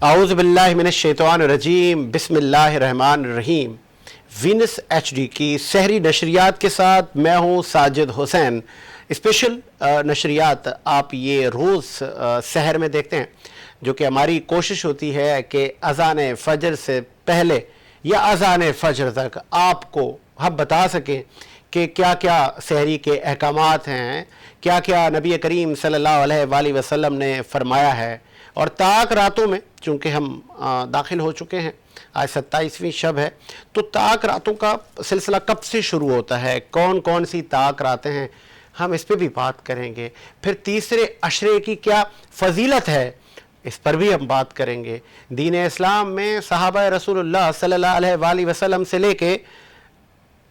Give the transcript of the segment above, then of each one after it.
اعوذ باللہ من الشیطان الرجیم، بسم اللہ الرحمن الرحیم۔ وینس ایچ ڈی کی سحری نشریات کے ساتھ میں ہوں ساجد حسین۔ اسپیشل نشریات آپ یہ روز سحر میں دیکھتے ہیں، جو کہ ہماری کوشش ہوتی ہے کہ اذان فجر سے پہلے یا اذان فجر تک آپ کو ہم بتا سکیں کہ کیا کیا سحری کے احکامات ہیں، کیا کیا نبی کریم صلی اللہ علیہ وآلہ وسلم نے فرمایا ہے۔ اور طاق راتوں میں چونکہ ہم داخل ہو چکے ہیں، آج 27ویں شب ہے، تو طاق راتوں کا سلسلہ کب سے شروع ہوتا ہے، کون کون سی طاق راتیں ہیں، ہم اس پہ بھی بات کریں گے۔ پھر تیسرے عشرے کی کیا فضیلت ہے، اس پر بھی ہم بات کریں گے۔ دین اسلام میں صحابہ رسول اللہ صلی اللہ علیہ وآلہ وسلم سے لے کے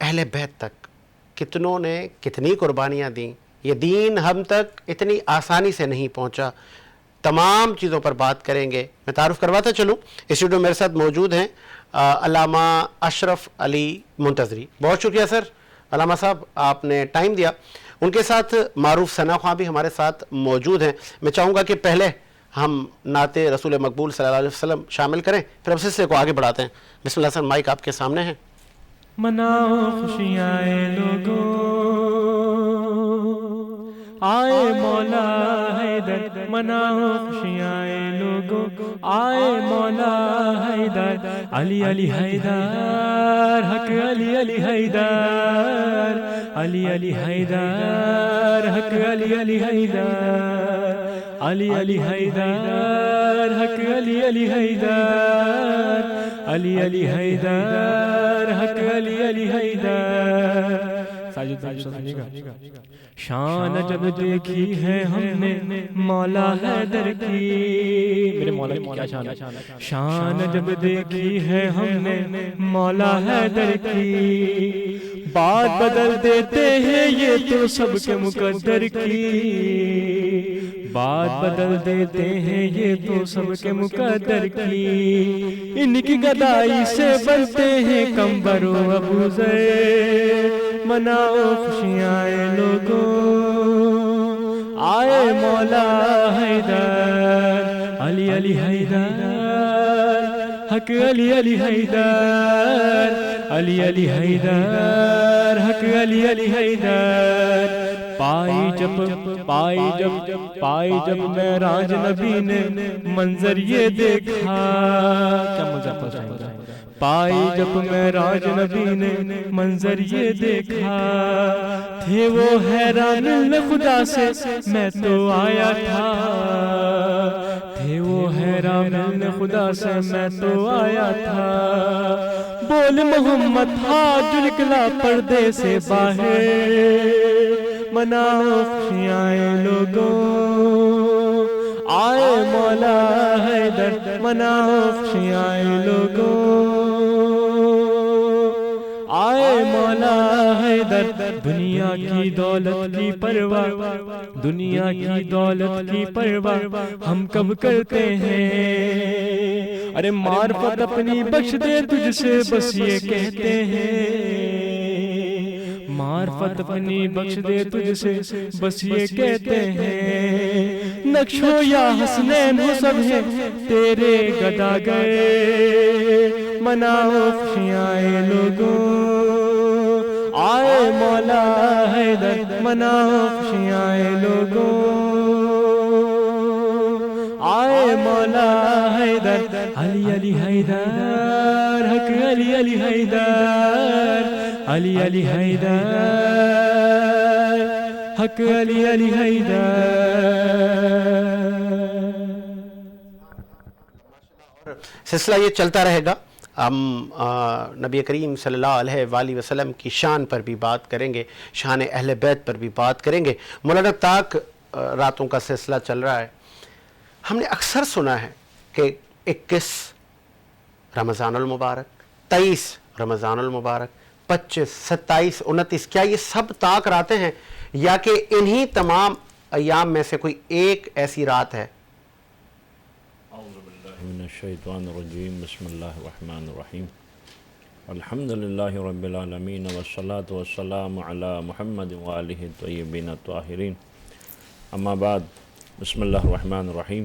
اہل بیت تک کتنوں نے کتنی قربانیاں دیں، یہ دین ہم تک اتنی آسانی سے نہیں پہنچا۔ تمام چیزوں پر بات کریں گے۔ میں تعارف کرواتا چلوں، اسٹوڈیو میرے ساتھ موجود ہیں علامہ اشرف علی منتظری۔ بہت شکریہ سر، علامہ صاحب آپ نے ٹائم دیا۔ ان کے ساتھ معروف ثنا خواں بھی ہمارے ساتھ موجود ہیں۔ میں چاہوں گا کہ پہلے ہم نعت رسول مقبول صلی اللہ علیہ وسلم شامل کریں، پھر ہم سلسلے کو آگے بڑھاتے ہیں۔ بسم اللہ سر، مائک آپ کے سامنے ہے۔ مناؤ خوشیاں لوگوں، آئے مولا حیدر، مناؤ خوشیاں لوگوں، آئے مولا حیدر، علی علی حیدر، حق علی علی حیدر، علی علی حیدر، حق علی علی حیدر، علی علی حیدر، حق علی علی حیدر، علی علی حیدر، حق علی علی حیدر۔ شان جب دیکھی ہے ہم نے مولا حیدر کی، میرے مولا کی کیا شان ہے، شان جب دیکھی ہے ہم نے مولا حیدر کی، بات بدل دیتے ہیں یہ تو سب کے مقدر کی، بات بدل دیتے ہیں یہ تو سب کے مقدر کی، ان کی گدائی سے بنتے ہیں قمبر و ابو ذر۔ مناؤ خوشیاں لوگوں، آئے مولا حیدر، علی علی حیدر، حق علی علی حیدر، علی علی حیدر، حق علی علی حیدر۔ پائی جب معراج نبی نے منظر یہ دیکھا، کیا منظر تھا، پائی جب معراج نبی نے منظر یہ دیکھا، تھے وہ حیران خدا سے میں تو آیا تھا، تھے وہ حیران خدا سے میں تو آیا تھا، بول محمد حاج نکلا پردے سے باہر۔ مناؤ خوشیاں لوگوں، آئے مولا حیدر، مناؤ خوشیاں لوگوں، آئے مولا حیدر، دنیا کی دولت کی پرواہ، دنیا کی دولت کی پرواہ ہم کب کرتے ہیں، ارے معرفت اپنی بخش دے تجھ سے بس یہ کہتے ہیں، معرفت اپنی بخش دے تجھ سے بس یہ کہتے ہیں، نقش ہو یا حسنین ہو سب ہیں تیرے گدا گئے۔ مناؤ خوشیاں لوگوں، آئے مولا حیدر، مناؤ خوشیاں لوگوں، آئے مولا حیدر، علی علی حیدر، حق علی علی حیدر، علی علی حیدر، حق علی علی حیدر۔ سلسلہ یہ چلتا رہے گا۔ ہم نبی کریم صلی اللہ علیہ وآلہ وسلم کی شان پر بھی بات کریں گے، شان اہل بیت پر بھی بات کریں گے۔ مولانا طاق راتوں کا سلسلہ چل رہا ہے۔ ہم نے اکثر سنا ہے کہ 21 رمضان المبارک، 23 رمضان المبارک، 25، 27، 29، کیا یہ سب طاق راتیں ہیں یا کہ انہی تمام ایام میں سے کوئی ایک ایسی رات ہے؟ من الشیطان الرجیم، بسم اللہ الرحمن الرحیم، الحمدللہ رب العالمین، والصلاة والسلام علی محمد وآلہ الطیبین الطاہرین، اما بعد، بسم اللہ الرحمن الرحیم۔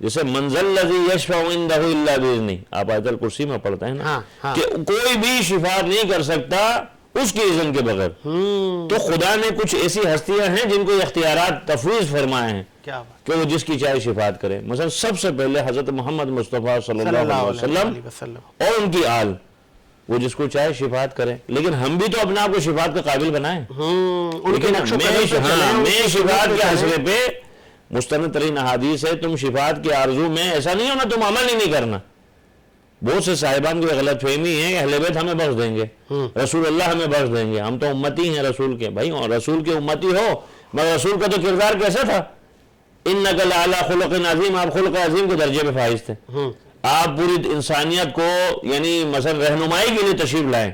جیسے منزل الذی یشفع عندہ الا باذنہ، آپ آیت الکرسی میں پڑھتے ہیں نا کہ کوئی بھی شفاعت نہیں کر سکتا اس کی اذن کے بغیر. تو خدا نے کچھ ایسی ہستیاں ہیں جن کو اختیارات تفویض فرمائے ہیں کہ وہ جس کی چاہے شفاعت کرے. مثلا سب سے پہلے حضرت محمد مصطفیٰ صلی اللہ علیہ وسلم اور ان کی آل، وہ جس کو چاہے شفاعت کرے. لیکن ہم بھی تو اپنے آپ کو شفاعت کا قابل بنائیں. میں شفاعت کے حسرے پہ مستند ترین احادیث ہے، تم شفاعت کی آرزو میں ایسا نہیں ہونا تم عمل ہی نہیں کرنا. بہت سے صاحبان کو غلط فہمی ہے کہ اہل بیت ہمیں بخش دیں گے، رسول اللہ ہمیں بخش دیں گے، ہم تو امتی ہیں رسول کے. بھائی رسول کے امتی ہو مگر رسول کا تو کردار کیسا تھا؟ انک لعلی خلق عظیم، آپ خلق عظیم کے درجے پہ فائز تھے. آپ پوری انسانیت کو یعنی مثلا رہنمائی کے لیے تشریف لائیں.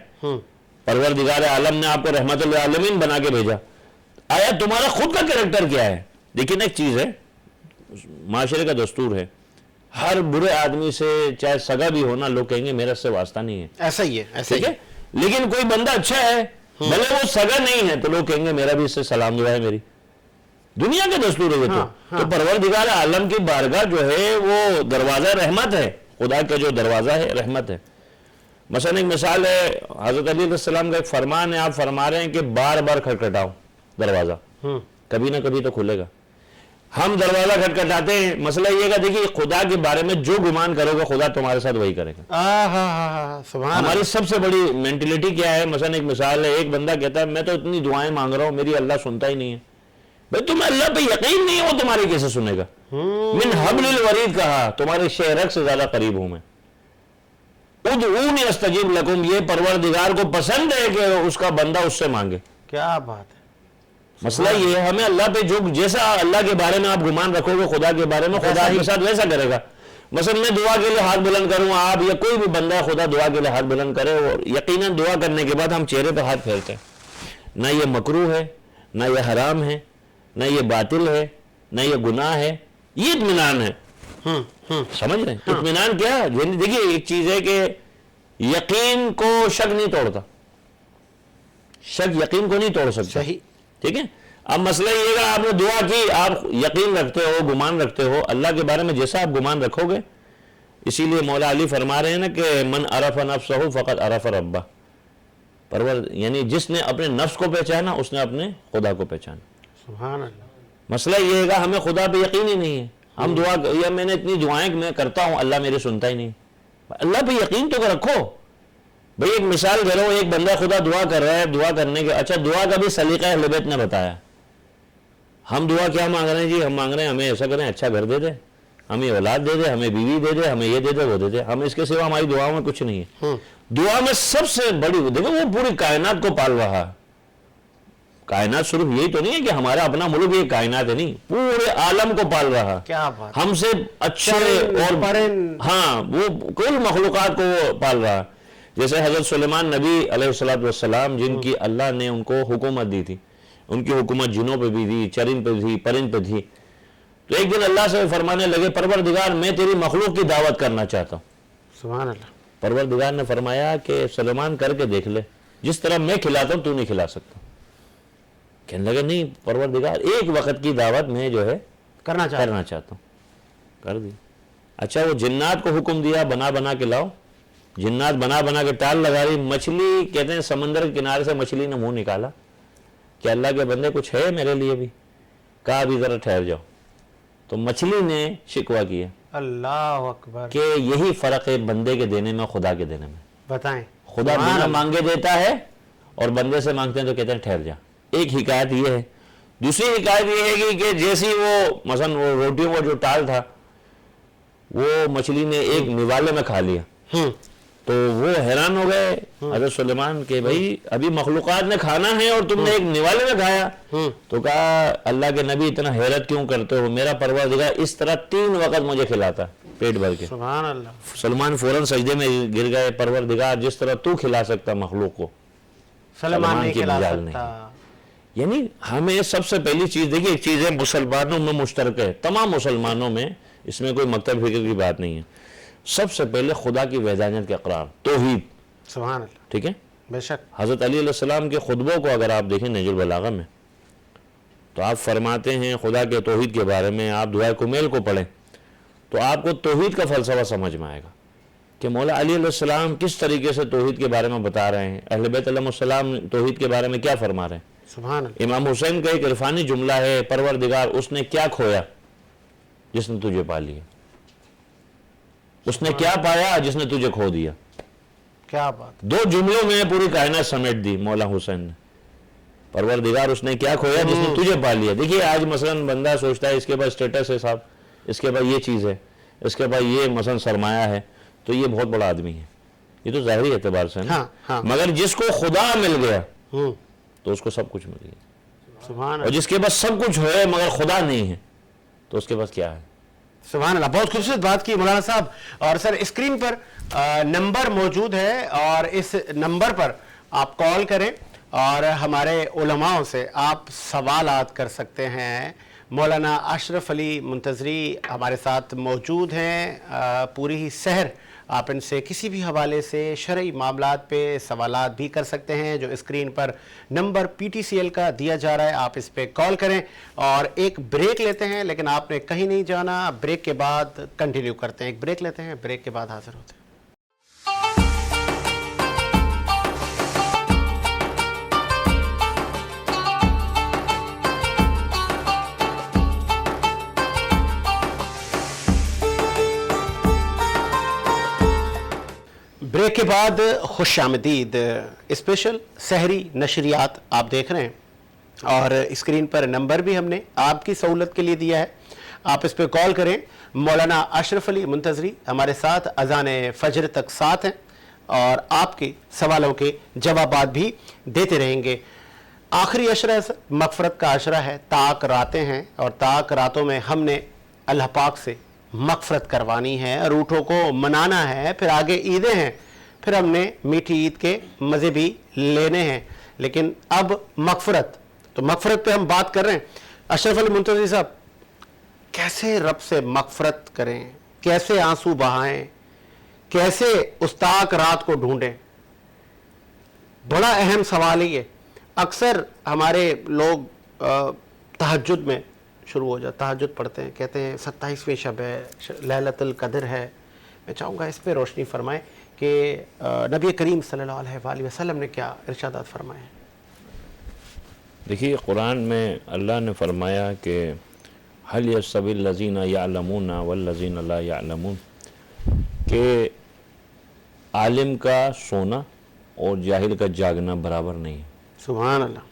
پروردگار عالم نے آپ کو رحمت للعالمین بنا کے بھیجا. آیا تمہارا خود کا کریکٹر کیا ہے؟ لیکن ایک چیز ہے، معاشرے کا دستور ہے، ہر برے آدمی سے چاہے سگا بھی ہونا لوگ کہیں گے میرا اس سے واسطہ نہیں ہے، ایسا ہی ہے، ایسا ہی ہے. لیکن کوئی بندہ اچھا ہے بھلے وہ سگا نہیں ہے تو لوگ کہیں گے میرا بھی اس سے سلام دعا ہے. میری دنیا کے دستور ہے یہ تو پروردگار عالم کی بارگاہ جو ہے وہ دروازہ رحمت ہے. خدا کا جو دروازہ ہے رحمت ہے. مثلا ایک مثال ہے، حضرت علی علیہ السلام کا ایک فرمان ہے، آپ فرما رہے ہیں کہ بار بار کھٹکھٹاؤ دروازہ، کبھی نہ کبھی تو کھلے گا. ہم دروازہ کھٹکھٹاتے ہیں. مسئلہ یہ ہے دیکھیے خدا کے بارے میں جو گمان کرو گے خدا تمہارے ساتھ وہی کرے گا. ہماری سب سے بڑی مینٹلٹی کیا ہے؟ مثلا ایک مثال ہے، ایک بندہ کہتا ہے میں تو اتنی دعائیں مانگ رہا ہوں میری اللہ سنتا ہی نہیں ہے. بھائی تمہیں اللہ پہ یقین نہیں ہے وہ تمہاری کیسے سنے گا؟ من حبل الورید کہا، تمہارے شہرک سے زیادہ قریب ہوں میں. ادعونی استجیب لکم، یہ پروردگار کو پسند ہے کہ اس کا بندہ اس سے مانگے. کیا بات ہے. مسئلہ یہ ہے ہمیں اللہ پہ جو جیسا اللہ کے بارے میں آپ گمان رکھو گے خدا کے بارے میں خدا کے ساتھ ویسا کرے گا. مثلا میں دعا کے لیے ہاتھ بلند کروں، آپ یا کوئی بھی بندہ خدا دعا کے لیے ہاتھ بلند کرے، اور یقیناً دعا کرنے کے بعد ہم چہرے پہ ہاتھ پھیرتے ہیں. نہ یہ مکروہ ہے، نہ یہ حرام ہے، نہ یہ باطل ہے، نہ یہ گناہ ہے، یہ اطمینان ہے. سمجھ رہے ہیں اطمینان کیا ہے؟ دیکھیے ایک چیز ہے کہ یقین کو شک نہیں توڑتا، شک یقین کو نہیں توڑ سکتا. ٹھیک ہے. اب مسئلہ یہ ہے کہ آپ نے دعا کی، آپ یقین رکھتے ہو، گمان رکھتے ہو اللہ کے بارے میں جیسا آپ گمان رکھو گے. اسی لیے مولا علی فرما رہے ہیں نا کہ من عرف نفسہ فقط عرف ربہ، یعنی جس نے اپنے نفس کو پہچانا اس نے اپنے خدا کو پہچانا. سبحان اللہ. مسئلہ یہ ہے کہ ہمیں خدا پہ یقین ہی نہیں ہے. ہم دعا یا میں نے اتنی دعائیں میں کرتا ہوں اللہ میرے سنتا ہی نہیں. اللہ پہ یقین تو رکھو. بھئی ایک مثال دے رہا ہوں، ایک بندہ خدا دعا کر رہا ہے، دعا کرنے کے اچھا دعا کا بھی سلیقہ اہل بیت نے بتایا. ہم دعا کیا مانگ رہے ہیں جی؟ ہم مانگ رہے ہیں ہمیں ایسا کریں، اچھا گھر دے دے، ہمیں اولاد دے دے، ہمیں بیوی دے دے، ہمیں یہ دے دے وہ دے دے. ہم اس کے سوا ہماری دعاؤں میں کچھ نہیں ہے. دعا میں سب سے بڑی دیکھو وہ پوری کائنات کو پال رہا ہے. کائنات صرف یہی تو نہیں ہے کہ ہمارا اپنا ملک یہ کائنات ہے، نہیں، پورے عالم کو پال رہا. کیا بات. ہم سے اچھے اور ہاں وہ کل مخلوقات کو پال رہا. جیسے حضرت سلیمان نبی علیہ السلام جن کی اللہ نے ان کو حکومت دی تھی، ان کی حکومت جنوں پہ بھی دی، چرند پہ تھی، پرند پہ تھی. تو ایک دن اللہ سے فرمانے لگے پروردگار میں تیری مخلوق کی دعوت کرنا چاہتا ہوں. سبحان اللہ. پروردگار نے فرمایا کہ سلیمان کر کے دیکھ لے، جس طرح میں کھلاتا ہوں تو نہیں کھلا سکتا. کہنے لگے نہیں پروردگار ایک وقت کی دعوت میں جو ہے کرنا چاہتا ہوں. کر دی. اچھا وہ جنات کو حکم دیا بنا بنا کے لاؤ. جنات بنا بنا کے ٹال لگا رہی. مچھلی کہتے ہیں سمندر کے کنارے سے مچھلی نے منہ نکالا کہ اللہ کے بندے کچھ ہے میرے لیے بھی. کہا ابھی ذرا ٹھہر جاؤ. تو مچھلی نے شکوہ کیا اللہ اکبر کہ یہی فرق ہے بندے کے دینے میں خدا کے دینے میں. بتائیں. خدا بنا مانگے دیتا ہے اور بندے سے مانگتے ہیں تو کہتے ہیں ٹھہر جا. ایک حکایت یہ ہے. دوسری حکایت یہ ہے کہ جیسی وہ مثلا وہ روٹیوں کا جو ٹال تھا وہ مچھلی نے ایک نوالے میں کھا لیا. تو وہ حیران ہو گئے حضرت سلیمان کہ بھائی ابھی مخلوقات نے کھانا ہے اور تم نے ایک نوالے میں کھایا. تو کہا اللہ کے نبی اتنا حیرت کیوں کرتے ہو؟ میرا پروردگار اس طرح 3 وقت مجھے کھلاتا پیٹ بھر کے. سبحان اللہ. سلمان فوراً سجدے میں گر گئے. پروردگار جس طرح تو کھلا سکتا مخلوق کو سلیمان نہیں کی کھلا مجال سکتا. یعنی ہمیں سب سے پہلی چیز دیکھیے ایک چیز ہے مسلمانوں میں مشترک ہے، تمام مسلمانوں میں، اس میں کوئی مکتب فکر کی بات نہیں ہے. سب سے پہلے خدا کی وحدانیت کے اقرار، توحید. سبحان اللہ. ٹھیک ہے. بے شک. حضرت علی علیہ السلام کے خطبوں کو اگر آپ دیکھیں نہج البلاغہ میں تو آپ فرماتے ہیں خدا کے توحید کے بارے میں. آپ دعائے کمیل کو پڑھیں تو تو آپ کو توحید کا فلسفہ سمجھ میں آئے گا کہ مولا علی علیہ السلام کس طریقے سے توحید کے بارے میں بتا رہے ہیں، اہل بیت علیہ السلام توحید کے بارے میں کیا فرما رہے ہیں۔ سبحان اللہ۔ امام حسین کا ایک عرفانی جملہ ہے، پروردگار اس نے کیا کھویا جس نے تجھے پا لیا، اس نے کیا پایا جس نے تجھے کھو دیا۔ کیا بات، دو جملوں میں پوری کائنات سمیٹ دی مولا حسین نے، پروردگار اس نے کیا کھویا جس نے تجھے پا لیا۔ دیکھیے آج مثلا بندہ سوچتا ہے اس کے پاس اسٹیٹس ہے صاحب، اس کے پاس یہ چیز ہے، اس کے پاس یہ مثلا سرمایہ ہے، تو یہ بہت بڑا آدمی ہے، یہ تو ظاہری اعتبار سے نا۔ مگر جس کو خدا مل گیا تو اس کو سب کچھ مل گیا، سبحان اور جس کے پاس سب کچھ ہے مگر خدا نہیں ہے تو اس کے پاس کیا ہے؟ سبحان اللہ۔ بہت خوبصورت بات کی مولانا صاحب۔ اور سر اسکرین پر نمبر موجود ہے اور اس نمبر پر آپ کال کریں اور ہمارے علماء سے آپ سوالات کر سکتے ہیں۔ مولانا اشرف علی منتظری ہمارے ساتھ موجود ہیں، پوری ہی سحر آپ ان سے کسی بھی حوالے سے شرعی معاملات پہ سوالات بھی کر سکتے ہیں، جو اسکرین پر نمبر PTCL کا دیا جا رہا ہے، آپ اس پہ کال کریں۔ اور ایک بریک لیتے ہیں، لیکن آپ نے کہیں نہیں جانا، بریک کے بعد کنٹینیو کرتے ہیں۔ ایک بریک لیتے ہیں، بریک کے بعد حاضر ہوتے ہیں۔ بریک کے بعد خوش آمدید، اسپیشل سحری نشریات آپ دیکھ رہے ہیں اور اسکرین پر نمبر بھی ہم نے آپ کی سہولت کے لیے دیا ہے، آپ اس پہ کال کریں۔ مولانا اشرف علی منتظری ہمارے ساتھ اذان فجر تک ساتھ ہیں اور آپ کے سوالوں کے جوابات بھی دیتے رہیں گے۔ آخری عشرہ مغفرت کا عشرہ ہے، طاق راتیں ہیں اور طاق راتوں میں ہم نے اللہ پاک سے مغفرت کروانی ہے، روٹوں کو منانا ہے، پھر آگے عیدیں ہیں، پھر ہم نے میٹھی عید کے مزے بھی لینے ہیں، لیکن اب مغفرت، تو مغفرت پہ ہم بات کر رہے ہیں۔ اشرف علی منتظری صاحب، کیسے رب سے مغفرت کریں، کیسے آنسو بہائیں، کیسے اس طاق رات کو ڈھونڈیں؟ بڑا اہم سوال ہی ہے۔ اکثر ہمارے لوگ تہجد میں شروع ہو جاتا، تہجد پڑھتے ہیں، کہتے ہیں 27ویں شب ہے، لیلۃ القدر ہے۔ میں چاہوں گا اس پہ روشنی فرمائیں کہ نبی کریم صلی اللہ علیہ وآلہ وسلم نے کیا ارشادات فرمائے ہیں۔ دیکھیے قرآن میں اللہ نے فرمایا کہ هل يستوي الذين يعلمون والذين لا يعلمون، کہ عالم کا سونا اور جاہل کا جاگنا برابر نہیں ہے۔ سبحان اللہ۔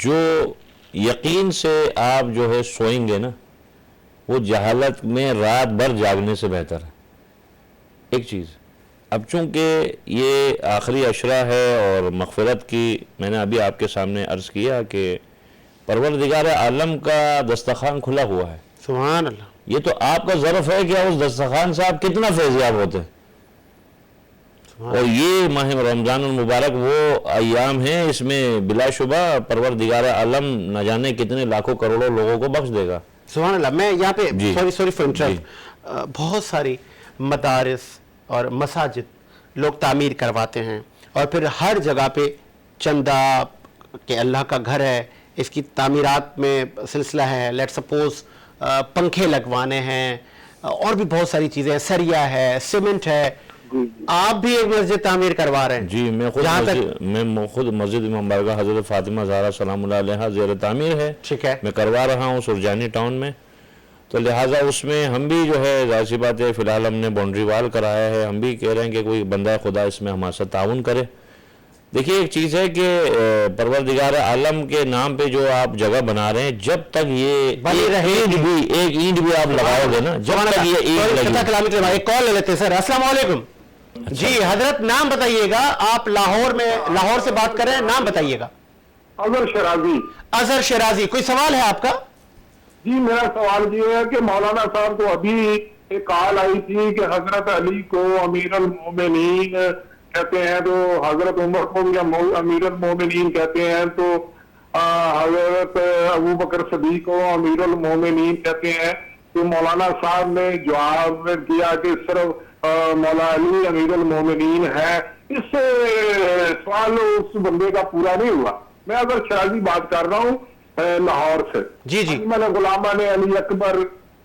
جو یقین سے آپ جو ہے سوئیں گے نا، وہ جہالت میں رات بھر جاگنے سے بہتر ہے۔ ایک چیز، اب چونکہ یہ آخری عشرہ ہے اور مغفرت کی میں نے ابھی آپ کے سامنے عرض کیا کہ پروردگار عالم کا دسترخوان کھلا ہوا ہے۔ سبحان اللہ۔ یہ تو آپ کا ظرف ہے کہ اس دسترخوان سے آپ کتنا فیضیاب ہوتے ہیں۔ اور یہ ماہ رمضان المبارک وہ ایام ہیں، اس میں بلا شبہ پروردگار عالم نہ جانے کتنے لاکھوں کروڑوں لوگوں کو بخش دے گا۔ سبحان اللہ۔ میں یہاں پہ سوری فار انٹرپٹ، بہت ساری مدارس اور مساجد لوگ تعمیر کرواتے ہیں اور پھر ہر جگہ پہ چندہ کہ اللہ کا گھر ہے، اس کی تعمیرات میں سلسلہ ہے، لیٹ سپوز پنکھے لگوانے ہیں اور بھی بہت ساری چیزیں، سریا ہے، سیمنٹ ہے۔ آپ بھی ایک مسجد تعمیر کروا رہے ہیں؟ جی، میں خود مسجد امام بارگاہ حضرت فاطمہ زہرا سلام اللہ علیہا زیر تعمیر ہے، ٹھیک ہے، میں کروا رہا ہوں سرجانی ٹاؤن میں، تو لہٰذا اس میں ہم بھی جو ہے ظاہر سی بات ہے، فی الحال ہم نے باؤنڈری وال کرایا ہے، ہم بھی کہہ رہے ہیں کہ کوئی بندہ خدا اس میں ہمارے ساتھ تعاون کرے۔ دیکھیے ایک چیز ہے کہ پروردگار عالم کے نام پہ جو آپ جگہ بنا رہے ہیں، جب تک یہ ایک اینٹ بھی آپ لگاؤ گے نا، جب تک یہ اینٹ لگے۔ ایک کال لے لیتے ہیں سر۔ السلام علیکم جی حضرت، نام بتائیے گا، آپ لاہور سے بات کر رہے ہیں، نام بتائیے گا۔ اظہر شیرازی۔ اظہر شیرازی، کوئی سوال ہے آپ کا؟ جی میرا سوال یہ ہے کہ مولانا صاحب کو ابھی ایک کال آئی تھی کہ حضرت علی کو امیر المومنین کہتے ہیں، تو حضرت عمر کو بھی امیر المومنین کہتے ہیں، تو حضرت ابو بکر صدیق کو امیر المومنین کہتے ہیں، تو مولانا صاحب نے جواب دیا کہ صرف مولا علی امیر المومنین ہے۔ اس سے سوال اس بندے کا پورا نہیں ہوا۔ میں اگر شیرازی بات کر رہا ہوں لاہور سے، جی جی، میں نے غلامان علی اکبر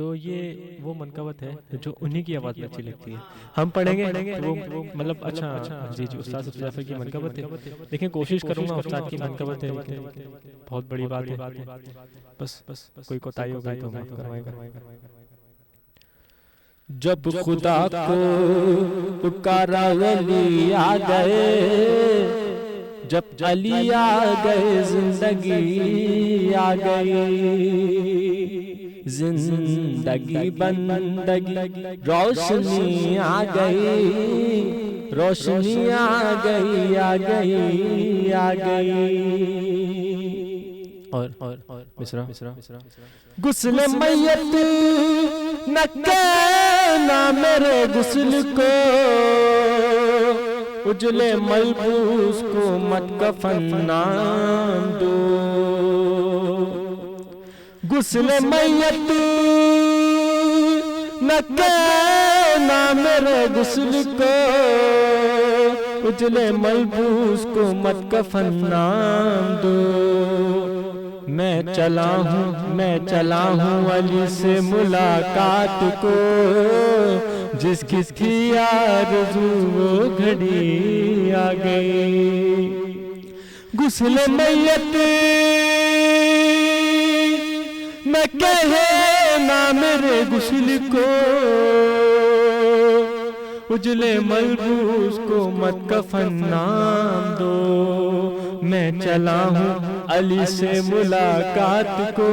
تو یہ وہ منقبت ہے جو انہی کی آواز میں اچھی لگتی ہے. ہم پڑھیں گے وہ مطلب اچھا جی استاد صفی جعفر کی منقبت ہے. لیکن کوشش کروں گا استاد کی منقبت ہے بہت بڑی بات ہے, بس کوئی کوتاہی ہو گئی تو معاف کروائے گا. جب خدا کو پکارا علی آ گئے, جب علی آ گئے زندگی آ گئی, زندگی بندگی روشنی آ گئی, روشنی آ گئی آ گئی آ گئی. اور مصرع غسل میت نہ کہنا میرے غسل کو, اجلے ملبوس کو مت کفن نام دو. غسل میت نہ کہنا میرے غسل کو, اجلے ملبوس کو مت کفن نام دو. میں چلا ہوں علی سے ملاقات کو, جس کس کی آرزو وہ گھڑی آ گئی. غسل میت نہ کہنا میرے غسل کو, اجلے ملبوس کو مت کفن نام دو. میں چلا ہوں علی سے ملاقات کو,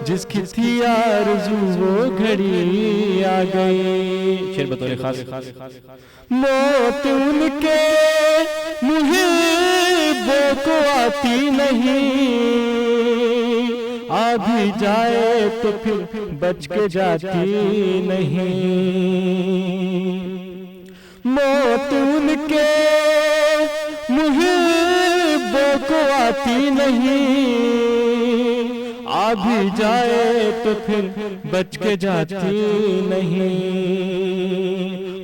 جس کی تھی آرزو وہ گھڑی آ گئی. شعر بطور خاص. موت ان کے محبوں کو آتی نہیں, آ بھی جائے تو پھر بچ کے جاتی نہیں. موت ان کے محبوں کو آتی نہیں, آ بھی جائے تو پھر بچ کے جاتی نہیں.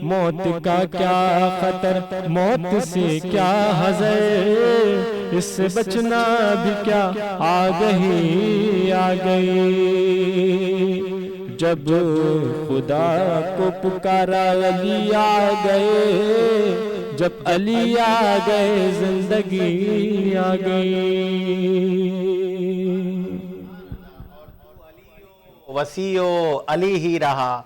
موت کا کیا خطر, موت سے کیا حذر, اس سے بچنا بھی کیا آگہی آ گئی. جب خدا کو پکارا علی آ گئے, جب علی آ گئے زندگی آ گئی. وسیع علی ہی رہا,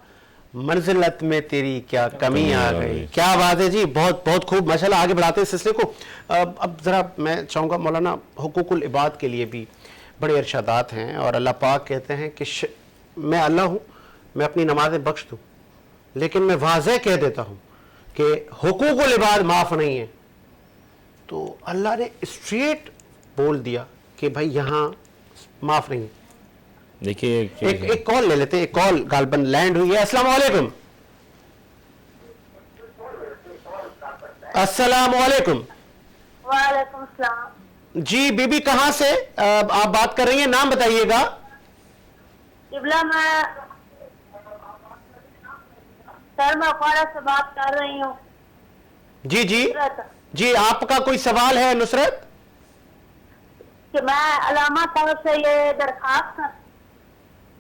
منزلت میں تیری کیا کمی آ گئی. کیا بات ہے جی, بہت بہت خوب. ماشاءاللہ آگے بڑھاتے ہیں سلسلے کو. اب ذرا میں چاہوں گا مولانا, حقوق العباد کے لیے بھی بڑے ارشادات ہیں, اور اللہ پاک کہتے ہیں کہ میں اللہ ہوں, میں اپنی نمازیں بخش دوں, لیکن میں واضح کہہ دیتا ہوں کہ حقوق العباد معاف نہیں ہیں. تو اللہ نے اسٹریٹ بول دیا کہ بھائی یہاں معاف نہیں. دیکھیے ایک کال لے لیتے ہیں, ایک کال غالباً لینڈ ہوئی ہے. السلام علیکم. السلام علیکم. وعلیکم السلام. جی بی بی کہاں سے آپ بات کر رہی ہیں, نام بتائیے گا. قبلہ میں سر میں اخواڑہ سے بات کر رہی ہوں. جی جی جی, آپ کا کوئی سوال ہے نصرت؟ کہ میں علامہ صاحب سے یہ درخواست,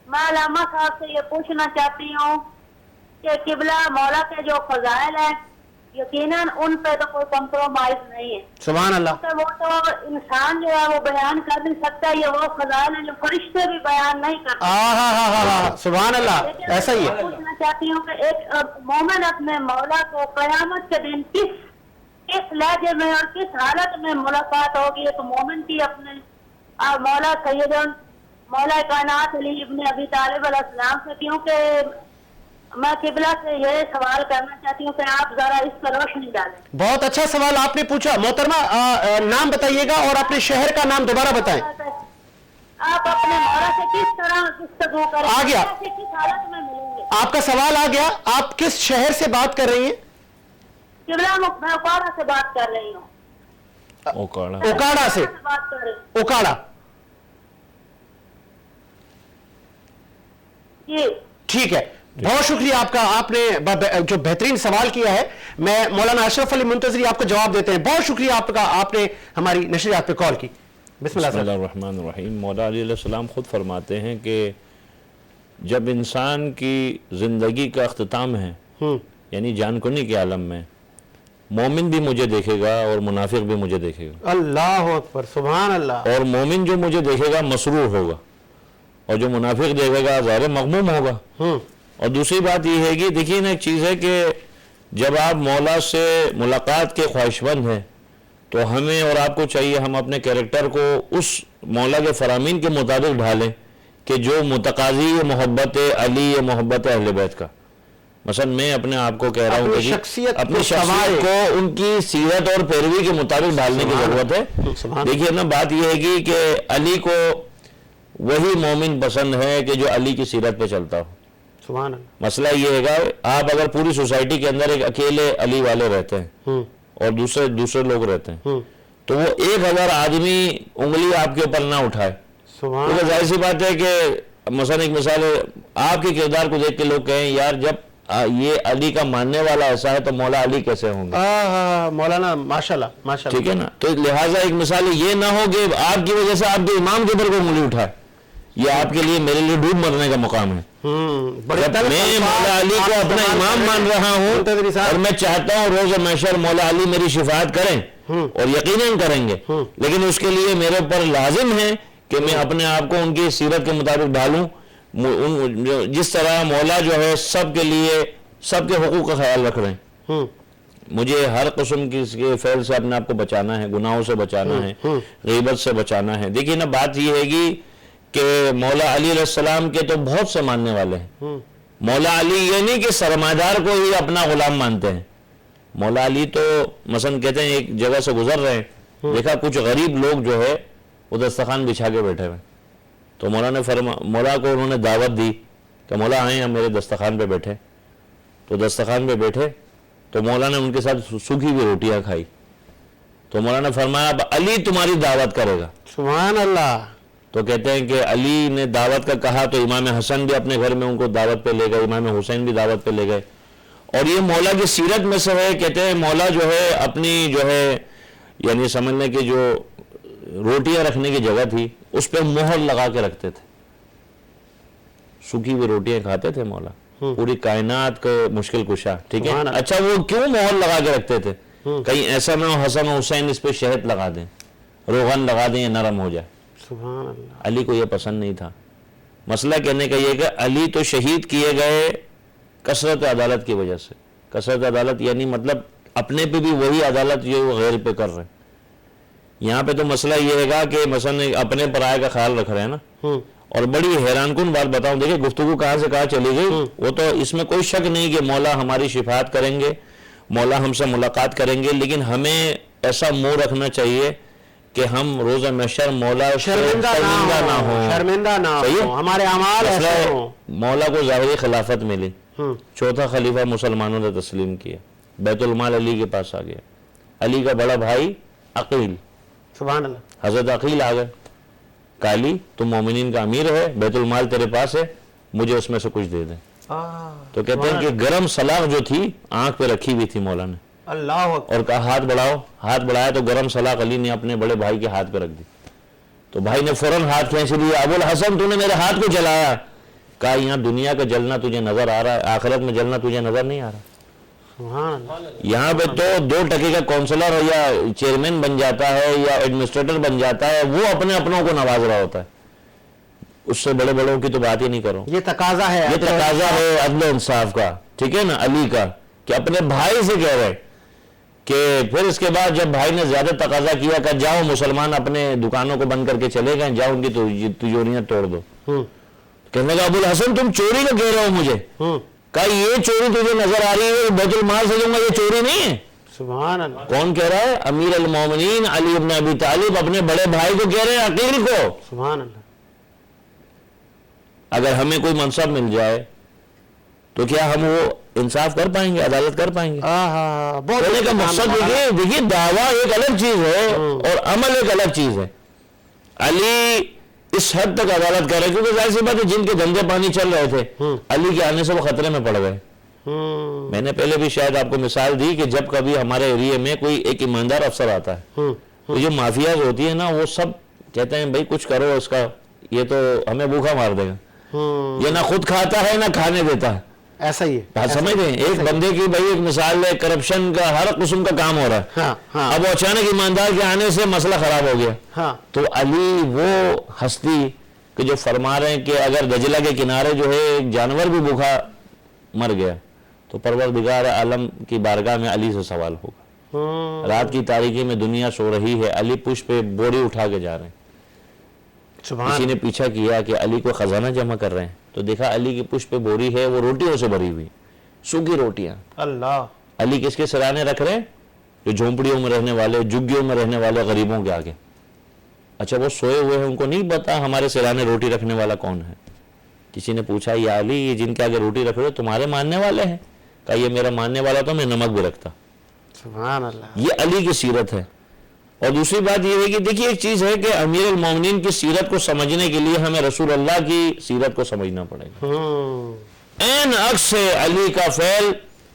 میں علامہ صاحب سے یہ پوچھنا چاہتی ہوں کہ قبلہ مولا کے جو فضائل ہیں یقیناً ان پہ تو کوئی کمپرومائز نہیں ہے. سبحان اللہ. وہ تو انسان جو ہے وہ بیان کر نہیں سکتا, یہ وہ فضائل ہیں جو فرشتے بھی بیان نہیں کرتے. سبحان اللہ, ایسا ہی ہے. پوچھنا چاہتی ہوں کہ ایک مومن اپنے مولا کو قیامت کے دن کس لہجے میں اور کس حالت میں ملاقات ہوگی ایک مومن کی اپنے مولا سیدنا مولا کائنات علی ابن ابی طالب علیہ السلام سے. کیونکہ میں قبلہ سے یہ سوال کرنا چاہتی ہوں کہ آپ ذرا اس پر روشنی ڈالیں. بہت اچھا سوال آپ نے پوچھا. محترمہ نام بتائیے گا اور اپنے شہر کا نام دوبارہ بتائیں. آپ اپنے مولا سے کس طرح گفتگو کریں آ گیا, کس حالت میں ملیں گے. آپ کا سوال آ گیا. آپ کس شہر سے بات کر رہی ہیں؟ قبلہ میں اوکاڑا سے بات کر رہی ہوں. اوکاڑا سے بات کر رہی ہوں. اوکاڑا, جی ٹھیک ہے. بہت شکریہ آپ کا, آپ نے جو بہترین سوال کیا ہے. میں مولانا اشرف علی منتظری آپ کو جواب دیتے ہیں. بہت شکریہ آپ کا, آپ نے ہماری نشریات پہ کال کی. بسم اللہ الرحمن الرحیم. مولا علی علیہ السلام خود فرماتے ہیں کہ جب انسان کی زندگی کا اختتام ہے یعنی جان کنی کے عالم میں، مومن بھی مجھے دیکھے گا اور منافق بھی مجھے دیکھے گا. اللہ اکبر، سبحان اللہ. اور مومن جو مجھے دیکھے گا مسرور ہوگا، اور جو منافق دیکھے گا ظاہر مغموم ہوگا. اور دوسری بات یہ ہے کہ دیکھیے نا، ایک چیز ہے کہ جب آپ مولا سے ملاقات کے خواہشمند ہیں تو ہمیں اور آپ کو چاہیے ہم اپنے کیریکٹر کو اس مولا کے فرامین کے مطابق ڈھالیں کہ جو متقاضی محبت علی یا محبت اہل بیت کا. مثلا میں اپنے آپ کو کہہ رہا ہوں کہ اپنی شخصیت کو ان کی سیرت اور پیروی کے مطابق ڈالنے کی ضرورت ہے. دیکھیے نا، بات یہ ہے کہ علی کو وہی مومن پسند ہے کہ جو علی کی سیرت پہ چلتا ہو. سبحان اللہ. مسئلہ یہ ہے آپ اگر پوری سوسائٹی کے اندر ایک اکیلے علی والے رہتے ہیں اور دوسرے لوگ رہتے ہیں تو وہ 1000 آدمی انگلی آپ کے اوپر نہ اٹھائے. کیونکہ ظاہر سی بات ہے کہ مثلا ایک مثال ہے، آپ کے کردار کو دیکھ کے لوگ کہیں یار جب یہ علی کا ماننے والا ایسا ہے تو مولا علی کیسے ہوں گے. مولانا ماشاءاللہ ٹھیک ہے نا. تو لہٰذا ایک مثال یہ نہ ہو کہ آپ کی وجہ سے آپ کے امام کے اوپر کوئی انگلی اٹھائے، یہ آپ کے لیے میرے لیے ڈوب مرنے کا مقام ہے. میں مولا علی کو اپنا امام مان رہا ہوں اور میں چاہتا ہوں روز محشر مولا علی میری شفاعت کریں، اور یقیناً کریں گے، لیکن اس کے لیے میرے اوپر لازم ہے کہ میں اپنے آپ کو ان کی سیرت کے مطابق ڈھالوں. جس طرح مولا جو ہے سب کے لیے سب کے حقوق کا خیال رکھ رہے ہیں. مجھے ہر قسم کی فعل سے اپنے آپ کو بچانا ہے، گناہوں سے بچانا ہے، غیبت سے بچانا ہے. دیکھیے نا، بات یہ ہے کہ مولا علی علیہ السلام کے تو بہت سے ماننے والے ہیں. مولا علی یہ نہیں کہ سرمایہ کو ہی اپنا غلام مانتے ہیں. مولا علی تو مثلا کہتے ہیں ایک جگہ سے گزر رہے ہیں، دیکھا کچھ غریب لوگ جو ہے وہ دسترخوان بچھا کے بیٹھے ہوئے، تو مولا کو انہوں نے دعوت دی کہ مولا آئیں ہم میرے دسترخوان پہ بیٹھے. تو دسترخوان پہ بیٹھے تو مولا نے ان کے ساتھ سوکھی ہوئی روٹیاں کھائی. تو مولا نے فرمایا اب علی تمہاری دعوت کرے گا. سبحان اللہ. تو کہتے ہیں کہ علی نے دعوت کا کہا تو امام حسن بھی اپنے گھر میں ان کو دعوت پہ لے گئے، امام حسین بھی دعوت پہ لے گئے. اور یہ مولا کی سیرت میں سے ہے. کہتے ہیں مولا جو ہے اپنی جو ہے یعنی سمجھنے کی جو روٹیاں رکھنے کی جگہ تھی اس پہ مہر لگا کے رکھتے تھے. سوکھی ہوئی روٹیاں کھاتے تھے مولا، پوری کائنات کے مشکل کشا. ٹھیک ہے. اچھا وہ کیوں مہر لگا کے رکھتے تھے؟ کہیں ایسا نہ ہو حسن و حسین اس پہ شہد لگا دیں، روغن لگا دیں، یہ نرم ہو جائے. سبحان اللہ. علی کو یہ پسند نہیں تھا. مسئلہ کہنے کا یہ کہ علی تو شہید کیے گئے کثرت عدالت کی وجہ سے. کثرت عدالت یعنی مطلب اپنے پہ بھی وہی عدالت جو وہ غیر پہ کر رہے ہیں. یہاں پہ تو مسئلہ یہ ہے گا کہ مثلا اپنے پرائے کا خیال رکھ رہے ہیں نا. اور بڑی حیران کن بات بتاؤں، دیکھیں گفتگو کہاں سے کہاں چلی گئی. وہ تو اس میں کوئی شک نہیں کہ مولا ہماری شفاعت کریں گے، مولا ہم سے ملاقات کریں گے، لیکن ہمیں ایسا منہ رکھنا چاہیے کہ ہم روز محشر مولا شرمندہ نہ ہو، ہمارے اعمال ایسے ہوں. مولا کو ظاہری خلافت ملی، چوتھا خلیفہ مسلمانوں نے تسلیم کیا، بیت المال علی کے پاس آ گیا. علی کا بڑا بھائی عقیل، سبحان اللہ، حضرت عقیل آ گئے. علی تم مومنین کا امیر ہے، بیت المال تیرے پاس ہے، مجھے اس میں سے کچھ دے دیں. تو کہتے ہیں کہ گرم سلاخ جو تھی آنکھ پہ رکھی ہوئی تھی مولا نے، اللہ اور کہا ہاتھ بڑھاؤ. ہاتھ بڑھایا تو گرم سلاخ علی نے اپنے بڑے بھائی کے ہاتھ پہ رکھ دی. تو بھائی نے فوراً ہاتھ کھینچ لیا. ابو الحسن تو نے میرے ہاتھ کو جلایا. کہا یہاں دنیا کا جلنا تجھے نظر آ رہا ہے، آخرت میں جلنا تجھے نظر نہیں آ رہا. یہاں پہ تو 2 ٹکے کا کونسلر یا چیئرمین بن جاتا ہے یا ایڈمنسٹریٹر بن جاتا ہے، وہ اپنے اپنوں کو نواز رہا ہوتا ہے. اس سے بڑے بڑوں کی تو بات ہی نہیں کروں. یہ تقاضا ہے عدل و انصاف کا. ٹھیک ہے نا. علی کا کہ اپنے بھائی سے کہہ رہے کہ پھر اس کے بعد جب بھائی نے زیادہ تقاضا کیا کہ جاؤ مسلمان اپنے دکانوں کو بند کر کے چلے گئے، جاؤ ان کی تجوریاں توڑ دو. کہنے لگا ابو الحسن تم چوری کا کہہ رہے ہو مجھے. کہا یہ چوری تجھے نظر آ رہی ہے بیت المال سے دوں گا، یہ چوری نہیں ہے. سبحان اللہ. کون کہہ رہا ہے؟ امیر المومنین علی ابن ابی طالب اپنے بڑے بھائی کو کہہ رہے ہیں، عقیل کو. سبحان اللہ. اگر ہمیں کوئی منصب مل جائے تو کیا ہم وہ انصاف کر پائیں گے، عدالت کر پائیں گے؟ کہنے کا مقصد دیکھیے دعویٰ ایک الگ چیز ہے اور عمل ایک الگ چیز ہے. علی اس حد تک عدالت کر رہے کیونکہ ظاہر سی بات ہے جن کے دھندے پانی چل رہے تھے علی کے آنے سے وہ خطرے میں پڑ گئے. میں نے پہلے بھی شاید آپ کو مثال دی کہ جب کبھی ہمارے ایریے میں کوئی ایک ایماندار افسر آتا ہے تو جو مافیاز ہوتی ہے نا وہ سب کہتے ہیں بھائی کچھ کرو اس کا، یہ تو ہمیں بھوکا مار دے گا. یہ نہ خود کھاتا ہے نہ کھانے دیتا ہے. ایسا ہی ہے. بات سمجھ رہے ہیں؟ ایک بندے کی بھائی ایک مثال ہے کرپشن کا، ہر قسم کا کام ہو رہا ہے. اب وہ اچانک ایماندار کے آنے سے مسئلہ خراب ہو گیا. تو علی وہ ہستی کہ جو فرما رہے ہیں کہ اگر دجلہ کے کنارے جو ہے ایک جانور بھی بھوکا مر گیا تو پروردگار عالم کی بارگاہ میں علی سے سوال ہوگا. رات کی تاریکی میں دنیا سو رہی ہے، علی پشت پہ بوری اٹھا کے جا رہے ہیں. کسی نے پیچھا کیا کہ علی کو خزانہ جمع کر رہے ہیں تو دیکھا علی کی پشت پہ بوری ہے، وہ روٹیوں سے بھری ہوئی، سوکھی روٹیاں. اللہ. علی کس کے سرانے رکھ رہے ہیں؟ جو جھونپڑیوں میں رہنے والے، جھگیوں میں رہنے والے غریبوں کے آگے. اچھا وہ سوئے ہوئے ہیں، ان کو نہیں پتا ہمارے سرانے روٹی رکھنے والا کون ہے. کسی نے پوچھا یا علی یہ جن کے آگے روٹی رکھ رہے ہو تمہارے ماننے والے ہیں؟ کہا یہ میرا ماننے والا تو میں نمک بھی رکھتا. سبحان اللہ. یہ علی کی سیرت ہے. اور دوسری بات یہ ہے کہ دیکھیے ایک چیز ہے کہ امیر المومنین کی سیرت کو سمجھنے کے لیے ہمیں رسول اللہ کی سیرت کو سمجھنا پڑے گا. این عکس ہے علی کا فعل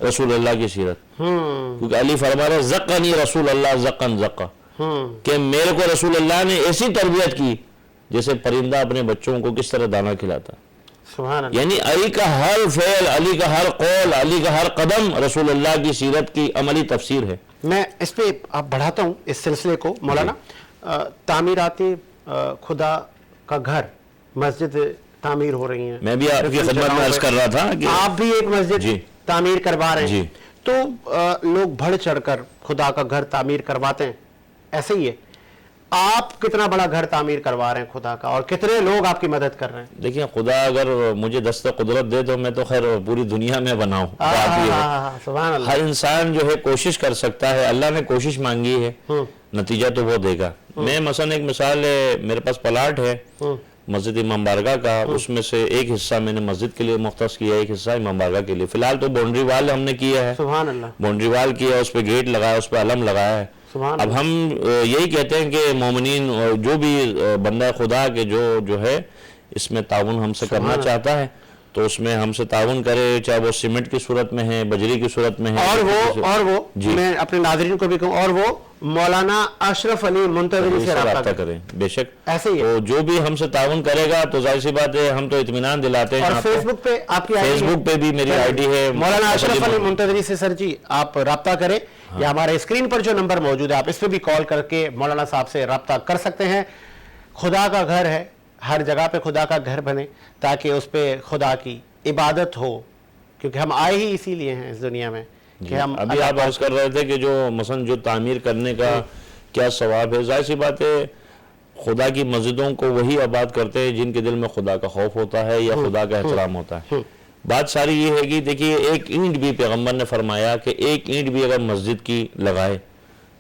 رسول اللہ کی سیرت. کیونکہ علی فرما رہے زقنی رسول اللہ زقن زقا، کہ میرے کو رسول اللہ نے ایسی تربیت کی جیسے پرندہ اپنے بچوں کو کس طرح دانا کھلاتا. سبحان اللہ. یعنی علی کا ہر فعل، علی کا ہر قول، علی کا ہر قدم رسول اللہ کی سیرت کی عملی تفسیر ہے. میں اس پہ اب بڑھاتا ہوں اس سلسلے کو مولانا. تعمیرات خدا کا گھر، مسجد تعمیر ہو رہی ہیں. میں بھی آپ کی خدمت میں عرض کر رہا تھا کہ آپ بھی ایک مسجد تعمیر کروا رہے ہیں. تو لوگ بڑھ چڑھ کر خدا کا گھر تعمیر کرواتے ہیں، ایسے ہی ہے. آپ کتنا بڑا گھر تعمیر کروا رہے ہیں خدا کا، اور کتنے لوگ آپ کی مدد کر رہے ہیں؟ دیکھیں خدا اگر مجھے دست قدرت دے تو میں تو خیر پوری دنیا میں بناؤں. سبحان اللہ. ہر انسان جو ہے کوشش کر سکتا ہے، اللہ نے کوشش مانگی ہے، نتیجہ تو وہ دے گا. میں مثلا ایک مثال ہے، میرے پاس پلاٹ ہے مسجد امام بارگاہ کا، اس میں سے ایک حصہ میں نے مسجد کے لیے مختص کیا، ایک حصہ امام بارگاہ کے لیے. فی الحال تو باؤنڈری وال ہم نے کیا ہے. سبحان اللہ. باؤنڈری وال کیا، اس پہ گیٹ لگایا، اس پہ علم لگایا ہے. اب ہم یہی کہتے ہیں کہ مومنین جو بھی بندہ خدا کے جو ہے اس میں تعاون ہم سے کرنا چاہتا ہے تو اس میں ہم سے تعاون کرے، چاہے وہ سیمنٹ کی صورت میں ہے، بجری کی صورت میں ہے. اور وہ میں اپنے ناظرین کو بھی کہوں، اور وہ مولانا اشرف علی منتظری سے رابطہ کریں. بے شک ایسے ہی تو جو بھی ہم سے تعاون کرے گا تو ظاہر سی بات ہے ہم تو اطمینان دلاتے ہیں. اور فیس بک پہ آپ کی فیس بک پہ بھی میری آئی ڈی ہے مولانا اشرف علی منتظری سے. سر جی آپ رابطہ کریں، یا ہمارے اسکرین پر جو نمبر موجود ہے آپ اس پہ بھی کال کر کے مولانا صاحب سے رابطہ کر سکتے ہیں. خدا کا گھر ہے، ہر جگہ پہ خدا کا گھر بنے تاکہ اس پہ خدا کی عبادت ہو، کیونکہ ہم آئے ہی اسی لیے ہیں اس دنیا میں کہ ہم. ابھی آپ عرض کر رہے تھے کہ جو مثلا جو تعمیر کرنے کا کیا ثواب ہے. ظاہر سی بات ہے خدا کی مسجدوں کو وہی آباد کرتے ہیں جن کے دل میں خدا کا خوف ہوتا ہے یا خدا کا احترام ہوتا ہے. بات ساری یہ ہے کہ دیکھیے ایک اینٹ بھی پیغمبر نے فرمایا کہ ایک اینٹ بھی اگر مسجد کی لگائے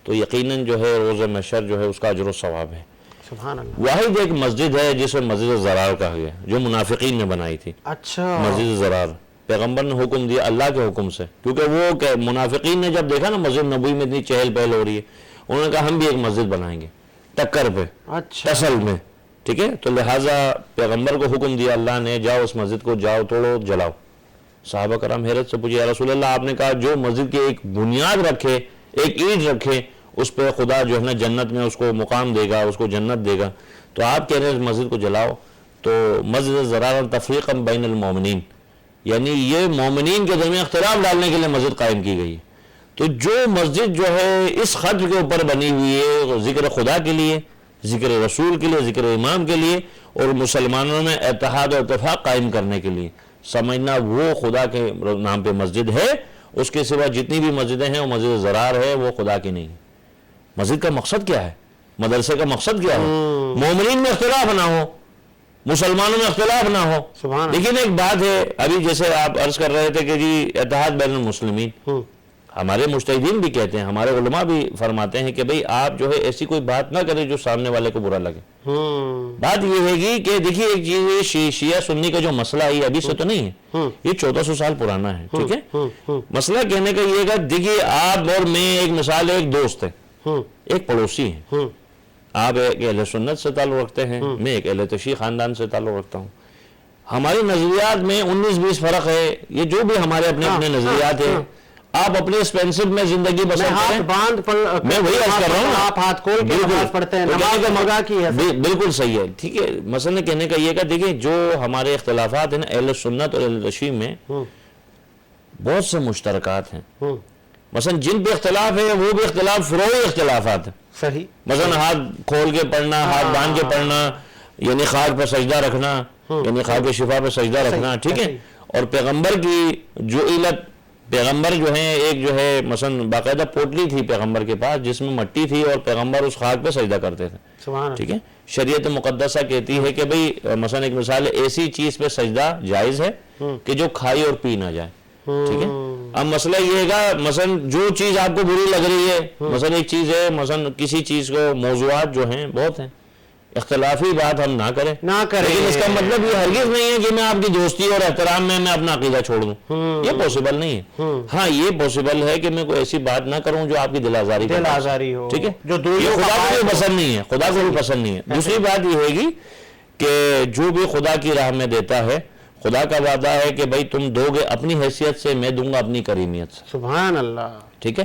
تو یقیناً جو ہے روز محشر جو ہے اس کا اجر و ثواب ہے. سبحان اللہ. واحد ایک مسجد ہے جسے مسجد زرار کہا گیا، جو منافقین نے بنائی تھی. اچھا. مسجد زرار پیغمبر نے حکم دیا اللہ کے حکم سے، کیونکہ وہ منافقین نے جب دیکھا نا مسجد نبوی میں اتنی چہل پہل ہو رہی ہے، انہوں نے کہا ہم بھی ایک مسجد بنائیں گے ٹکر پہ، ٹسل میں. ٹھیک ہے، تو لہٰذا پیغمبر کو حکم دیا اللہ نے، جاؤ اس مسجد کو جاؤ توڑو جلاؤ. صحابہ کرام حیرت سے پوچھے یا رسول اللہ آپ نے کہا جو مسجد کی ایک بنیاد رکھے، ایک اینٹ رکھے، اس پہ خدا جو ہے نا جنت میں اس کو مقام دے گا، اس کو جنت دے گا، تو آپ کہہ رہے ہیں اس مسجد کو جلاؤ. تو مسجد زرارا تفریقا بین المومنین، یعنی یہ مومنین کے درمیان اختلاف ڈالنے کے لیے مسجد قائم کی گئی. تو جو مسجد جو ہے اس خط کے اوپر بنی ہوئی ہے ذکر خدا کے لیے، ذکر رسول کے لیے، ذکر امام کے لیے، اور مسلمانوں میں اتحاد و اتفاق قائم کرنے کے لیے، سمجھنا وہ خدا کے نام پہ مسجد ہے. اس کے سوا جتنی بھی مسجدیں ہیں وہ مسجد زرار ہے، وہ خدا کی نہیں. مسجد کا مقصد کیا ہے؟ مدرسے کا مقصد کیا ہے؟ مومنین میں اختلاف نہ ہو، مسلمانوں میں اختلاف نہ ہو. لیکن ایک بات ہے، ابھی جیسے آپ عرض کر رہے تھے کہ جی اتحاد بین المسلمین، ہمارے مجتہدین بھی کہتے ہیں، ہمارے علماء بھی فرماتے ہیں کہ بھئی آپ جو ہے ایسی کوئی بات نہ کریں جو سامنے والے کو برا لگے. بات یہ ہے گی کہ دیکھیے ایک چیز شیعہ سنی کا جو مسئلہ ہے ابھی سے تو نہیں ہے، یہ 1400 سال پرانا ہے. ٹھیک ہے، مسئلہ کہنے کا یہ ہے کہ دیکھیے آپ اور میں ایک مثال ہے، ایک دوست ہے، ایک پڑوسی ہے. آپ ایک اہل سنت سے تعلق رکھتے ہیں، میں ایک اہل تشیع خاندان سے تعلق رکھتا ہوں. ہماری نظریات میں 19-20 فرق ہے، یہ جو بھی ہمارے اپنے اپنے نظریات ہیں، آپ اپنے ایکسپینسو میں زندگی بسر میں ہاتھ کریں. باندھ پر میں وہی عرض کر رہا ہوں نا. آپ ہاتھ کھول کے نماز پڑھتے ہیں, نماز مگا کی ہے. بالکل صحیح ہے. ٹھیک ہے, مثلا کہنے کا یہ کہ دیکھیں جو ہمارے اختلافات ہیں نا اہل سنت اور اہل تشیع میں بہت سے مشترکات ہیں. مثلا جن پہ اختلاف ہے وہ بھی اختلاف فروعی اختلافات ہیں. صحیح. مثلا ہاتھ کھول کے پڑھنا, ہاتھ باندھ کے پڑھنا, یعنی خاک پہ سجدہ رکھنا, یعنی خاک شفا پہ سجدہ رکھنا. ٹھیک ہے. اور پیغمبر کی جو علت, پیغمبر جو ہیں ایک جو ہے مثلا باقاعدہ پوٹلی تھی پیغمبر کے پاس جس میں مٹی تھی اور پیغمبر اس خاک پہ سجدہ کرتے تھے. سبحان. ٹھیک ہے. شریعت مقدسہ کہتی ہے کہ بھئی مثلا ایک مثال ہے, ایسی چیز پہ سجدہ جائز ہے کہ جو کھائی اور پی نہ جائے. ٹھیک ہے. اب مسئلہ یہ ہے گا مثلا جو چیز آپ کو بری لگ رہی ہے, مثلا ایک چیز ہے مثلا کسی چیز کو موضوعات جو ہیں بہت ہیں, اختلافی بات ہم نہ کریں. لیکن اس کا مطلب یہ ہرگز نہیں ہے کہ میں آپ کی دوستی اور احترام میں اپنا عقیدہ چھوڑ دوں. یہ پوسیبل نہیں ہے. ہاں یہ پوسیبل ہے کہ میں کوئی ایسی بات نہ کروں جو آپ کی دل آزاری ہو. ٹھیک ہے. جو یہ خدا کو بھی پسند نہیں ہے, خدا کو بھی پسند نہیں ہے. دوسری بات یہ ہوگی کہ جو بھی خدا کی راہ میں دیتا ہے, خدا کا وعدہ ہے کہ بھائی تم دو گے اپنی حیثیت سے, میں دوں گا اپنی کریمیت سے. سبحان اللہ. ٹھیک ہے.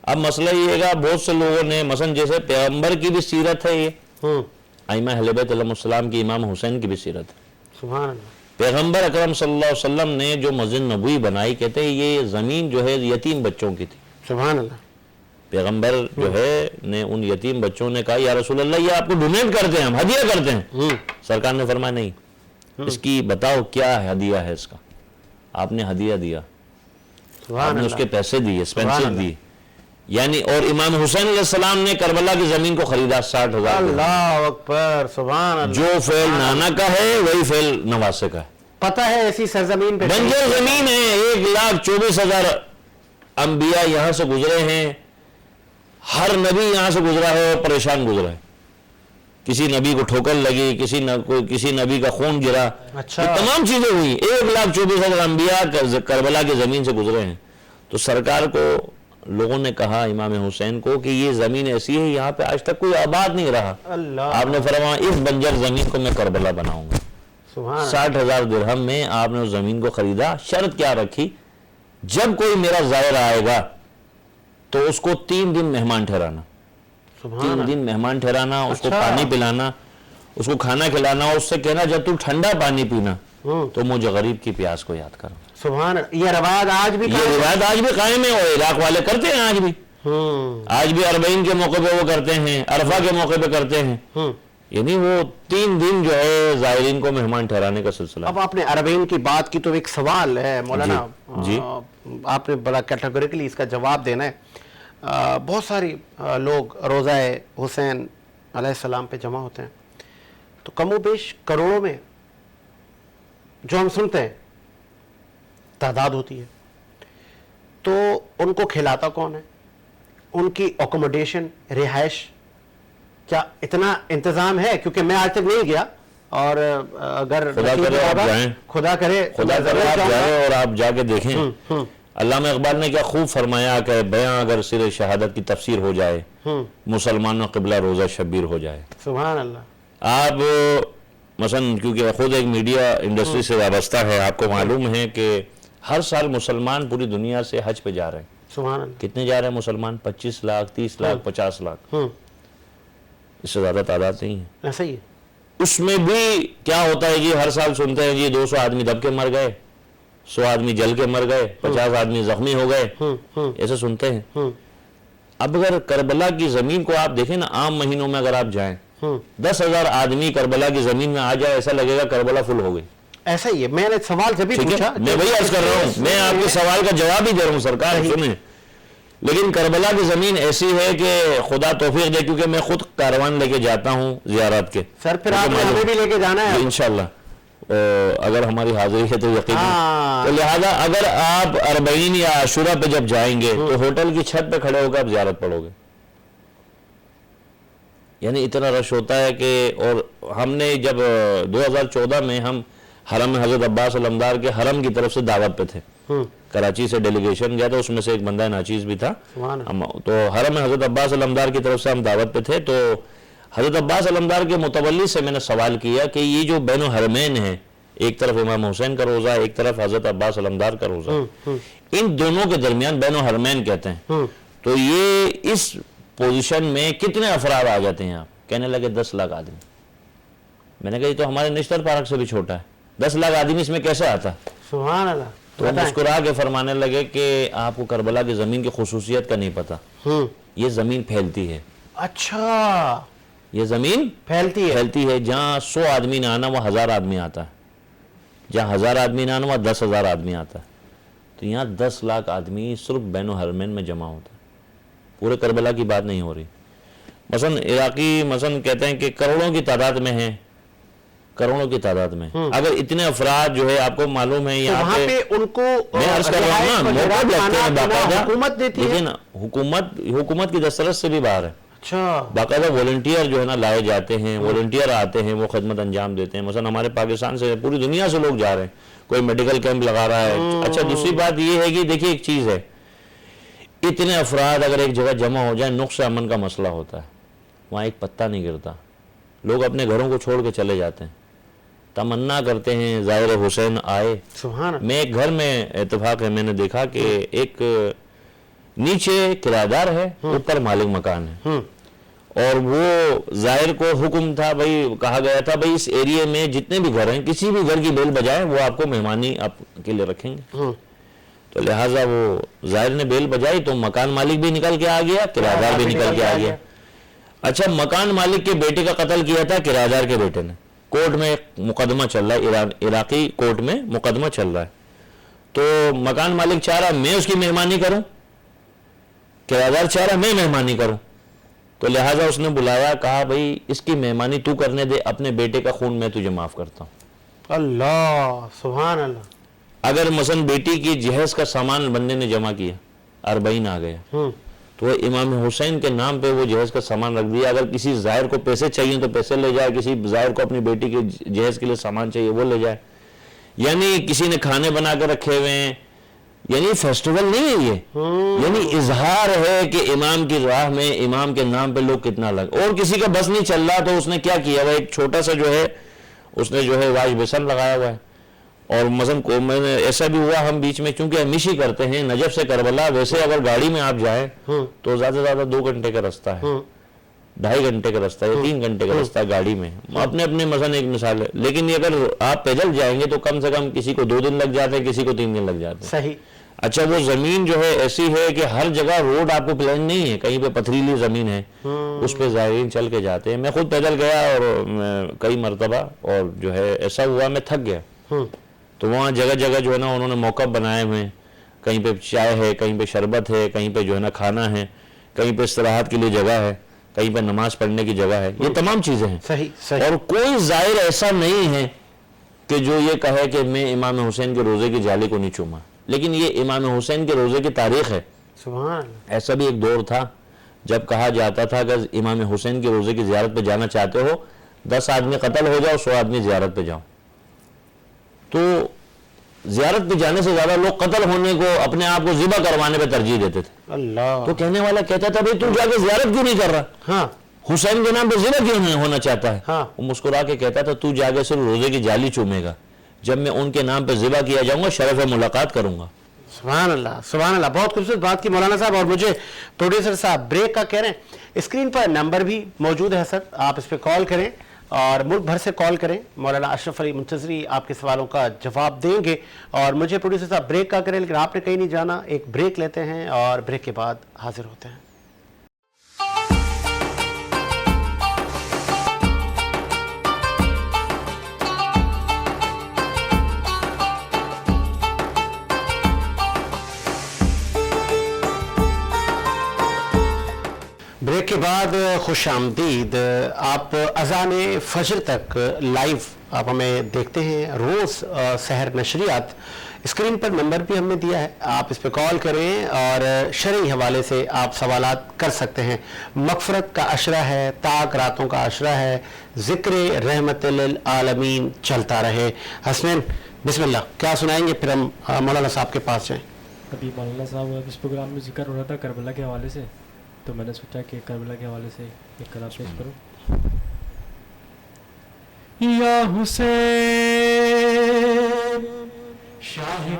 اب مسئلہ یہ ہے گا بہت سے لوگوں نے مثلا جیسے پیغمبر کی بھی سیرت ہے, یہ ائمہ اہل بیت علیہ السلام کی, امام حسین کی بھی سیرت ہے. سبحان اللہ. پیغمبر اکرم صلی اللہ علیہ وسلم نے جو مسجد نبوی بنائی, کہتے ہیں یہ زمین جو ہے یتیم بچوں کی تھی. سبحان اللہ. پیغمبر جو ہے نے ان یتیم بچوں نے کہا یا رسول اللہ یہ آپ کو ڈونیٹ کرتے ہیں, ہم ہدیہ کرتے ہیں. سرکار نے فرمایا نہیں, اس کی بتاؤ کیا ہدیہ ہے اس کا. آپ نے ہدیہ دیا, آپ نے اس کے پیسے دیے, ایکسپینسو دیے. یعنی اور امام حسین علیہ السلام نے کربلا کی زمین کو خریدا 60,000. اللہ اکبر. سبحان اللہ. جو فعل نانا کا ہے وہی فعل نواسے کا ہے. پتہ ہے ایسی سرزمین پہ بنجر زمین ہے, 1,24,000 انبیاء یہاں سے گزرے ہیں, ہر نبی یہاں سے گزرا ہے اور پریشان گزرا ہے. کسی نبی کو ٹھوکر لگی, کسی نبی کا خون گرا, اچھا یہ تمام چیزیں ہوئی. 1,24,000 انبیاء کربلا کی زمین سے گزرے ہیں. تو سرکار کو لوگوں نے کہا امام حسین کو کہ یہ زمین ایسی ہے یہاں پہ آج تک کوئی آباد نہیں رہا. اللہ. آپ نے فرمایا اس بنجر زمین کو میں کربلا بناؤں گا. سبحان. 60,000 درہم میں آپ نے اس زمین کو خریدا. شرط کیا رکھی, جب کوئی میرا زائر آئے گا تو اس کو 3 دن مہمان ٹھہرانا. 3 دن مہمان ٹھہرانا, اس کو پانی پلانا, اس کو کھانا کھلانا, اور اس سے کہنا جب تو ٹھنڈا پانی پینا تو مجھے غریب کی پیاس کو یاد کرنا. سبحان. یہ روایت آج بھی قائم ہے, اور عراق والے کرتے ہیں آج بھی. آج بھی اربعین کے موقع پہ وہ کرتے ہیں, عرفہ کے موقع پہ کرتے ہیں. یعنی وہ 3 دن جو ہے زائرین کو مہمان ٹھہرانے کا سلسلہ. اب آپ نے اربعین کی بات کی تو ایک سوال ہے مولانا, جی. آپ نے بڑا کیٹیگوریکلی اس کا جواب دینا ہے. بہت ساری لوگ روزہ حسین علیہ السلام پہ جمع ہوتے ہیں, تو کم و بیش کروڑوں میں جو ہم سنتے ہیں تعداد ہوتی ہے. تو ان کو کھلاتا کون ہے, ان کی اکوموڈیشن, رہائش, کیا اتنا انتظام ہے؟ کیونکہ میں آج تک نہیں گیا, اور اگر خدا کرے آپ جائیں اور آپ جا کے دیکھیں. علامہ اقبال نے کیا خوب فرمایا کہ بیاں اگر سر شہادت کی تفسیر ہو جائے, مسلمانوں قبلہ روزہ شبیر ہو جائے. سبحان اللہ. آپ مثلا کیونکہ خود ایک میڈیا انڈسٹری سے وابستہ ہے, آپ کو معلوم ہے کہ ہر سال مسلمان پوری دنیا سے حج پہ جا رہے ہیں. سبحان اللہ. کتنے جا رہے ہیں مسلمان؟ 25 لاکھ, 30 لاکھ, 50 لاکھ. اس سے زیادہ تعداد نہیں ہے. ایسا ہی ہے. اس میں بھی کیا ہوتا ہے جی, ہر سال سنتے ہیں جی 200 آدمی دب کے مر گئے, 100 آدمی جل کے مر گئے, 50 آدمی زخمی ہو گئے, ایسے سنتے ہیں. اب اگر کربلا کی زمین کو آپ دیکھیں نا, عام مہینوں میں اگر آپ جائیں 10,000 آدمی کربلا کی زمین میں آ جائے, ایسا لگے گا کربلا فل ہو گئی. ایسا ہی ہے. میں نے سوال جب بھی پوچھا, میں وہی عرض کر رہا ہوں, میں آپ کے سوال کا جواب ہی دے رہا ہوں سرکار, سنیں. لیکن کربلا کی زمین ایسی ہے کہ خدا توفیق دے, کیونکہ میں خود کاروان لے کے جاتا ہوں زیارت کے. سر پھر آپ نے ہمیں بھی لے کے جانا ہے انشاءاللہ, اگر ہماری حاضری ہے تو یقین. تو لہذا اگر آپ اربعین یا عاشورہ پہ جب جائیں گے تو ہوٹل کی چھت پہ کھڑے ہو کر آپ زیارت پڑھو گے. یعنی اتنا رش ہوتا ہے کہ, اور ہم نے جب 2014 میں ہم حرم حضرت عباس علمدار کے حرم کی طرف سے دعوت پہ تھے, کراچی سے ڈیلیگیشن گیا تھا, اس میں سے ایک بندہ ناچیز بھی تھا. تو حرم حضرت عباس علمدار کی طرف سے ہم دعوت پہ تھے. تو حضرت عباس علمدار کے متولی سے میں نے سوال کیا کہ یہ جو بین الحرمین ہے, ایک طرف امام حسین کا روزہ ہے، ایک طرف حضرت عباس علمدار کا روزہ ہے، ان دونوں کے درمیان بین الحرمین کہتے ہیں. تو یہ اس پوزیشن میں کتنے افراد آ جاتے ہیں؟ آپ کہنے لگے 10 لاکھ آدمی. میں نے کہا یہ تو ہمارے نیشنل پارک سے بھی چھوٹا ہے، 10 لاکھ آدمی اس میں کیسے آتا؟ سبحان اللہ. تو مسکرا کے فرمانے لگے کہ آپ کو کربلا کی زمین کی خصوصیت کا نہیں پتا، یہ زمین پھیلتی ہے. اچھا، یہ زمین پھیلتی ہے. جہاں 100 آدمی نہ آنا وہ 1000 آدمی آتا ہے، جہاں 1000 آدمی نہ آنا وہ 10,000 آدمی آتا ہے. تو یہاں 10 لاکھ آدمی صرف بین الحرمین میں جمع ہوتا ہے. پورے کربلا کی بات نہیں ہو رہی. مثلا عراقی مثلا کہتے ہیں کہ کروڑوں کی تعداد میں ہیں، کروڑوں کی تعداد میں. اگر اتنے افراد جو ہے آپ کو معلوم ہے یہاں پہ ان کو میں عرض کر رہا ہوں نا، موقع لگتے ہیں باقاعدہ. حکومت دیتی ہے. دیکھیں نا، حکومت کی دسترس سے بھی باہر ہے. اچھا، باقاعدہ والنٹیئر جو ہے نا لائے جاتے ہیں، والنٹیئر آتے ہیں، وہ خدمت انجام دیتے ہیں. مثلا ہمارے پاکستان سے پوری دنیا سے لوگ جا رہے ہیں، کوئی میڈیکل کیمپ لگا رہا ہے. اچھا، دوسری بات یہ ہے کہ دیکھیے ایک چیز ہے، اتنے افراد اگر ایک جگہ جمع ہو جائیں نقص امن کا مسئلہ ہوتا ہے. وہاں ایک پتہ نہیں گرتا، لوگ اپنے گھروں کو چھوڑ کے چلے جاتے ہیں، تمنا کرتے ہیں ظاہر حسین آئے. سبحان اللہ. میں ایک گھر میں اتفاق ہے، میں نے دیکھا کہ ایک نیچے کرایہ دار ہے، اوپر مالک مکان ہے، اور وہ ظاہر کو حکم تھا بھائی، کہا گیا تھا بھائی اس ایریے میں جتنے بھی گھر ہیں کسی بھی گھر کی بیل بجائے وہ آپ کو مہمانی آپ کے لیے رکھیں گے. تو لہٰذا وہ ظاہر نے بیل بجائی تو مکان مالک بھی نکل کے آ گیا، کرایہ دار بھی نکل کے آ گیا. اچھا، مکان مالک کے بیٹے کا قتل کیا تھا کرایہ دار کے بیٹے نے. کورٹ میں مقدمہ چل رہا ہے، عراقی کورٹ میں مقدمہ چل رہا ہے. تو مکان مالک چاہ رہا میں اس کی مہمانی کروں، کرایہ دار چاہ رہا میں مہمانی کروں. تو لہٰذا اس نے بلایا، کہا بھائی اس کی مہمانی تو کرنے دے، اپنے بیٹے کا خون میں تجھے معاف کرتا ہوں. اللہ، سبحان اللہ. اگر مثلا بیٹی کی جہیز کا سامان بندے نے جمع کیا، 40 آ گیا، تو وہ امام حسین کے نام پہ وہ جہیز کا سامان رکھ دیا. اگر کسی ظاہر کو پیسے چاہیے تو پیسے لے جائے، کسی ظاہر کو اپنی بیٹی کے جہیز کے لیے سامان چاہیے وہ لے جائے. یعنی کسی نے کھانے بنا کے رکھے ہوئے ہیں، یعنی فیسٹیول نہیں ہے یہ، یعنی اظہار ہے کہ امام کی راہ میں امام کے نام پہ لوگ کتنا لگ. اور کسی کا بس نہیں چل رہا تو اس نے کیا کیا، وہ ایک چھوٹا سا جو ہے اس نے جو ہے واش بیسن لگایا ہوا ہے. اور مثلا میں نے ایسا بھی ہوا، ہم بیچ میں چونکہ ہمیشہ کرتے ہیں نجف سے کربلا، ویسے اگر گاڑی میں آپ جائیں تو زیادہ سے زیادہ 2 گھنٹے کا رستہ ہے، 2.5 گھنٹے کا رستہ ہے، 3 گھنٹے کا رستہ ہے گاڑی میں. اپنے مثلا ایک مثال ہے. لیکن اگر آپ پیدل جائیں گے تو کم سے کم کسی کو 2 دن لگ جاتے ہیں، کسی کو 3 دن لگ جاتے ہیں. صحیح. اچھا، وہ زمین جو ہے ایسی ہے کہ ہر جگہ روڈ آپ کو پلان نہیں ہے، کہیں پہ پتھریلی زمین ہے، اس پہ زائرین چل کے جاتے ہیں. میں خود پیدل گیا اور کئی مرتبہ، اور جو ہے ایسا ہوا میں تھک گیا. تو وہاں جگہ جگہ جو ہے نا انہوں نے موقف بنائے ہوئے ہیں، کہیں پہ چائے ہے، کہیں پہ شربت ہے، کہیں پہ جو ہے نا کھانا ہے، کہیں پہ استراحت کے لیے جگہ ہے، کہیں پہ نماز پڑھنے کی جگہ ہے. یہ تمام چیزیں ہیں. صحیح. اور کوئی زائر ایسا نہیں ہے کہ جو یہ کہے کہ میں امام حسین کے روزے کی جالی کو نہیں چوما. لیکن یہ امام حسین کے روزے کی تاریخ ہے. سبحان اللہ. ایسا بھی ایک دور تھا جب کہا جاتا تھا کہ امام حسین کے روزے کی زیارت پہ جانا چاہتے ہو 10 آدمی قتل ہو جاؤ، 100 آدمی زیارت پہ جاؤ. تو زیارت پہ جانے سے زیادہ لوگ قتل ہونے کو، اپنے آپ کو ذبح کروانے پہ ترجیح دیتے تھے. اللہ. تو کہنے والا کہتا تھا بھئی تو جا کے زیارت کیوں نہیں کر رہا؟ ہاں. حسین کے نام پہ ذبح کیوں نہیں ہونا چاہتا ہے؟ ہاں. وہ مسکرا کے کہتا تھا تو جا کے صرف روزے کی جالی چومے گا، جب میں ان کے نام پہ ذبح کیا جاؤں گا شرف ملاقات کروں گا. سبحان اللہ، سبحان اللہ. بہت خوبصورت بات کی مولانا صاحب. اور مجھے پروڈیوسر صاحب بریک کا کہہ رہے ہیں، اسکرین پر نمبر بھی موجود ہے سر، آپ اس پہ کال کریں اور ملک بھر سے کال کریں. مولانا اشرف علی منتظری آپ کے سوالوں کا جواب دیں گے. اور مجھے پروڈیوسر صاحب بریک کا کریں، لیکن آپ نے کہیں نہیں جانا. ایک بریک لیتے ہیں اور بریک کے بعد حاضر ہوتے ہیں. بریک کے بعد خوش آمدید. آپ اذان فجر تک لائیو آپ ہمیں دیکھتے ہیں روز سحر نشریات. اسکرین پر نمبر بھی ہم نے دیا ہے، آپ اس پہ کال کریں اور شرعی حوالے سے آپ سوالات کر سکتے ہیں. مغفرت کا عشرہ ہے، طاق راتوں کا عشرہ ہے، ذکر رحمت للعالمین چلتا رہے. حسنین بسم اللہ، کیا سنائیں گے؟ پھر ہم مولانا صاحب کے پاس جائیں. ابھی مولانا صاحب اس پروگرام میں ذکر ہو رہا تھا کربلا کے حوالے سے، تو میں نے سوچا کہ کربلا کے حوالے سے ایک کلام پیش کروں. یا حسین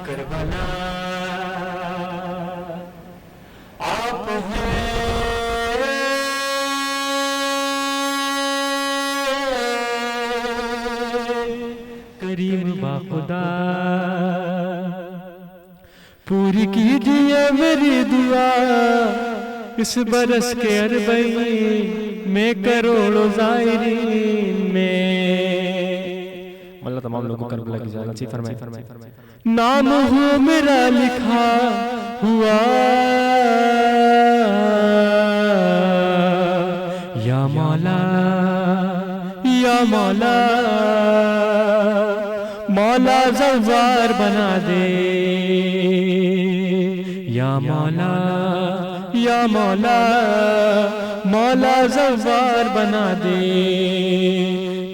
کربلا آپ ہیں کریم با خدا پوری کیجئے میری دعا اس برس کے اربعین میں کروڑوں زائرین میں اللہ تمام لوگوں کو کربلا کی زیارت نصیب فرمائے نام ہو میرا لکھا ہوا یا مولا یا مولا مولا زوار بنا دے یا مولا یا مولا مولا زوار بنا دے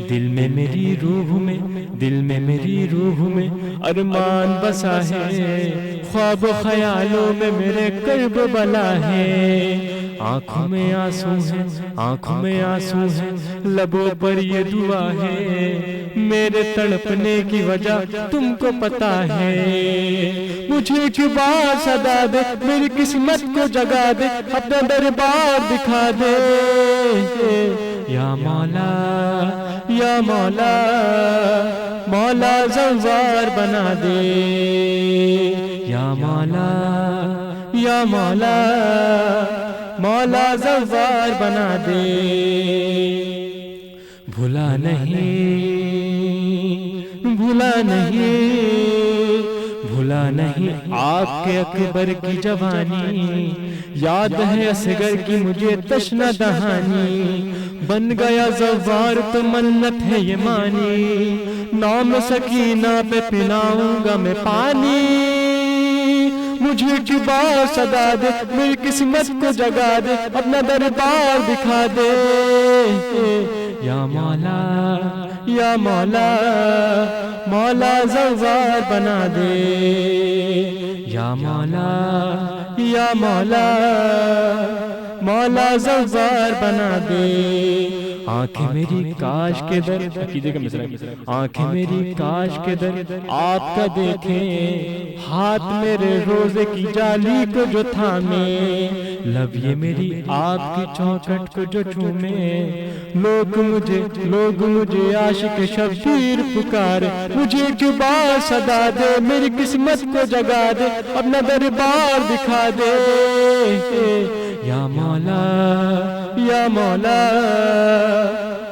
دل میں میری روح میں دل میں میری روح میں ارمان بسا ہے خواب و خیالوں میں میرے کرب بلا ہے آنکھوں میں آنسو ہیں آنکھوں میں آنسو ہیں لبوں پر یہ دعا ہے میرے تڑپنے کی وجہ تم کو پتا ہے مجھے کبار صدا دے میری قسمت کو جگا دے اپنا دربار دکھا دے یا مولا یا مولا مولا زوار بنا دے یا مولا یا مولا مولا زوار بنا دے بھولا نہیں بھولا نہیں بھولا نہیں آپ کے اکبر کی جوانی یاد ہے اصغر کی مجھے تشنہ دہانی بن گیا زوار تو منت ہے یہ مانی نام سکینہ پہ پلاؤں گا میں پانی مجھے کبار صدا دے میری قسمت کو جگا دے اپنا دربار دکھا دے یا مولا یا مولا مولا زوار بنا دے یا مولا یا مولا مولا زوار بنا دے آنکھیں میری کاش کے در عقیدے کا مصرع آنکھیں میری کاش کے در آپ کا دیکھیں ہاتھ میرے روزے کی جالی کو جو تھامے لب یہ میری آپ کی چوکھٹ کو جو چومے لوگ مجھے عاشق شبیر پکارے مجھے کبار صدا دے میری قسمت کو جگا دے اپنا دربار دکھا دے یا مولا یا مولا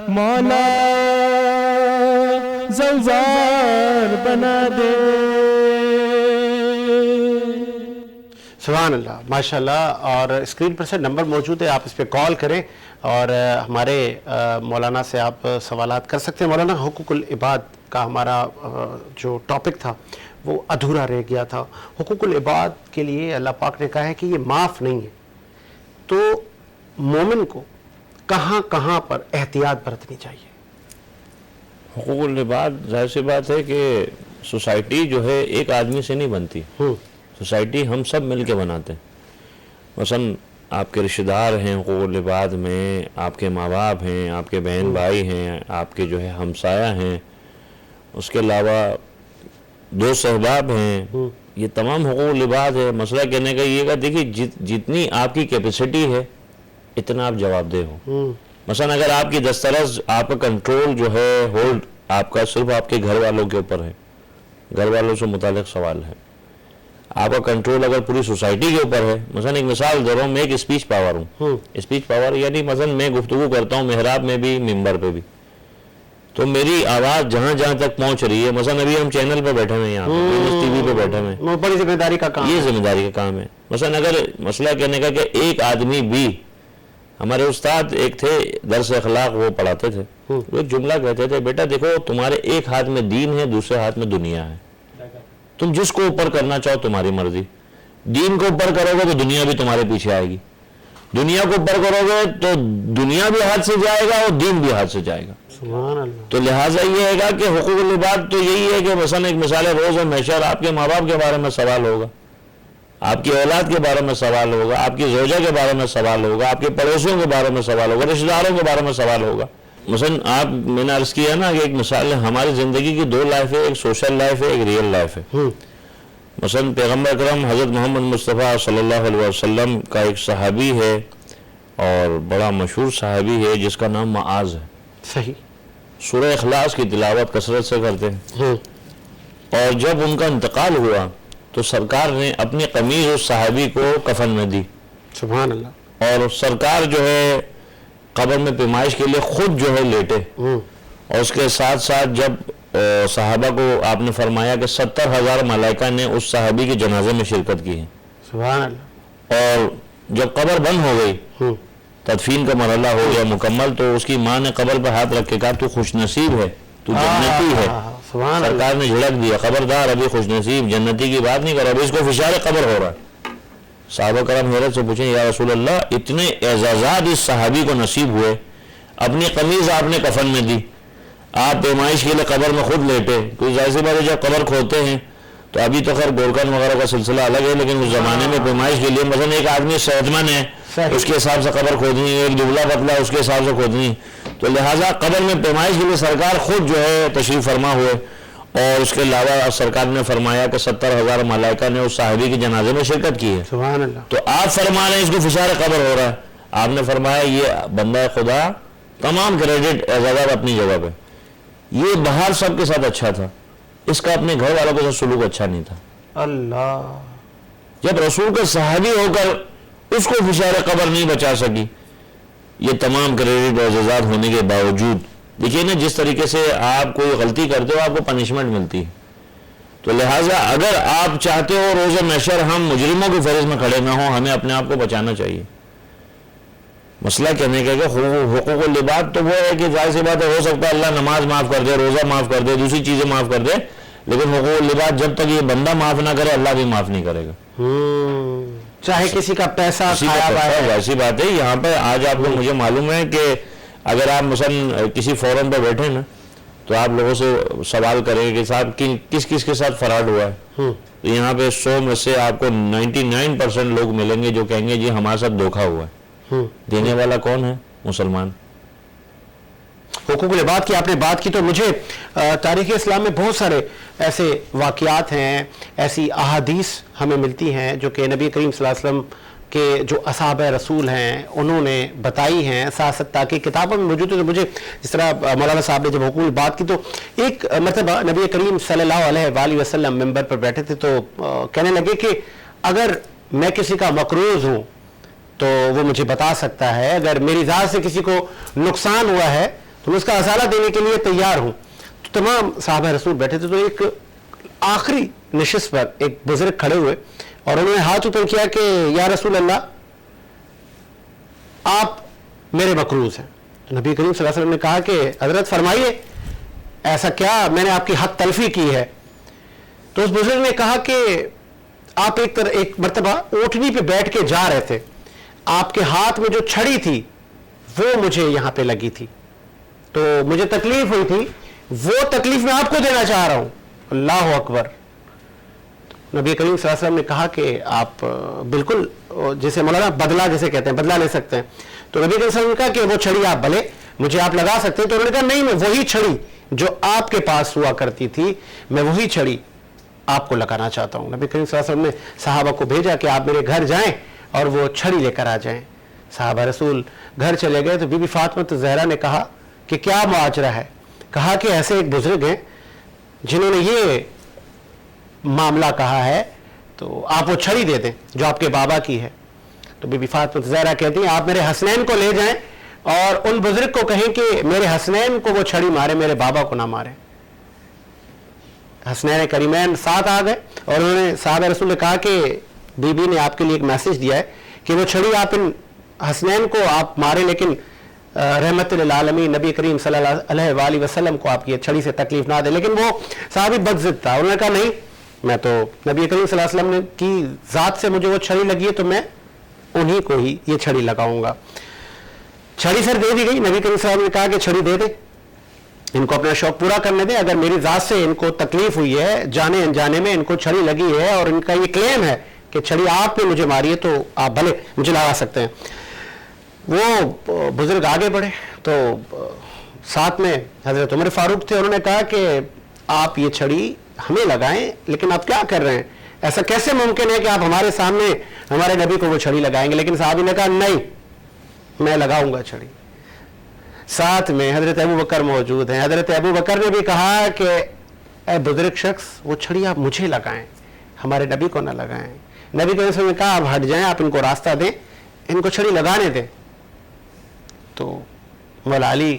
مولا زوار بنا دے سبحان اللہ ماشاءاللہ اور اسکرین پر سے نمبر موجود ہے آپ اس پہ کال کریں اور ہمارے مولانا سے آپ سوالات کر سکتے ہیں مولانا حقوق العباد کا ہمارا جو ٹاپک تھا وہ ادھورا رہ گیا تھا حقوق العباد کے لیے اللہ پاک نے کہا ہے کہ یہ معاف نہیں ہے تو مومن کو کہاں کہاں پر احتیاط برتنی چاہیے حقوق العباد ظاہر سی بات ہے کہ سوسائٹی جو ہے ایک آدمی سے نہیں بنتی سوسائٹی ہم سب مل کے بناتے ہیں مثلا آپ کے رشتہ دار ہیں حقوق العباد میں آپ کے ماں باپ ہیں آپ کے بہن بھائی ہیں آپ کے جو ہے ہمسایہ ہیں اس کے علاوہ دوست احباب ہیں یہ تمام حقوق العباد ہے مسئلہ کہنے کا یہ کہ دیکھیے جتنی آپ کی کیپیسٹی ہے اتنا آپ جواب دہ ہو مثلا اگر آپ کی دسترس آپ کا کنٹرول جو ہے ہولڈ آپ کا صرف آپ کے گھر والوں کے اوپر ہے گھر والوں سے متعلق سوال ہے آپ کا کنٹرول اگر پوری سوسائٹی کے اوپر ہے مثلا ایک مثال دے رہا ہوں میں ایک اسپیچ پاور ہوں اسپیچ پاور یعنی مثلا میں گفتگو کرتا ہوں محراب میں بھی ممبر پہ بھی تو میری آواز جہاں جہاں تک پہنچ رہی ہے مثلا ابھی ہم چینل پہ بیٹھے ہوئے ہیں یہاں پہ ٹی وی پہ بیٹھے ہوئے ہیں بڑی ذمہ داری کا کام یہ ذمہ داری کا کام ہے مثلا اگر مسئلہ کہنے کا کہ ایک آدمی بھی ہمارے استاد ایک تھے درس اخلاق وہ پڑھاتے تھے وہ ایک جملہ کہتے تھے بیٹا دیکھو تمہارے ایک ہاتھ میں دین ہے دوسرے ہاتھ میں دنیا ہے تم جس کو اوپر کرنا چاہو تمہاری مرضی دین کو اوپر کرو گے تو دنیا بھی تمہارے پیچھے آئے گی دنیا کو اوپر کرو گے تو دنیا بھی ہاتھ سے جائے گا اور دین بھی ہاتھ سے جائے گا سبحان اللہ تو لہٰذا یہ ہے گا کہ حقوق العباد تو یہی ہے کہ مثلا ایک مثال روز و محشر آپ کے ماں باپ کے بارے میں سوال ہوگا آپ کی اولاد کے بارے میں سوال ہوگا آپ کی زوجہ کے بارے میں سوال ہوگا آپ کے پڑوسیوں کے بارے میں سوال ہوگا رشتہ داروں کے بارے میں سوال ہوگا مثلا آپ میں نے عرض کیا نا کہ ایک مثال ہے ہماری زندگی کی دو لائف ہے ایک سوشل لائف ہے ایک ریئل لائف ہے مثلا پیغمبر اکرم حضرت محمد مصطفیٰ صلی اللہ علیہ وسلم کا ایک صحابی ہے اور بڑا مشہور صحابی ہے جس کا نام معاذ ہے. صحیح. سورہ اخلاص کی تلاوت کثرت سے کرتے ہیں. اور جب ان کا انتقال ہوا تو سرکار نے اپنی قمیض اس صحابی کو کفن میں دی. سبحان اللہ. اور سرکار جو ہے قبر میں پیمائش کے لیے خود جو ہے لیٹے, اور اس کے ساتھ ساتھ جب صحابہ کو آپ نے فرمایا کہ 70,000 ملائکہ نے اس صحابی کے جنازے میں شرکت کی ہے. سبحان اللہ. اور جب قبر بند ہو گئی, تدفین کا مرحلہ ہو گیا مکمل, تو اس کی ماں نے قبر پہ ہاتھ رکھ کے کہا تو خوش نصیب ہے, تو جنتی ہے. سرکار نے جھڑک دیا, خبردار ابھی خوش نصیب جنتی کی بات نہیں کر رہا, ابھی اس کو فشار قبر ہو رہا ہے. صحابہ کرام حیرت سے پوچھیں یا رسول اللہ اتنے اعزازات اس صحابی کو نصیب ہوئے, اپنی قمیض آپ نے کفن میں دی, آپ پیمائش کے لیے قبر میں خود لیٹے. کوئی ظاہر سی بات ہے جب قبر کھودتے ہیں تو ابھی تو خیر گورکن وغیرہ کا سلسلہ الگ ہے, لیکن اس زمانے میں پیمائش کے لیے مثلا ایک آدمی صحت مند ہے اس کے حساب سے قبر کھودنی, ایک دبلا پتلا اس کے حساب سے کھودنی, تو لہٰذا قبر میں پیمائش کے لیے سرکار خود جو ہے تشریف فرما ہوئے. اور اس کے علاوہ سرکار نے فرمایا کہ 70,000 ملائکہ نے اس صحابی کے جنازے میں شرکت کی ہے. سبحان اللہ. تو آپ فرما رہے ہیں اس کو فشار قبر ہو رہا ہے, آپ نے فرمایا یہ بندہ خدا تمام کریڈٹ اعزازات اپنی جگہ پہ, یہ باہر سب کے ساتھ اچھا تھا, اس کا اپنے گھر والوں کے ساتھ سلوک اچھا نہیں تھا. اللہ. جب رسول کا صحابی ہو کر اس کو فشار قبر نہیں بچا سکی, یہ تمام کریڈٹ اور اعزازات ہونے کے باوجود دیکھیے نا جس طریقے سے آپ کوئی غلطی کرتے ہو آپ کو پنشمنٹ ملتی ہے. تو لہٰذا اگر آپ چاہتے ہو روز محشر ہم مجرموں کی فہرست میں کھڑے نہ ہوں, ہمیں اپنے آپ کو بچانا چاہیے. مسئلہ کہنے کا کہ حقوق اللباد تو وہ ہے کہ ظاہر سی بات ہے ہو سکتا ہے اللہ نماز معاف کر دے, روزہ معاف کر دے, دوسری چیزیں معاف کر دے, لیکن حقوق اللباد جب تک یہ بندہ معاف نہ کرے اللہ بھی معاف نہیں کرے گا. چاہے کسی کا پیسہ ایسی بات ہے. یہاں پہ آج آپ کو مجھے معلوم ہے کہ اگر آپ مثلا کسی فورم پہ بیٹھے نا تو آپ لوگوں سے سوال کریں کہ صاحب کس کس کے ساتھ فراڈ ہوا ہے, تو یہاں پہ 100 میں سے آپ کو 99% لوگ ملیں گے جو کہیں گے جی ہمارے ساتھ دھوکہ ہوا ہے. دینے والا کون ہے؟ مسلمان. حقوق العباد کی آپ نے بات کی تو مجھے تاریخ اسلام میں بہت سارے ایسے واقعات ہیں, ایسی احادیث ہمیں ملتی ہیں جو کہ نبی کریم صلی اللہ علیہ وسلم کہ جو اصحاب رسول ہیں انہوں نے بتائی ہیں, ساتھ ساتھ تاکہ کتابوں میں موجود ہے. تو مجھے جس طرح مولانا صاحب نے جب حقوق بات کی تو ایک مرتبہ نبی کریم صلی اللہ علیہ وآلہ وسلم ممبر پر بیٹھے تھے تو کہنے لگے کہ اگر میں کسی کا مقروض ہوں تو وہ مجھے بتا سکتا ہے, اگر میری ذات سے کسی کو نقصان ہوا ہے تو میں اس کا ازالہ دینے کے لیے تیار ہوں. تو تمام صحابہ رسول بیٹھے تھے, تو ایک آخری نشست پر ایک بزرگ کھڑے ہوئے اور انہوں نے ہاتھ اوپر کیا کہ یا رسول اللہ آپ میرے مقروض ہیں. تو نبی کریم صلی اللہ علیہ وسلم نے کہا کہ حضرت فرمائیے ایسا کیا میں نے آپ کی حق تلفی کی ہے. تو اس بزرگ نے کہا کہ آپ ایک مرتبہ اونٹنی پہ بیٹھ کے جا رہے تھے, آپ کے ہاتھ میں جو چھڑی تھی وہ مجھے یہاں پہ لگی تھی, تو مجھے تکلیف ہوئی تھی, وہ تکلیف میں آپ کو دینا چاہ رہا ہوں. اللہ اکبر. نبی کریم صلی اللہ علیہ وسلم نے کہا کہ آپ بالکل جیسے مولانا بدلہ جیسے کہتے ہیں بدلہ لے سکتے ہیں. تو نبی کریم صلی اللہ علیہ وسلم نے کہا کہ وہ چھڑی آپ بھلے مجھے آپ لگا سکتے ہیں. تو انہوں نے کہا نہیں, میں وہی چھڑی جو آپ کے پاس ہوا کرتی تھی میں وہی چھڑی آپ کو لگانا چاہتا ہوں. نبی کریم صلی اللہ علیہ وسلم نے صحابہ کو بھیجا کہ آپ میرے گھر جائیں اور وہ چھڑی لے کر آ جائیں. صحابہ رسول گھر چلے گئے تو بی بی فاطمہ زہرا نے کہا کہ کیا معاجرہ ہے. کہا کہ ایسے ایک بزرگ ہیں جنہوں نے یہ معاملہ کہا ہے, تو آپ وہ چھڑی دے دیں جو آپ کے بابا کی ہے. تو بی بی فاطمہ زہرا کہتی ہیں آپ میرے حسنین کو لے جائیں اور ان بزرگ کو کہیں کہ میرے حسنین کو وہ چھڑی مارے, میرے بابا کو نہ مارے. حسنین کریمین ساتھ آ گئے اور انہوں نے صحابہ رسول نے کہا کہ بی بی نے آپ کے لیے ایک میسج دیا ہے کہ وہ چھڑی آپ ان حسنین کو آپ مارے, لیکن رحمت للعالمین نبی کریم صلی اللہ علیہ وآلہ وسلم کو آپ کی چھڑی سے تکلیف نہ دے. لیکن وہ صحابی بدضد تھا, انہوں نے کہا نہیں, میں تو نبی کریم صلی اللہ علیہ وسلم نے کی ذات سے مجھے وہ چھڑی لگی ہے تو میں انہی کو ہی یہ چھڑی لگاؤں گا. چھڑی سر دے دی گئی. نبی کریم صلی اللہ علیہ وسلم نے کہا کہ چھڑی دے دے, ان کو اپنا شوق پورا کرنے دیں. اگر میری ذات سے ان کو تکلیف ہوئی ہے جانے انجانے میں, ان کو چھڑی لگی ہے اور ان کا یہ کلیم ہے کہ چھڑی آپ نے مجھے ماری ہے, تو آپ بھلے مجھے لگا سکتے ہیں. وہ بزرگ آگے بڑھے تو ساتھ میں حضرت عمر فاروق تھے, انہوں نے کہا کہ آپ یہ چھڑی ہمیں لگائیں, لیکن آپ کیا کر رہے ہیں, ایسا کیسے ممکن ہے کہ آپ ہمارے سامنے ہمارے نبی کو وہ چھڑی لگائیں گے؟ لیکن صحابی نے کہا نہیں، میں لگاؤں گا چھڑی۔ ساتھ میں حضرت ابو بکر موجود ہیں، حضرت ابو بکر نے بھی کہا کہ اے بزرگ شخص وہ چھڑی آپ مجھے لگائیں، ہمارے نبی کو نہ لگائیں۔ نبی کے وسلم نے کہا آپ ہٹ جائیں، آپ ان کو راستہ دیں، ان کو چھڑی لگانے دیں۔ تو مولا علی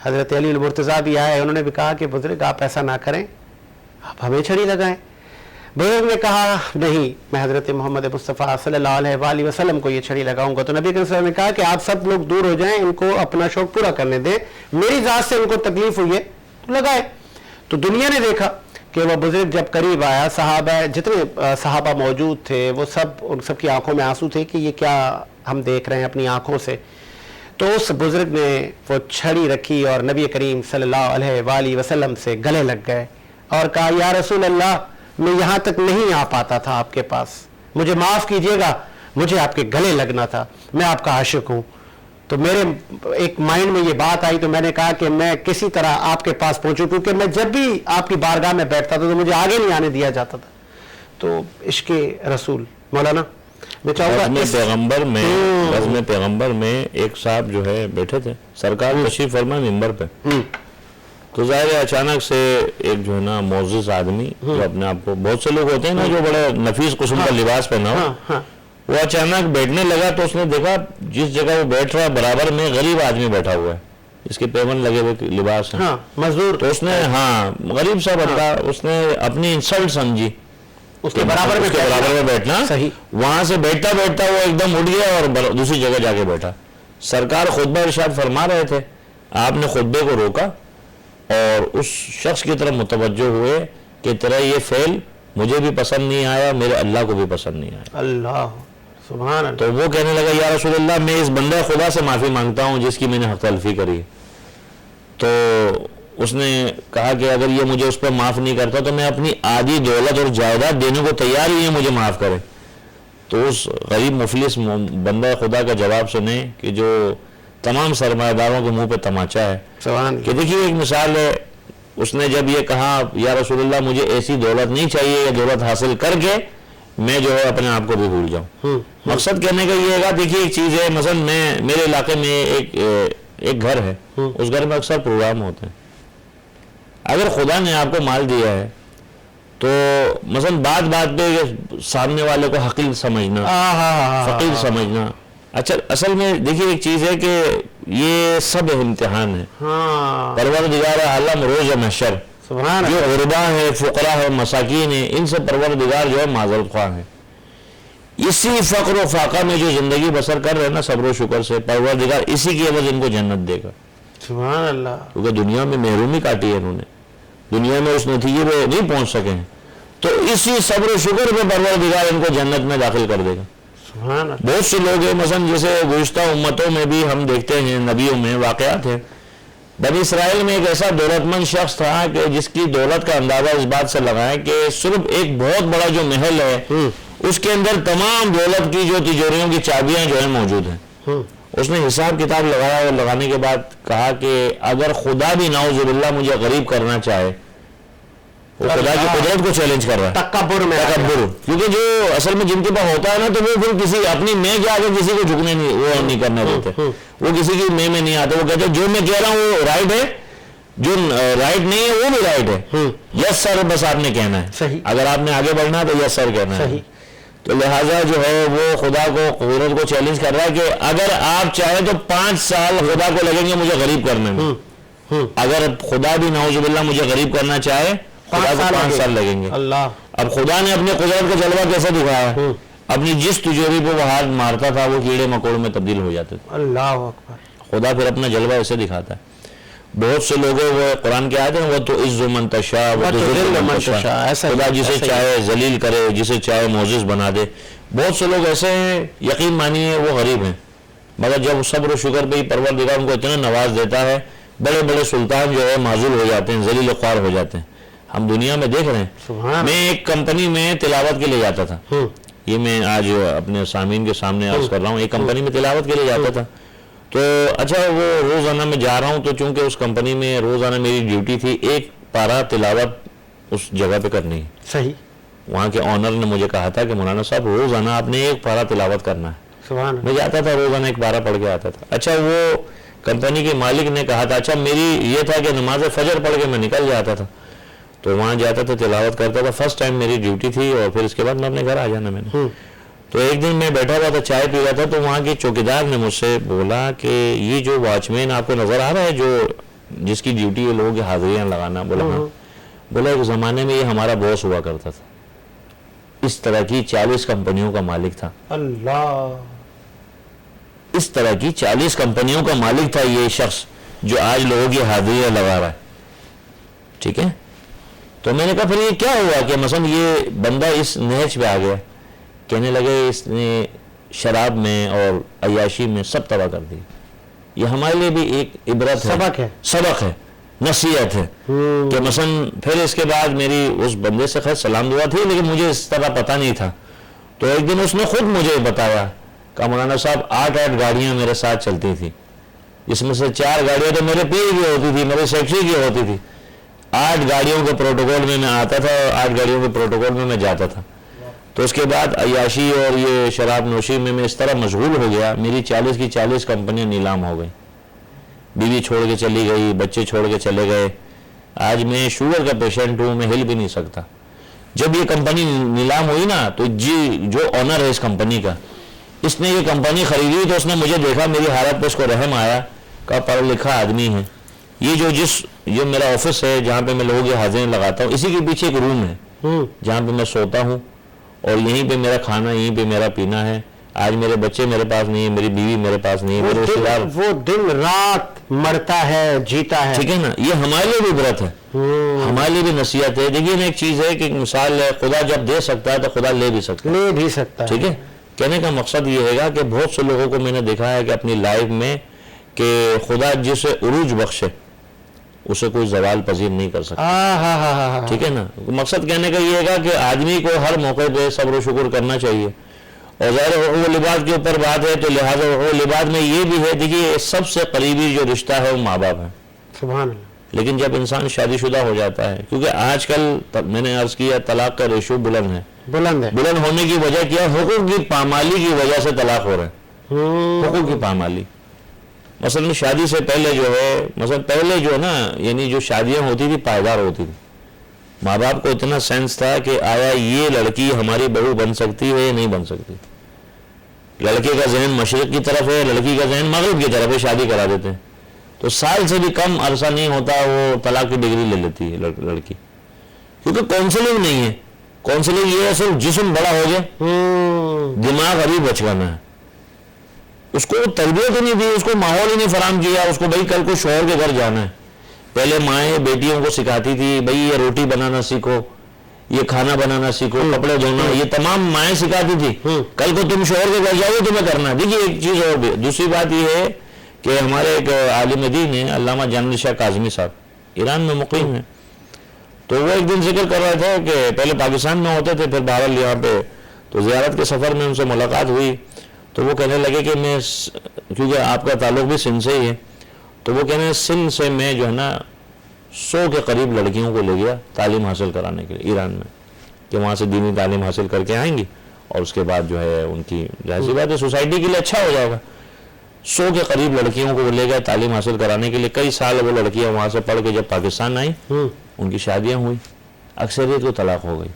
حضرت علی المرتضیٰ بھی آئے، انہوں نے بھی کہا کہ بزرگ آپ ایسا نہ کریں، آپ ہمیں چھڑی لگائیں۔ بزرگ نے کہا نہیں، میں حضرت محمد مصطفیٰ صلی اللہ علیہ وآلہ وسلم کو یہ چھڑی لگاؤں گا۔ تو نبی کے وسلم نے کہا کہ آپ سب لوگ دور ہو جائیں، ان کو اپنا شوق پورا کرنے دیں، میری ذات سے ان کو تکلیف ہوئی ہے تو لگائے۔ تو دنیا نے دیکھا کہ وہ بزرگ جب قریب آیا، صحابہ جتنے صحابہ موجود تھے وہ سب، ان سب کی آنکھوں میں آنسو تھے کہ یہ کیا ہم دیکھ رہے ہیں اپنی آنکھوں سے۔ تو اس بزرگ نے وہ چھڑی رکھی اور نبی کریم صلی اللہ علیہ وآلہ وسلم سے گلے لگ گئے اور کہا یا رسول اللہ میں یہاں تک نہیں آ پاتا تھا آپ کے پاس، مجھے معاف کیجئے گا، مجھے آپ کے گلے لگنا تھا، میں آپ کا عاشق ہوں۔ تو میرے ایک مائنڈ میں یہ بات آئی تو میں نے کہا کہ میں کسی طرح آپ کے پاس پہنچوں، کیونکہ میں جب بھی آپ کی بارگاہ میں بیٹھتا تھا تو مجھے آگے نہیں آنے دیا جاتا تھا۔ تو عشق رسول مولانا میں چاہوں گا بزم پیغمبر میں ایک صاحب جو ہے بیٹھے تھے، سرکار تشریف فرما ممبر پہ، تو ظاہر ہے اچانک سے ایک جو ہے نا معزز آدمی جو اپنے آپ کو، بہت سے لوگ ہوتے ہیں نا جو بڑے نفیس قسم کا لباس پہنا ہو، وہ اچانک بیٹھنے لگا تو اس نے دیکھا جس جگہ وہ بیٹھ رہا ہے برابر میں غریب آدمی بیٹھا ہوا ہے، اس کے پیون لگے ہوئے لباس ہیں، مزدور، تو اس نے غریب سا بندہ، اس نے اپنی انسلٹ سمجھی اس کے برابر میں بیٹھنا، وہاں سے بیٹھتا بیٹھتا وہ ایک دم اٹھ گیا اور دوسری جگہ جا کے بیٹھا۔ سرکار خطبہ ارشاد فرما رہے تھے، آپ نے خطبے کو روکا اور اس شخص کی طرف متوجہ ہوئے کہ تیرا یہ فعل مجھے بھی پسند نہیں آیا، میرے اللہ کو بھی پسند نہیں آیا۔ اللہ سبحان اللہ۔ تو وہ کہنے لگا یا رسول اللہ میں اس بندہ خدا سے معافی مانگتا ہوں جس کی میں نے حق تلفی کری۔ تو اس نے کہا کہ اگر یہ مجھے اس پر معاف نہیں کرتا تو میں اپنی آدھی دولت اور جائیداد دینے کو تیار ہی ہے، مجھے معاف کرے۔ تو اس غریب مفلس بندہ خدا کا جواب سنے کہ جو تمام سرمایہ داروں کے منہ پہ تماچا ہے، کہ دیکھیے ایک مثال ہے، اس نے جب یہ کہا یا رسول اللہ مجھے ایسی دولت نہیں چاہیے، یہ دولت حاصل کر کے میں جو ہے اپنے آپ کو بھی بھول جاؤں۔ مقصد کہنے کا یہ ہے، دیکھیے ایک چیز ہے، مثلا میرے علاقے میں ایک گھر ہے، اس گھر میں اکثر پروگرام ہوتے ہیں۔ اگر خدا نے آپ کو مال دیا ہے تو مثلا بات بات پہ سامنے والے کو حقیر سمجھنا، فقیر سمجھنا، اچھا اصل میں دیکھیے ایک چیز ہے کہ یہ سب امتحان ہے۔ پروردگار عالم روز محشر جو غربا ہے، فقراء ہے، مساکین ہے، ان سے پروردگار جو ہے معذرت خواہ ہے۔ اسی فقر و فاقہ میں جو زندگی بسر کر رہے ہیں نا صبر و شکر سے، پروردگار اسی کی عوض ان کو جنت دے گا۔ سبحان اللہ۔ کیونکہ دنیا میں محرومی کاٹی ہے انہوں نے، دنیا میں اس نتیجے پہ نہیں پہنچ سکے ہیں، تو اسی صبر و شکر پہ پروردگار ان کو جنت میں داخل کر دے گا۔ بہت سے لوگ ہیں، مثلا جیسے گزشتہ امتوں میں بھی ہم دیکھتے ہیں، نبیوں میں واقعات ہیں۔ بنی اسرائیل میں ایک ایسا دولت مند شخص تھا کہ جس کی دولت کا اندازہ اس بات سے لگائیں کہ صرف ایک بہت بڑا جو محل ہے اس کے اندر تمام دولت کی جو تجوریوں کی چابیاں جو ہیں موجود ہیں۔ اس نے حساب کتاب لگایا اور لگانے کے بعد کہا کہ اگر خدا بھی نعوذ باللہ مجھے غریب کرنا چاہے، وہ خدا کی قدرت کو چیلنج کر رہا ہے، تکبر، کیونکہ جو اصل میں جن کے پاس ہوتا ہے نا تو وہ پھر کسی اپنی میں کے آگے کسی کو جھکنے نہیں کرنے دیتے، وہ کسی کی میں نہیں آتے، وہ کہتے ہیں جو میں کہہ رہا ہوں وہ رائٹ ہے، جو رائٹ نہیں ہے وہ بھی رائٹ ہے، یس سر بس آپ نے کہنا ہے، اگر آپ نے آگے بڑھنا ہے تو یس سر کہنا ہے۔ تو لہٰذا جو ہے وہ خدا کو قدرت کو چیلنج کر رہا ہے کہ اگر آپ چاہیں تو 5 سال خدا کو لگیں گے مجھے غریب کرنے میں، اگر خدا بھی نعوذ باللہ مجھے غریب کرنا چاہے خدا کو 5 سال لگیں گے۔ اب خدا نے اپنے قدرت کا جلوہ کیسے دکھایا؟ اپنی جس تجوری پہ وہ ہاتھ مارتا تھا وہ کیڑے مکوڑوں میں تبدیل ہو جاتے تھے۔ اللہ اکبر۔ خدا پھر اپنا جلوہ ایسے دکھاتا ہے۔ بہت سے لوگ وہ قرآن کے آیت ہیں وہ تو عز من تشاء و تذل من تشاء، خدا جسے چاہے ذلیل کرے، جسے چاہے معزز بنا دے۔ بہت سے لوگ ایسے ہیں، یقین مانیے وہ غریب ہیں، مگر جب صبر و شکر پہ ہی پروردگار ان کو اتنا نواز دیتا ہے، بڑے بڑے سلطان جو ہے معزول ہو جاتے ہیں، ذلیل و خوار ہو جاتے ہیں۔ ہم دنیا میں دیکھ رہے ہیں، میں ایک کمپنی میں تلاوت کے لیے جاتا تھا، یہ میں آج اپنے سامعین کے سامنے عرض کر رہا ہوں، ایک کمپنی میں تلاوت کے لیے جاتا تھا، تو اچھا وہ روزانہ میں جا رہا ہوں تو چونکہ اس کمپنی میں روزانہ میری ڈیوٹی تھی ایک پارہ تلاوت اس جگہ پہ کرنی ہے۔ صحیح۔ وہاں کے آنر نے مجھے کہا تھا کہ مولانا صاحب روزانہ آپ نے ایک پارہ تلاوت کرنا ہے. سبحان اللہ. میں جاتا تھا روزانہ ایک پارہ پڑھ کے آتا تھا. اچھا وہ کمپنی کے مالک نے کہا تھا, اچھا میری یہ تھا کہ نماز فجر پڑھ کے میں نکل جاتا تھا, تو وہاں جاتا تھا تلاوت کرتا تھا. فرسٹ ٹائم میری ڈیوٹی تھی اور پھر اس کے بعد میں اپنے گھر آ جانا میں نے. تو ایک دن میں بیٹھا ہوا تھا چائے پی رہا تھا, تو وہاں کے چوکیدار نے مجھ سے بولا کہ یہ جو واچ مین آپ کو نظر آ رہا ہے جو جس کی ڈیوٹی ہے لوگوں کی حاضریاں لگانا, بولا ہاں. بولا ایک زمانے میں یہ ہمارا باس ہوا کرتا تھا, اس طرح کی 40 کمپنیوں کا مالک تھا. اللہ. اس طرح کی 40 کمپنیوں کا مالک تھا یہ شخص جو آج لوگوں کی حاضریاں لگا رہا ہے. ٹھیک ہے, تو میں نے کہا پھر یہ کیا ہوا کہ مثلا یہ بندہ اس نہج پہ آ گیا. کہنے لگے اس نے شراب میں اور عیاشی میں سب تباہ کر دی. یہ ہمارے لیے بھی ایک عبرت ہے, سبق ہے, نصیحت ہے کہ مثلا پھر اس کے بعد میری اس بندے سے خیر سلام دعا تھی لیکن مجھے اس طرح پتہ نہیں تھا. تو ایک دن اس نے خود مجھے بتایا کہ مولانا صاحب 8 گاڑیاں میرے ساتھ چلتی تھی, جس میں سے 4 گاڑیاں تو میرے پیر کی ہوتی تھی, میرے سیکٹری کی ہوتی تھی. 8 گاڑیوں کے پروٹوکول میں میں آتا تھا اور 8 گاڑیوں کے پروٹوکول میں جاتا تھا. تو اس کے بعد عیاشی اور یہ شراب نوشی میں اس طرح مشغول ہو گیا, میری 40 کی 40 کمپنیاں نیلام ہو گئی. بیوی چھوڑ کے چلی گئی, بچے چھوڑ کے چلے گئے. آج میں شوگر کا پیشنٹ ہوں, میں ہل بھی نہیں سکتا. جب یہ کمپنی نیلام ہوئی نا تو جو آنر ہے اس کمپنی کا, اس نے یہ کمپنی خریدی تو اس نے مجھے دیکھا, میری حالت پہ اس کو رحم آیا, کہا پڑھا لکھا آدمی ہے. یہ میرا آفس ہے جہاں پہ میں لوگوں کی حاضریاں لگاتا ہوں, اسی کے پیچھے ایک روم ہے جہاں پہ میں سوتا ہوں اور یہیں پہ میرا کھانا, یہیں پہ میرا پینا ہے. آج میرے بچے میرے پاس نہیں ہے, میری بیوی میرے پاس نہیں ہے, میرے رشتے دار. وہ دن رات مرتا ہے جیتا ہے. ٹھیک ہے نا, یہ ہمارے لیے بھی عبرت ہے, ہمارے لیے بھی نصیحت ہے. دیکھیے نا ایک چیز ہے کہ مثال ہے, خدا جب دے سکتا ہے تو خدا لے بھی سکتا ہے. ٹھیک ہے, کہنے کا مقصد یہ ہے کہ بہت سے لوگوں کو میں نے دیکھا ہے کہ اپنی لائف میں کہ خدا جسے عروج بخشے اسے کوئی زوال پذیر نہیں کر سکتا. ٹھیک ہے نا, مقصد کہنے کا یہ ہے کہ آدمی کو ہر موقع پہ صبر و شکر کرنا چاہیے. اور ظاہر وہ لباس کے اوپر بات ہے تو لہٰذا وہ لباس میں یہ بھی ہے, دیکھیے سب سے قریبی جو رشتہ ہے وہ ماں باپ ہے. سبحان اللہ. لیکن جب انسان شادی شدہ ہو جاتا ہے, کیونکہ آج کل میں نے عرض کیا طلاق کا ریشو بلند ہے. بلند ہونے کی وجہ کیا, حقوق کی پامالی کی وجہ سے طلاق ہو رہے ہیں. حقوق کی پامالی, مثلا شادی سے پہلے جو ہے, مثلا پہلے جو نا یعنی جو شادیاں ہوتی تھی پائیدار ہوتی تھی. ماں باپ کو اتنا سینس تھا کہ آیا یہ لڑکی ہماری بہو بن سکتی ہے یا نہیں بن سکتی. لڑکے کا ذہن مشرق کی طرف ہے, لڑکی کا ذہن مغرب کی طرف ہے, شادی کرا دیتے ہیں. تو سال سے بھی کم عرصہ نہیں ہوتا وہ طلاق کی ڈگری لے لیتی ہے لڑکی, کیونکہ کاؤنسلنگ نہیں ہے. کاؤنسلنگ یہ ہے صرف جسم بڑا ہو گیا, دماغ ابھی بچکانا ہے. اس کو تربیت ہی نہیں دی, اس کو ماحول ہی نہیں فراہم کیا. اس کو بھائی کل کو شوہر کے گھر جانا ہے, پہلے مائیں بیٹیوں کو سکھاتی تھی بھائی یہ روٹی بنانا سیکھو, یہ کھانا بنانا سیکھو, کپڑے دھونا, یہ تمام مائیں سکھاتی تھی. کل کو تم شوہر کے گھر جاؤ تمہیں کرنا ہے. دیکھیے ایک چیز اور بھی, دوسری بات یہ ہے کہ ہمارے ایک عالم دین ہیں علامہ جان شاہ کاظمی صاحب, ایران میں مقیم ہیں. تو وہ ایک دن ذکر کر رہے تھے کہ پہلے پاکستان میں ہوتے تھے, پھر بہرحال یہاں پہ تو زیارت کے سفر میں ان سے ملاقات ہوئی. تو وہ کہنے لگے کہ میں, کیونکہ آپ کا تعلق بھی سندھ سے ہی ہے, تو وہ کہنے سندھ سے میں جو ہے نا 100 کے قریب لڑکیوں کو لے گیا تعلیم حاصل کرانے کے لیے ایران میں, کہ وہاں سے دینی تعلیم حاصل کر کے آئیں گی اور اس کے بعد جو ہے ان کی ظاہر سی بات ہے سوسائٹی کے لیے اچھا ہو جائے گا. 100 کے قریب لڑکیوں کو وہ لے گیا تعلیم حاصل کرانے کے لیے. کئی سال وہ لڑکیاں وہاں سے پڑھ کے جب پاکستان آئیں ان کی شادیاں ہوئی, اکثریت کو طلاق ہو گئی,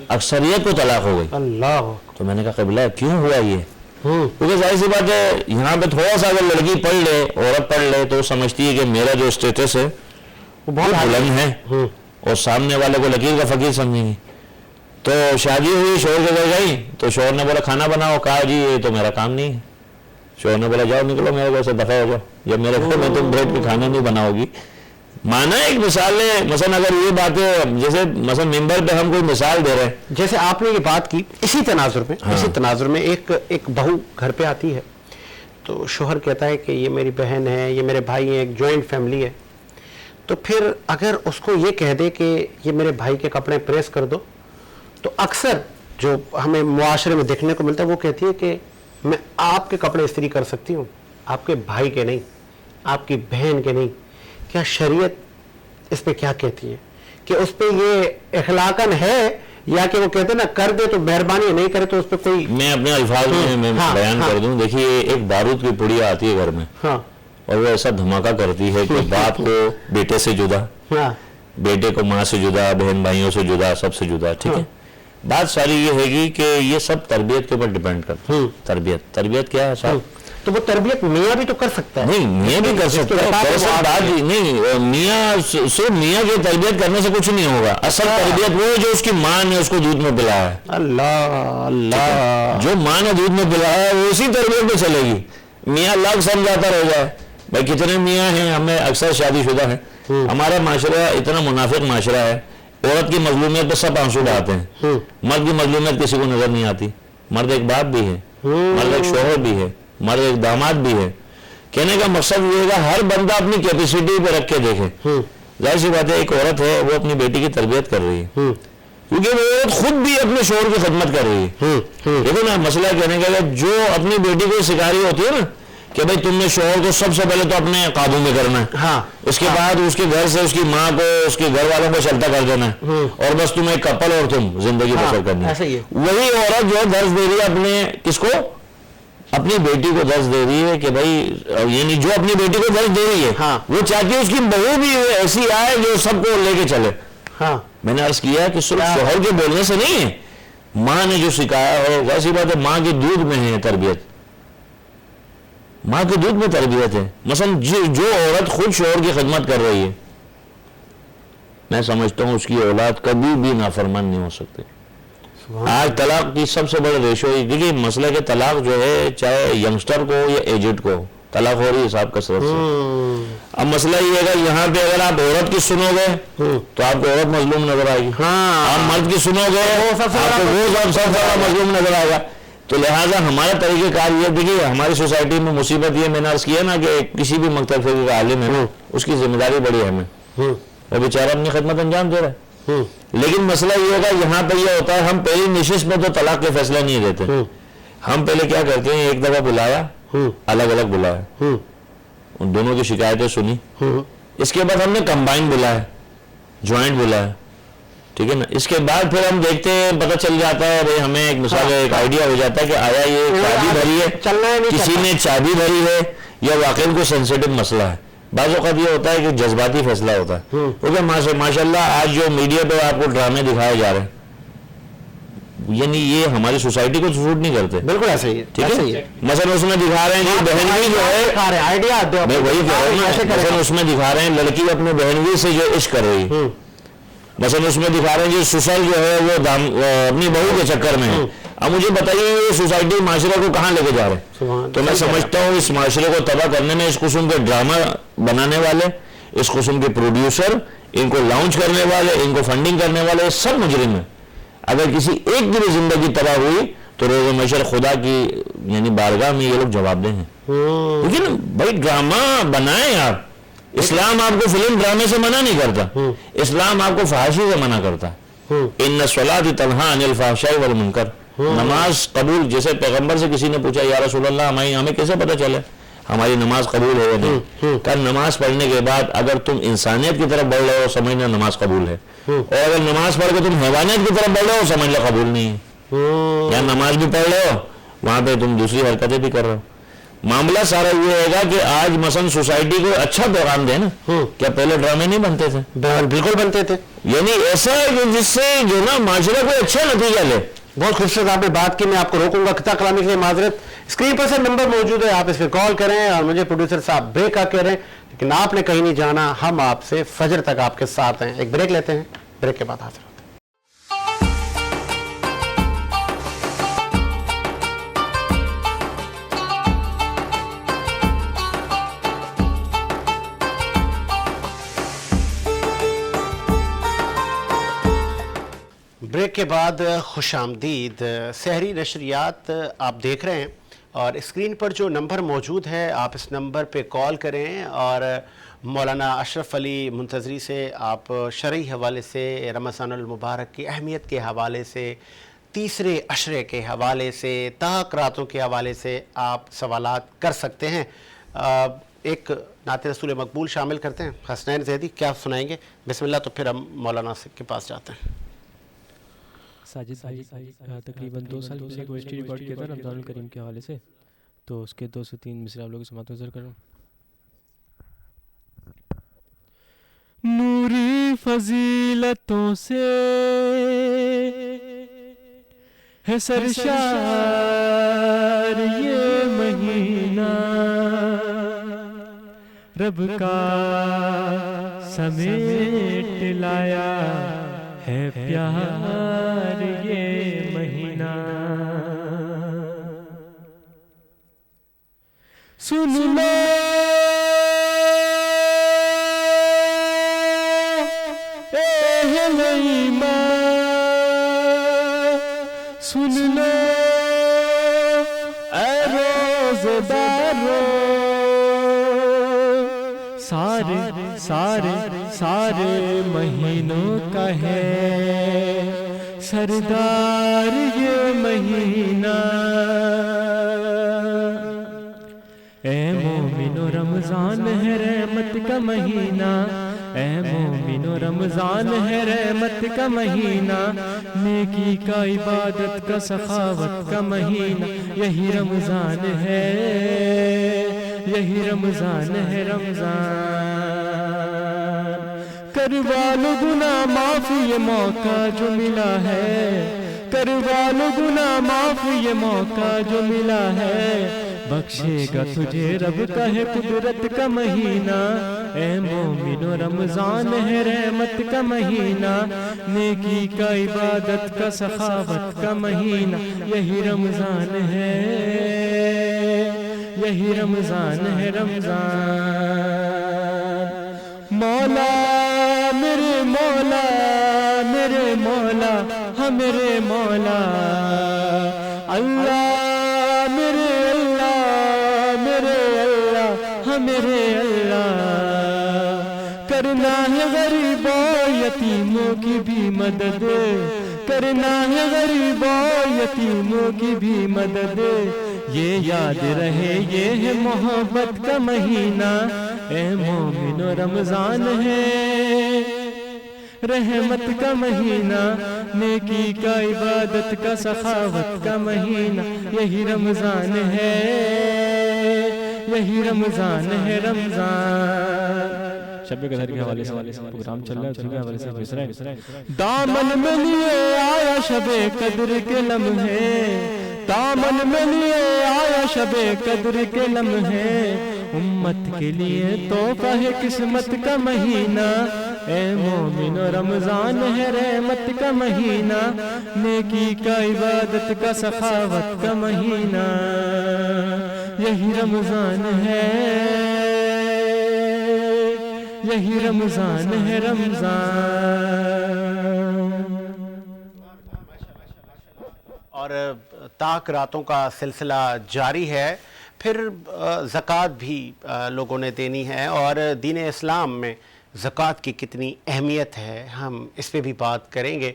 اکثریت کو طلاق ہو گئی. اللہ. تو میں نے کہا قبلہ کیوں ہوا یہ, کیونکہ ظاہر سی بات ہے یہاں پہ تھوڑا سا اگر لڑکی پڑھ لے, عورت پڑھ لے, تو سمجھتی ہے کہ میرا جو اسٹیٹس ہے وہ بہت بلند ہے اور سامنے والے کو لکیر کا فقیر سمجھیں گے. تو شادی ہوئی, شوہر کے گھر گئی تو شوہر نے بولا کھانا بناؤ, کہا جی یہ تو میرا کام نہیں ہے. شوہر نے بولا جاؤ نکلو میرے گھر سے, دفع ہو جاؤ, جب میرے گھر میں تم بیٹھ کے کھانا نہیں بناؤ گی. مانا ایک مثال ہے, مثلا اگر یہ باتیں جیسے مثلا ممبر پہ ہم کوئی مثال دے رہے ہیں, جیسے آپ نے یہ بات کی, اسی تناظر میں ایک بہو گھر پہ آتی ہے تو شوہر کہتا ہے کہ یہ میری بہن ہے, یہ میرے بھائی ہیں, ایک جوائنٹ فیملی ہے. تو پھر اگر اس کو یہ کہہ دے کہ یہ میرے بھائی کے کپڑے پریس کر دو, تو اکثر جو ہمیں معاشرے میں دیکھنے کو ملتا ہے وہ کہتی ہے کہ میں آپ کے کپڑے استری کر سکتی ہوں, آپ کے بھائی کے نہیں, آپ کی بہن کے نہیں. کیا شریعت اس پہ کیا کہتی ہے کہ اس پہ یہ اخلاقاً ہے یا کہ وہ کہتے ہیں نا کر دے تو مہربانی، نہیں کرے تو اس پہ کوئی. میں اپنے الفاظ میں بیان کر دوں. دیکھیے ایک بارود کی پڑیا آتی ہے گھر میں اور وہ ایسا دھماکہ کرتی ہے کہ باپ کو بیٹے سے جدا، بیٹے کو ماں سے جدا، بہن بھائیوں سے جدا، سب سے جدا. ٹھیک ہے، بات ساری یہ ہے گی کہ یہ سب تربیت کے اوپر ڈیپینڈ کرتا ہے. تربیت کیا ہے صاحب؟ تو وہ تربیت میاں بھی تو کر سکتا ہے. نہیں، میاں بھی کر سکتا ہے. بات نہیں، میاں صرف میاں کی تربیت کرنے سے کچھ نہیں ہوگا. اصل تربیت وہ ہے جو اس کی ماں نے اس کو دودھ میں پلایا ہے. اللہ جو ماں نے دودھ میں پلایا ہے وہ اسی تربیت پہ چلے گی. میاں لاکھ سمجھاتا رہ جائے. بھائی کتنے میاں ہیں، ہمیں اکثر شادی شدہ ہیں، ہمارا معاشرہ اتنا منافق معاشرہ ہے. عورت کی مظلومیت پہ سب آنسو بہاتے ہیں، مرد کی مظلومیت کسی کو نظر نہیں آتی. مرد ایک باپ بھی ہے، مرد ایک شوہر بھی ہے، مرد ایک داماد بھی ہے. کہنے کا مقصد یہ ہے کہ ہر بندہ اپنی کیپیسٹی پہ رکھ کے دیکھے. ظاہر سی بات ہے ایک عورت ہے وہ اپنی بیٹی کی تربیت کر رہی ہے کیونکہ وہ عورت خود بھی اپنے شوہر کی خدمت کر رہی ہے. دیکھو نا مسئلہ کہنے کا جو اپنی بیٹی کو سکھا رہی ہوتی ہے نا کہ بھائی تم نے شوہر کو سب سے پہلے تو اپنے قابو میں کرنا ہے، اس کے بعد اس کے گھر سے اس کی ماں کو اس کے گھر والوں کو چلتا کر دینا ہے، اور بس تم ایک کپل اور تم زندگی بسر کرنی ہے. وہی عورت جو درس دے رہی ہے اپنے کس کو، اپنی بیٹی کو درس دے رہی ہے کہ بھائی یعنی جو اپنی بیٹی کو درس دے رہی ہے وہ چاہتی ہے اس کی بہو بھی ایسی آئے جو سب کو لے کے چلے. میں نے عرض کیا کہ صرف شوہر کے بولنے سے نہیں ہے، ماں نے جو سکھایا ہو. ویسی بات ہے ماں کے دودھ میں ہے تربیت، ماں کے دودھ میں تربیت ہے. مثلا جو عورت خود شوہر کی خدمت کر رہی ہے میں سمجھتا ہوں اس کی اولاد کبھی بھی نافرمان نہیں ہو سکتی. آج طلاق کی سب سے بڑے ریشو دیکھیے مسئلہ کہ طلاق جو ہے چاہے ینگسٹر کو یا ایجڈ کو طلاق ہو رہی ہے صاحب کثرت سے. اب مسئلہ یہ ہے کہ یہاں پہ اگر آپ عورت کی سنو گے تو آپ کو عورت مظلوم نظر آئے گی، آپ مرد کی سنو گے آپ کو وہ سب سے بڑا مظلوم نظر آئے گا. تو لہٰذا ہمارا طریقہ کار یہ دیکھیے ہماری سوسائٹی میں مصیبت یہ میں نے عرض کیا نا کہ کسی بھی مکتب فقہ کا عالم ہے اس کی ذمہ داری بڑی ہے ہمیں، وہ بیچارہ اپنی خدمت انجام دے رہا ہے. لیکن مسئلہ یہ ہوگا یہاں پہ یہ ہوتا ہے ہم پہلی نشست میں تو طلاق کے فیصلہ نہیں دیتے. ہم پہلے کیا کرتے ہیں، ایک دفعہ بلایا، الگ الگ بلایا، ان دونوں کی شکایتیں سنی، اس کے بعد ہم نے کمبائن بلایا، جوائنٹ بلایا. ٹھیک ہے نا، اس کے بعد پھر ہم دیکھتے ہیں پتہ چل جاتا ہے بھائی ہمیں ایک مثال ایک آئیڈیا ہو جاتا ہے کہ آیا یہ چابی بھری ہے، کسی نے چابی بھری ہے یا واقعی کوئی سینسیٹیو مسئلہ ہے. بعض اوقات یہ ہوتا ہے کہ جذباتی فیصلہ ہوتا ہے. کیونکہ ماشاء اللہ آج جو میڈیا پہ آپ کو ڈرامے دکھائے جا رہے ہیں یعنی یہ ہماری سوسائٹی کو سوٹ نہیں کرتے. بالکل ایسا ہی ہے. ٹھیک ہے، مثلا اس میں دکھا رہے ہیں کہ بہنوی جو ہے آئیڈیا میں وہی کہہ رہا ہوں، مثلا اس میں دکھا رہے ہیں لڑکی اپنے بہنوی سے جو عشق کر رہی ہے، مثلا اس میں دکھا رہے ہیں کہ سسر جو ہے وہ اپنی بہو کے چکر میں ہے. اب مجھے بتائیے یہ سوسائٹی معاشرے کو کہاں لے کے جا رہے ہیں؟ تو میں سمجھتا ہوں اس معاشرے کو تباہ کرنے میں اس قسم کے ڈرامہ بنانے والے، اس قسم کے پروڈیوسر، ان کو لانچ کرنے والے، ان کو فنڈنگ کرنے والے سب مجرم ہیں. اگر کسی ایک کی بھی زندگی تباہ ہوئی تو روز محشر خدا کی یعنی بارگاہ میں یہ لوگ جواب دیں ہیں. لیکن بھائی ڈرامہ بنائیں آپ، اسلام آپ کو فلم ڈرامے سے منع نہیں کرتا، اسلام آپ کو فحاشی سے منع کرتا. ان الصلاۃ تنہی عن الفحشاء والمنکر، نماز قبول. جیسے پیغمبر سے کسی نے پوچھا یا رسول اللہ ہمیں کیسے پتہ چلے ہماری نماز قبول ہے یا نہیں؟ کہ نماز پڑھنے کے بعد اگر تم انسانیت کی طرف بڑھ رہے ہو سمجھنا نماز قبول ہے، اور اگر نماز پڑھ کے تم حیوانیت کی طرف بڑھ رہے ہو سمجھ لو قبول نہیں ہے. یا نماز بھی پڑھ رہے ہو وہاں پہ تم دوسری حرکتیں بھی کر رہے ہو. معاملہ سارا یہ ہے گا کہ آج مثلا سوسائٹی کو اچھا پیغام دے نا. کیا پہلے ڈرامے نہیں بنتے تھے؟ بالکل بنتے تھے. یعنی ایسا ہے کہ جس سے جو نا معاشرے کو اچھا نتیجہ لے. بہت خوبصورت آپ نے بات کی. میں آپ کو روکوں گا قطع کلامی کے لیے معذرت. اسکرین پر سے نمبر موجود ہے، آپ اس پہ کال کریں اور مجھے پروڈیوسر صاحب بریک آ کریں، لیکن آپ نے کہیں نہیں جانا، ہم آپ سے فجر تک آپ کے ساتھ ہیں. ایک بریک لیتے ہیں، بریک کے بعد حاضر ہوتے ہیں. بریک کے بعد خوش آمدید. سحری نشریات آپ دیکھ رہے ہیں اور اسکرین پر جو نمبر موجود ہے آپ اس نمبر پہ کال کریں اور مولانا اشرف علی منتظری سے آپ شرعی حوالے سے، رمضان المبارک کی اہمیت کے حوالے سے، تیسرے عشرے کے حوالے سے، تاک راتوں کے حوالے سے آپ سوالات کر سکتے ہیں. ایک نعت رسول مقبول شامل کرتے ہیں. حسنین زیدی کیا سنائیں گے؟ بسم اللہ. تو پھر ہم مولانا کے پاس جاتے ہیں. ساجد بھائی تقریباً 2 سال پہلے کوئی اسٹی ریکارڈ کیا تھا رمضان الکریم کے حوالے سے، تو اس کے 2 سے 3 مصرے آپ لوگوں کی سماعت گزر کر رہا ہوں۔ نوری فضیلتوں سے ہے سرشار یہ مہینہ، رب کا سمیٹ لایا ہے پیار یہ مہینہ۔ سن لو اے ایمان، سن لو اے روزے دارو، سارے سارے سارے مہینوں کا ہے سردار یہ مہینہ۔ اے مومنو رمضان ہے رحمت کا مہینہ، اے مومنو رمضان ہے رحمت کا مہینہ، نیکی کا عبادت کا سخاوت کا مہینہ، یہی رمضان ہے، یہی رمضان ہے رمضان۔ کروا لو گناہ معاف یہ موقع جو ملا ہے، کروا لو گناہ معاف یہ موقع جو ملا ہے، بخشے گا تجھے رب کا ہے قدرت کا مہینہ۔ اے مومنو رمضان ہے رحمت کا مہینہ، نیکی کا عبادت کا سخاوت کا مہینہ، یہی رمضان ہے، یہی رمضان ہے رمضان۔ مولا میرے مولا میرے مولا ہاں میرے مولا، اللہ میرے اللہ میرے اللہ ہاں میرے اللہ، کرنا ہے غریبوں یتیموں کی بھی مدد، کرنا ہے غریبوں یتیموں کی بھی مدد، یہ یاد رہے یہ ہے محبت کا مہینہ۔ اے مومنو رمضان ہے رحمت کا مہینہ، نیکی کا عبادت کا سخاوت کا مہینہ، یہی رمضان ہے، یہی رمضان ہے رمضان۔ شب قدر کے حوالے سے پروگرام چل رہا ہے، اسی کے حوالے سے گزرا ہے۔ دامن میں لیے آیا شب قدر کے لمحے، دامن میں لیے آیا شب قدر کے لمحے، امت کے لیے تحفہ ہے قسمت کا مہینہ۔ اے مومنو رمضان ہے رحمت کا مہینہ، نیکی کا عبادت کا سخاوت کا مہینہ، یہی رمضان ہے، یہی رمضان ہے رمضان۔ اور تاک راتوں کا سلسلہ جاری ہے، پھر زکوٰۃ بھی لوگوں نے دینی ہے، اور دین اسلام میں زکوٰۃ کی کتنی اہمیت ہے ہم اس پہ بھی بات کریں گے۔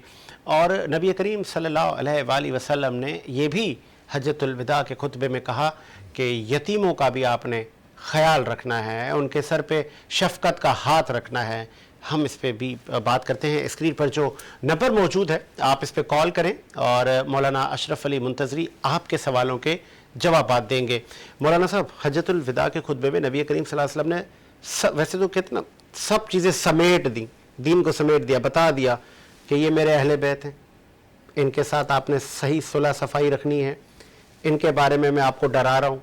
اور نبی کریم صلی اللہ علیہ وآلہ وسلم نے یہ بھی حجۃ الوداع کے خطبے میں کہا کہ یتیموں کا بھی آپ نے خیال رکھنا ہے، ان کے سر پہ شفقت کا ہاتھ رکھنا ہے۔ ہم اس پہ بھی بات کرتے ہیں۔ اسکرین پر جو نمبر موجود ہے آپ اس پہ کال کریں، اور مولانا اشرف علی منتظری آپ کے سوالوں کے جوابات دیں گے۔ مولانا صاحب، حجۃ الوداع کے خطبے میں نبی کریم صلی اللہ علیہ وسلم نے ویسے تو کتنا سب چیزیں سمیٹ دیں، دین کو سمیٹ دیا، بتا دیا کہ یہ میرے اہل بیت ہیں، ان کے ساتھ آپ نے صحیح صلح صفائی رکھنی ہے، ان کے بارے میں آپ کو ڈرا رہا ہوں۔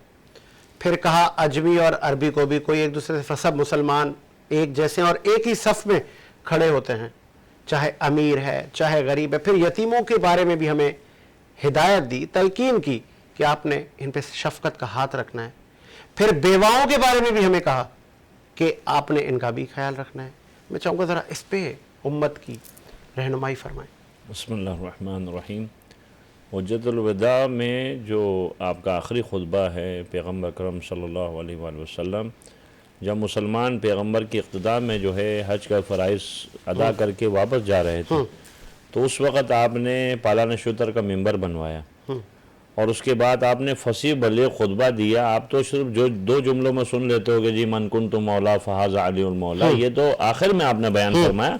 پھر کہا عجمی اور عربی کو بھی کوئی ایک دوسرے سے، سب مسلمان ایک جیسے ہیں اور ایک ہی صف میں کھڑے ہوتے ہیں، چاہے امیر ہے چاہے غریب ہے۔ پھر یتیموں کے بارے میں بھی ہمیں ہدایت دی، تلقین کی کہ آپ نے ان پہ شفقت کا ہاتھ رکھنا ہے۔ پھر بیواؤں کے بارے میں بھی ہمیں کہا کہ آپ نے ان کا بھی خیال رکھنا ہے۔ میں چاہوں گا ذرا اس پہ امت کی رہنمائی فرمائیں۔ بسم اللہ الرحمن الرحیم۔ حجۃ الوداع میں جو آپ کا آخری خطبہ ہے پیغمبر اکرم صلی اللہ علیہ وآلہ وسلم جب مسلمان پیغمبر کی اقتداء میں جو ہے حج کا فرائض ادا کر کے واپس جا رہے تھے، تو اس وقت آپ نے پالان شتر کا ممبر بنوایا، اور اس کے بعد آپ نے فصیح بلیغ خطبہ دیا. آپ تو صرف جو 2 جملوں میں سن لیتے ہو کہ جی من کنت مولا فہذا علی المولا, یہ تو آخر میں آپ نے بیان فرمایا.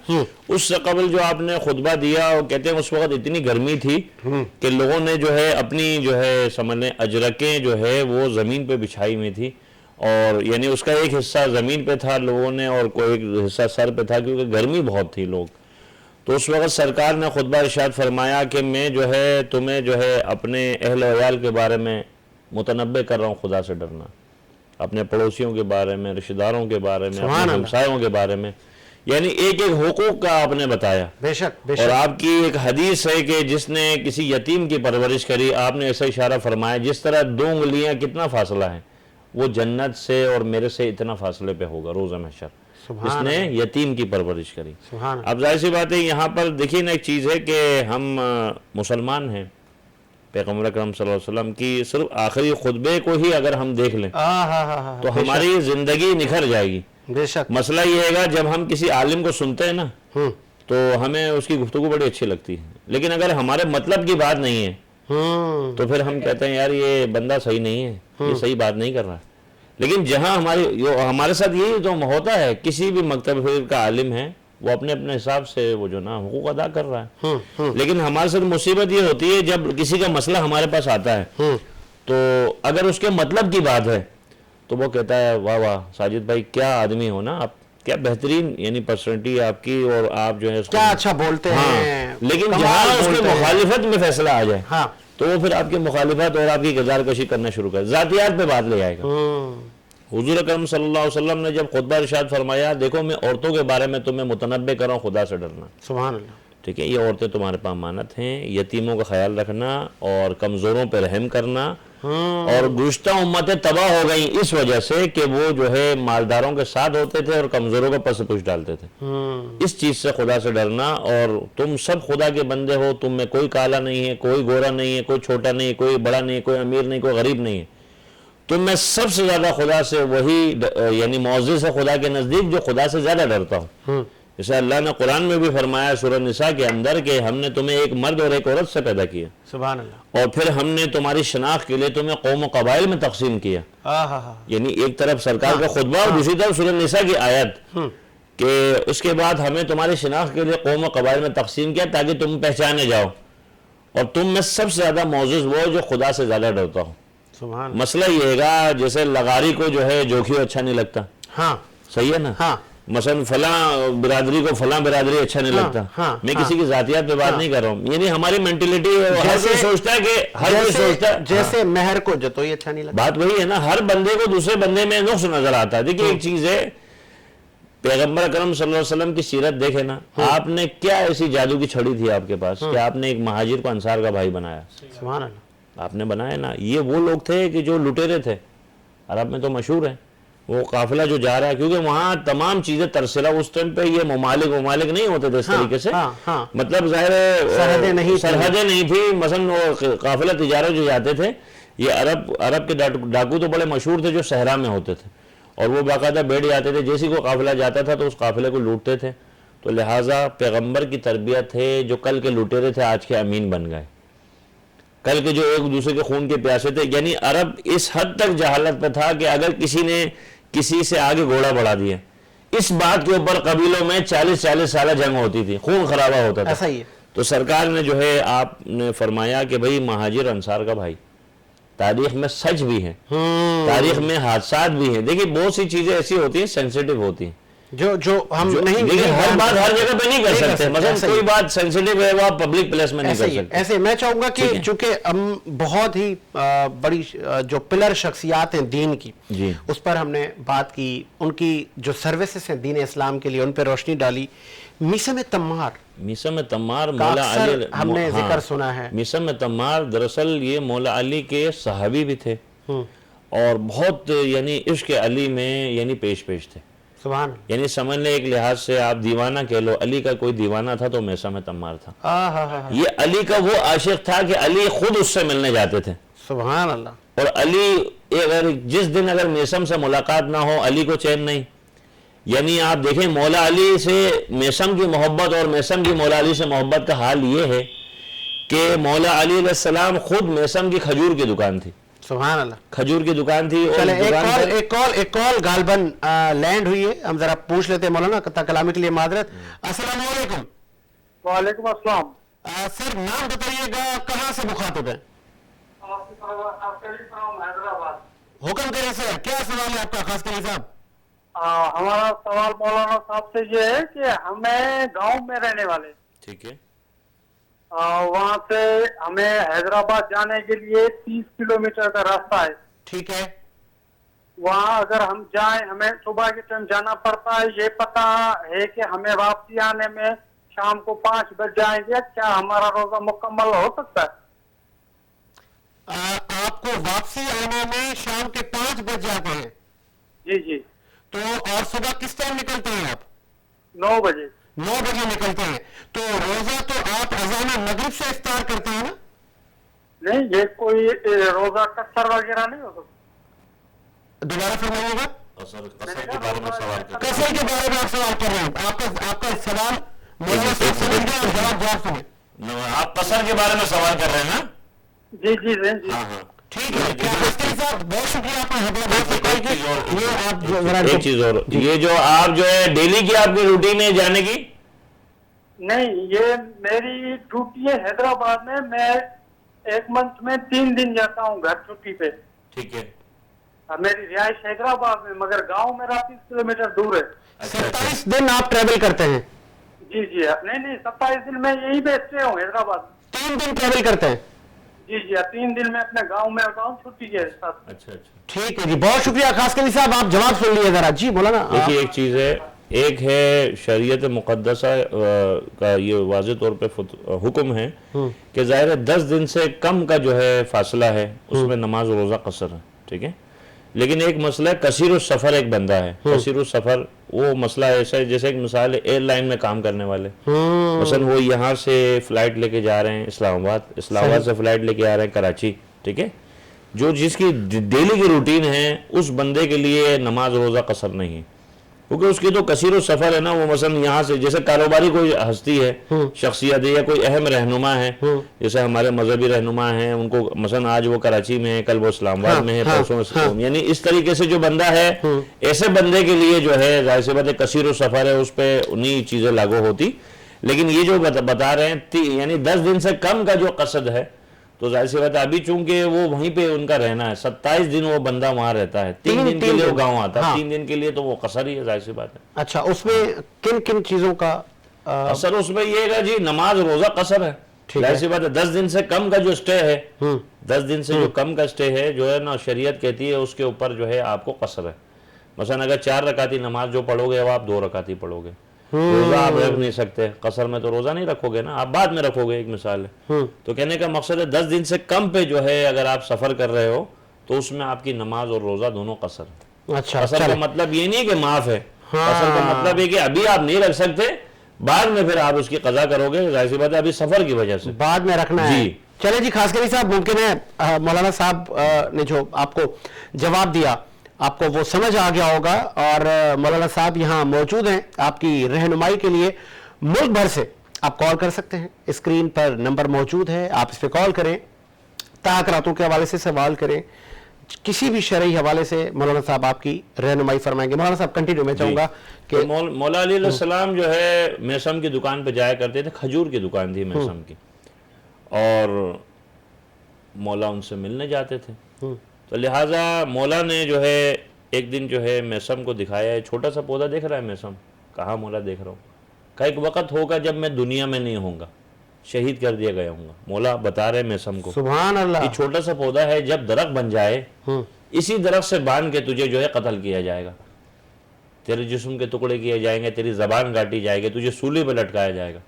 اس سے قبل جو آپ نے خطبہ دیا, وہ کہتے ہیں اس وقت اتنی گرمی تھی کہ لوگوں نے جو ہے اپنی جو ہے سمجھ لیں اجرکیں جو ہے وہ زمین پہ بچھائی ہوئی تھی, اور یعنی اس کا ایک حصہ زمین پہ تھا لوگوں نے اور کوئی ایک حصہ سر پہ تھا, کیونکہ گرمی بہت تھی لوگ. تو اس وقت سرکار نے خطبہ ارشاد فرمایا کہ میں جو ہے تمہیں جو ہے اپنے اہل و عیال کے بارے میں متنبع کر رہا ہوں خدا سے ڈرنا, اپنے پڑوسیوں کے بارے میں, رشتہ داروں کے بارے میں, اپنے ہمسایوں کے بارے میں, یعنی ایک ایک حقوق کا آپ نے بتایا. بے شک اور آپ کی ایک حدیث ہے کہ جس نے کسی یتیم کی پرورش کری, آپ نے ایسا اشارہ فرمایا جس طرح 2 انگلیاں کتنا فاصلہ ہے, وہ جنت سے اور میرے سے اتنا فاصلے پہ ہوگا روز محشر, جس نے یتیم کی پرورش کری. اب ظاہر سی بات ہے یہاں پر دیکھیے نا ایک چیز ہے کہ ہم مسلمان ہیں, پیغمبر اکرم صلی اللہ علیہ وسلم کی صرف آخری خطبے کو ہی اگر ہم دیکھ لیں تو ہماری زندگی نکھر جائے گی. بے شک. مسئلہ یہ ہے گا جب ہم کسی عالم کو سنتے ہیں نا تو ہمیں اس کی گفتگو بڑی اچھی لگتی ہے, لیکن اگر ہمارے مطلب کی بات نہیں ہے تو پھر ہم کہتے ہیں یار یہ بندہ صحیح نہیں ہے, یہ صحیح بات نہیں کر رہا. لیکن جہاں ہمارے ساتھ یہی تو ہوتا ہے, کسی بھی مکتب فکر کا عالم ہے وہ اپنے اپنے حساب سے وہ جو نا حقوق ادا کر رہا ہے. لیکن ہمارے ساتھ مصیبت یہ ہوتی ہے جب کسی کا مسئلہ ہمارے پاس آتا ہے تو اگر اس کے مطلب کی بات ہے تو وہ کہتا ہے واہ واہ ساجد بھائی کیا آدمی ہو نا آپ, کیا بہترین یعنی پرسنالٹی آپ کی, اور آپ جو ہے کیا اچھا بولتے ہیں. لیکن جہاں اس کی مخالفت میں فیصلہ آ جائے تو وہ پھر آپ کی مخالفت اور آپ کی گزار کشی کرنا شروع کر, ذاتیات پہ بات لے آئے گا. حضور اکرم صلی اللہ علیہ وسلم نے جب خطبہ ارشاد فرمایا دیکھو میں عورتوں کے بارے میں تمہیں متنبع کر رہا ہوں خدا سے ڈرنا. سبحان اللہ. ٹھیک ہے, یہ عورتیں تمہارے پاس امانت ہیں, یتیموں کا خیال رکھنا اور کمزوروں پہ رحم کرنا. اور گزشتہ امتیں تباہ ہو گئیں اس وجہ سے کہ وہ جو ہے مالداروں کے ساتھ ہوتے تھے اور کمزوروں کو پس پوچھ ڈالتے تھے. اس چیز سے خدا سے ڈرنا, اور تم سب خدا کے بندے ہو, تم میں کوئی کالا نہیں ہے, کوئی گورا نہیں ہے, کوئی چھوٹا نہیں ہے, کوئی بڑا نہیں ہے, کوئی امیر نہیں, کوئی غریب نہیں ہے. تم میں سب سے زیادہ خدا سے وہی یعنی معزز ہے خدا کے نزدیک جو خدا سے زیادہ ڈرتا ہوں. جیسے اللہ نے قرآن میں بھی فرمایا سورہ نساء کے اندر کہ ہم نے تمہیں ایک مرد اور ایک عورت سے پیدا کیا, سبحان اللہ, اور پھر ہم نے تمہاری شناخت کے لیے تمہیں قوم و قبائل میں تقسیم کیا. یعنی ایک طرف سرکار کا خطبہ اور دوسری طرف سورہ نساء کی آیت کہ اس کے بعد ہمیں تمہاری شناخت کے لیے قوم و قبائل میں تقسیم کیا تاکہ تم پہچانے جاؤ, اور تم میں سب سے زیادہ معزز وہ جو خدا سے زیادہ ڈرتا ہو. مسئلہ یہ ہے گا جیسے لغاری کو جو ہے جوکھیو اچھا نہیں لگتا, صحیح ہے نا, مثلا فلاں برادری کو فلاں برادری اچھا نہیں لگتا. میں کسی کی ذاتیات پہ بات نہیں کر رہا ہوں, یعنی ہماری مینٹلٹی ہر کوئی سوچتا ہے کہ ہر کوئی سوچتا ہے جیسے مہر کو جتوئی اچھا نہیں لگتا. بات وہی ہے نا, ہر بندے کو دوسرے بندے میں نقص نظر آتا ہے. دیکھیے ایک چیز ہے, پیغمبر اکرم صلی اللہ علیہ وسلم کی سیرت دیکھے نا, آپ نے کیا ایسی جادو کی چھڑی تھی آپ کے پاس کہ آپ نے ایک مہاجر کو انصار کا بھائی بنایا. سبحان اللہ. آپ نے بنایا نا. یہ وہ لوگ تھے کہ جو لٹیرے تھے, عرب میں تو مشہور ہیں, وہ قافلہ جو جا رہا ہے کیونکہ وہاں تمام چیزیں ترسیلہ, اس ٹائم پہ یہ ممالک نہیں ہوتے تھے اس طریقے سے, مطلب ظاہر سرحدیں نہیں تھی. مثلا وہ قافلہ تجارت جو جاتے تھے, یہ عرب کے ڈاکو تو بڑے مشہور تھے جو صحرا میں ہوتے تھے, اور وہ باقاعدہ بیٹھ جاتے تھے, جیسے کوئی قافلہ جاتا تھا تو اس قافلے کو لوٹتے تھے. تو لہٰذا پیغمبر کی تربیت ہے, جو کل کے لٹیرے تھے آج کے امین بن گئے, کل کے جو ایک دوسرے کے خون کے پیاسے تھے. یعنی عرب اس حد تک جہالت پہ تھا کہ اگر کسی نے کسی سے آگے گھوڑا بڑھا دیا, اس بات کے اوپر قبیلوں میں 40 سالہ جنگ ہوتی تھی, خون خرابہ ہوتا تھا. ایسا ہی ہے. تو سرکار نے جو ہے آپ نے فرمایا کہ بھئی مہاجر انصار کا بھائی, تاریخ میں سچ بھی ہے, تاریخ میں حادثات بھی ہیں. دیکھیے بہت سی چیزیں ایسی ہوتی ہیں سینسیٹیو ہوتی ہیں جو ہم نہیں, ہر بات ہر جگہ پہ نہیں کر سکتے. مثلا کوئی بات سینسیٹیو ہے وہ آپ پبلک پلیس میں نہیں کر سکتے. ایسے میں چاہوں گا کہ چونکہ ہم بہت ہی بڑی جو پلر شخصیات ہیں دین کی, اس پر ہم نے بات کی, ان کی جو سروسز ہیں دین اسلام کے لیے ان پہ روشنی ڈالی. میثم تمار مولا علی ہم نے ذکر سنا ہے. میثم تمار دراصل یہ مولا علی کے صحابی بھی تھے, اور بہت یعنی عشق علی میں یعنی پیش تھے. یعنی سمجھ لیں ایک لحاظ سے آپ دیوانہ کہہ لو, علی کا کوئی دیوانہ تھا تو میثم تمار تھا. یہ علی کا وہ عاشق تھا کہ علی خود اس سے ملنے جاتے تھے. سبحان اللہ. اور علی جس دن اگر میثم سے ملاقات نہ ہو علی کو چین نہیں. یعنی آپ دیکھیں مولا علی سے میثم کی محبت اور میثم کی مولا علی سے محبت کا حال یہ ہے کہ مولا علی علیہ السلام خود میسم کی کھجور کی دکان تھی, سبحان اللہ. کھجور کی دکان تھی. اور چلے ایک کال غالباً لینڈ ہوئی ہے, ہم ذرا پوچھ لیتے ہیں مولانا کلامی کے لیے معذرت. السلام علیکم. وعلیکم السلام. سر نام بتائیے گا, کہاں سے مخاطب ہیں؟ حیدرآباد. حکم کریں سر, کیا سوال ہے آپ کا خاص کری صاحب؟ ہمارا سوال مولانا صاحب سے یہ ہے کہ ہمیں گاؤں میں رہنے والے, ٹھیک ہے, وہاں سے ہمیں حیدرآباد جانے کے لیے 30 کلومیٹر کا راستہ ہے. ٹھیک ہے. وہاں اگر ہم جائیں, ہمیں صبح کے ٹائم جانا پڑتا ہے, یہ پتا ہے کہ ہمیں واپسی آنے میں شام کو 5 بج جائیں گے, کیا ہمارا روزہ مکمل ہو سکتا ہے؟ آپ کو واپسی آنے میں شام کے 5 بج جاتے ہیں؟ جی جی. تو اور صبح کس ٹائم نکلتے ہیں آپ؟ 9 بجے. 9 بجے نکلتے ہیں. تو روزہ تو آپ اذان مغرب سے افطار کرتے ہیں نا؟ نہیں, یہ کوئی روزہ قصر وغیرہ نہیں ہو سکتا. دوبارہ فرمائیے گا. قصر کے بارے میں سوال کر قصر کے بارے میں آپ سوال کر رہے ہیں. آپ کا سوال مولانا صاحب سمجھ گئے اور جواب سنیں. آپ قصر کے بارے میں سوال کر رہے ہیں نا؟ جی جی جی. ہاں ہاں, ٹھیک ہے. صاحب بہت شکریہ آپ نے حیدرآباد سے کال کی. یہ آپ ایک چیز اور, یہ جو آپ جو ہے ڈیلی کی آپ کی روٹین ہے جانے کی؟ نہیں, یہ میری ڈیوٹی ہے حیدرآباد میں. میں 1 منتھ میں 3 دن جاتا ہوں گھر چھٹی پہ. ٹھیک ہے. میری رہائش حیدرآباد میں, مگر گاؤں میرا 30 کلومیٹر دور ہے. 27 دن آپ ٹریول کرتے ہیں؟ جی جی. نہیں 27 دن میں یہی پہ اسٹے ہوں حیدرآباد. 3 دن ٹریول کرتے ہیں؟ جی جی. 3 دن میں اپنے گاؤں میں ہوتا ہوں چھٹی کے ساتھ. اچھا اچھا, ٹھیک ہے جی, بہت شکریہ. خاص کری صاحب آپ جواب سن لیے ذرا. جی مولانا. دیکھیے ایک چیز ہے, ایک ہے شریعت مقدسہ کا یہ واضح طور پہ حکم ہے کہ ظاہر 10 دن سے کم کا جو ہے فاصلہ ہے اس میں نماز و روزہ قصر ہے, ٹھیک ہے. لیکن ایک مسئلہ ہے کثیر السفر, ایک بندہ ہے کثیر السفر, وہ مسئلہ ایسا ہے جیسے ایک مثال ہے ایئر لائن میں کام کرنے والے, مثلا وہ یہاں سے فلائٹ لے کے جا رہے ہیں اسلام آباد سے فلائٹ لے کے آ رہے ہیں کراچی, ٹھیک ہے. جو جس کی ڈیلی کی روٹین ہے اس بندے کے لیے نماز روزہ قصر نہیں ہے, کیونکہ اس کی تو کثیر و سفر ہے نا. وہ مثلا یہاں سے جیسے کاروباری کوئی ہستی ہے, شخصیت ہے, یا کوئی اہم رہنما ہے, جیسے ہمارے مذہبی رہنما ہیں, ان کو مثلا آج وہ کراچی میں ہے, کل وہ اسلام آباد میں ہے, پرسوں, یعنی اس طریقے سے جو بندہ ہے, ایسے بندے کے لیے جو ہے ظاہر سی بات ہے کثیر و سفر ہے, اس پہ انہی چیزیں لاگو ہوتی. لیکن یہ جو بتا رہے ہیں یعنی 10 دن سے کم کا جو قصد ہے, تو ظاہر سی بات ہے ابھی چونکہ وہ وہیں پہ ان کا رہنا ہے, 27 دن وہ بندہ وہاں رہتا ہے, 3 دن کے لیے وہ گاؤں آتا ہے, 3 دن کے لیے تو وہ قصر ہی ہے, ظاہر سی بات ہے. اچھا, اس میں کن کن چیزوں کا قصر اس میں یہ ہے جی, نماز روزہ قصر ہے, ظاہر سی بات ہے. 10 دن سے کم کا جو اسٹے ہے, 10 دن سے جو کم کا اسٹے ہے جو ہے نا, شریعت کہتی ہے اس کے اوپر جو ہے آپ کو قصر ہے. مثلا اگر 4 رکعتی نماز جو پڑھو گے وہ آپ 2 رکعتی پڑھو گے. روزہ آپ رکھ نہیں سکتے, قصر میں تو روزہ نہیں رکھو گے نا, آپ بعد میں رکھو گے, ایک مثال ہے. تو کہنے کا مقصد ہے 10 دن سے کم پہ جو ہے اگر آپ سفر کر رہے ہو تو اس میں آپ کی نماز اور روزہ دونوں قصر ہے. قصر کا مطلب یہ نہیں کہ معاف ہے, قصر کا مطلب ہے کہ ابھی آپ نہیں رکھ سکتے, بعد میں پھر آپ اس کی قضا کرو گے, ظاہر سی بات ہے ابھی سفر کی وجہ سے بعد میں رکھنا ہے. چلے جی, خاص کری صاحب ممکن ہے مولانا صاحب نے جو آپ کو جواب دیا آپ کو وہ سمجھ آ گیا ہوگا, اور مولانا صاحب یہاں موجود ہیں آپ کی رہنمائی کے لیے. ملک بھر سے آپ کال کر سکتے ہیں, اسکرین پر نمبر موجود ہے, آپ اس پہ کال کریں, تاخیراتوں کے حوالے سے سوال کریں, کسی بھی شرعی حوالے سے مولانا صاحب آپ کی رہنمائی فرمائیں گے. مولانا صاحب کنٹینیو, میں چاہوں گا کہ مولا علی علیہ السلام جو ہے میسم کی دکان پہ جایا کرتے تھے, کھجور کی دکان تھی میسم کی, اور مولا ان سے ملنے جاتے تھے. تو لہٰذا مولا نے جو ہے ایک دن جو ہے میسم کو دکھایا ہے, چھوٹا سا پودا دیکھ رہا ہے میسم, کہا مولا دیکھ رہا ہوں, کہا ایک وقت ہوگا جب میں دنیا میں نہیں ہوں گا, شہید کر دیا گیا ہوں گا. مولا بتا رہے میسم کو, سبحان اللہ, یہ چھوٹا سا پودا ہے, جب درخت بن جائے اسی درخت سے باندھ کے تجھے جو ہے قتل کیا جائے گا, تیرے جسم کے ٹکڑے کیے جائیں گے, تیری زبان کاٹی جائے گی, تجھے سولی پہ لٹکایا جائے گا.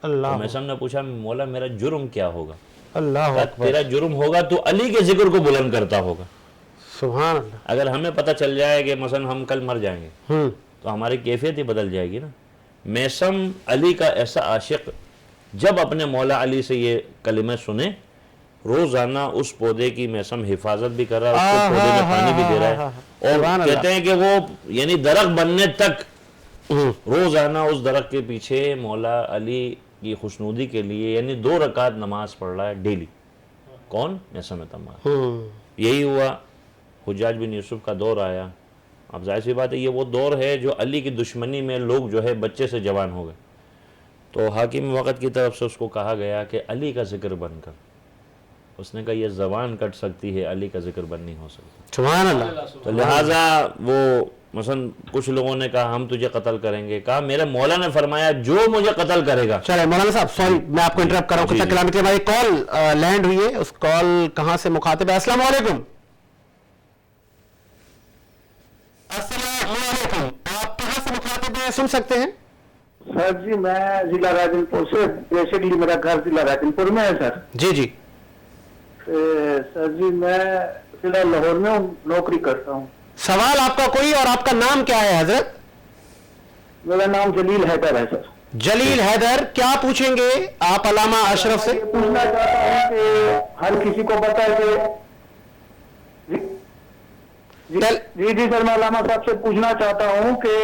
اللہ. میسم نے پوچھا مولا میرا جرم کیا ہوگا؟ اللہ اکبر. تیرا جرم ہوگا تو علی کے ذکر کو بلند کرتا ہوگا. سبحان اللہ. اگر ہمیں پتہ چل جائے کہ مثلا ہم کل مر جائیں گے تو ہماری کیفیت ہی بدل جائے گی نا. میسم علی کا ایسا عاشق, جب اپنے مولا علی سے یہ کلمہ سنے, روزانہ اس پودے کی میسم حفاظت بھی کر رہا ہے, اس کو پودے میں پانی بھی دے رہا ہے, اور کہتے ہیں کہ وہ یعنی درخت بننے تک روزانہ اس درخت کے پیچھے مولا علی کی خوشنودی کے لیے یعنی 2 رکعت نماز پڑھ رہا ہے ڈیلی. کون؟ محسن تمار. یہی ہوا. حجاج بن یوسف کا دور آیا. اب ظاہر سی بات ہے یہ وہ دور ہے جو علی کی دشمنی میں لوگ جو ہے بچے سے جوان ہو گئے. تو حاکم وقت کی طرف سے اس کو کہا گیا کہ علی کا ذکر بند کر. اس نے کہا یہ زبان کٹ سکتی ہے, علی کا ذکر بند نہیں ہو سکتا. سبحان اللہ. تو لہٰذا وہ مثلا کچھ لوگوں نے کہا ہم تجھے قتل کریں گے. کہا میرے مولا نے فرمایا جو مجھے قتل کرے گا. چلے مولانا صاحب سوری میں آپ کو انٹرپٹ کر رہا ہوں. کچھ کلام کے بعد کال لینڈ ہوئی ہے. اس کال کہاں سے مخاطب ہے؟ السلام علیکم. السلام علیکم. آپ کہاں سے مخاطب ہیں؟ سن سکتے ہیں سر جی میں ضلع راجن پور سے, بیسکلی میرا گھر ضلع راجن پور میں ہے سر. جی جی. سر جی میں ضلع لاہور میں نوکری کرتا ہوں. سوال آپ کا کوئی اور آپ کا نام کیا ہے حضرت؟ میرا نام جلیل حیدر ہے سر. جلیل حیدر, کیا پوچھیں گے آپ علامہ اشرف سے؟ یہ پوچھنا چاہتا ہوں کہ ہر کسی کو پتا ہے کہ جی سر میں علامہ صاحب سے پوچھنا چاہتا ہوں کہ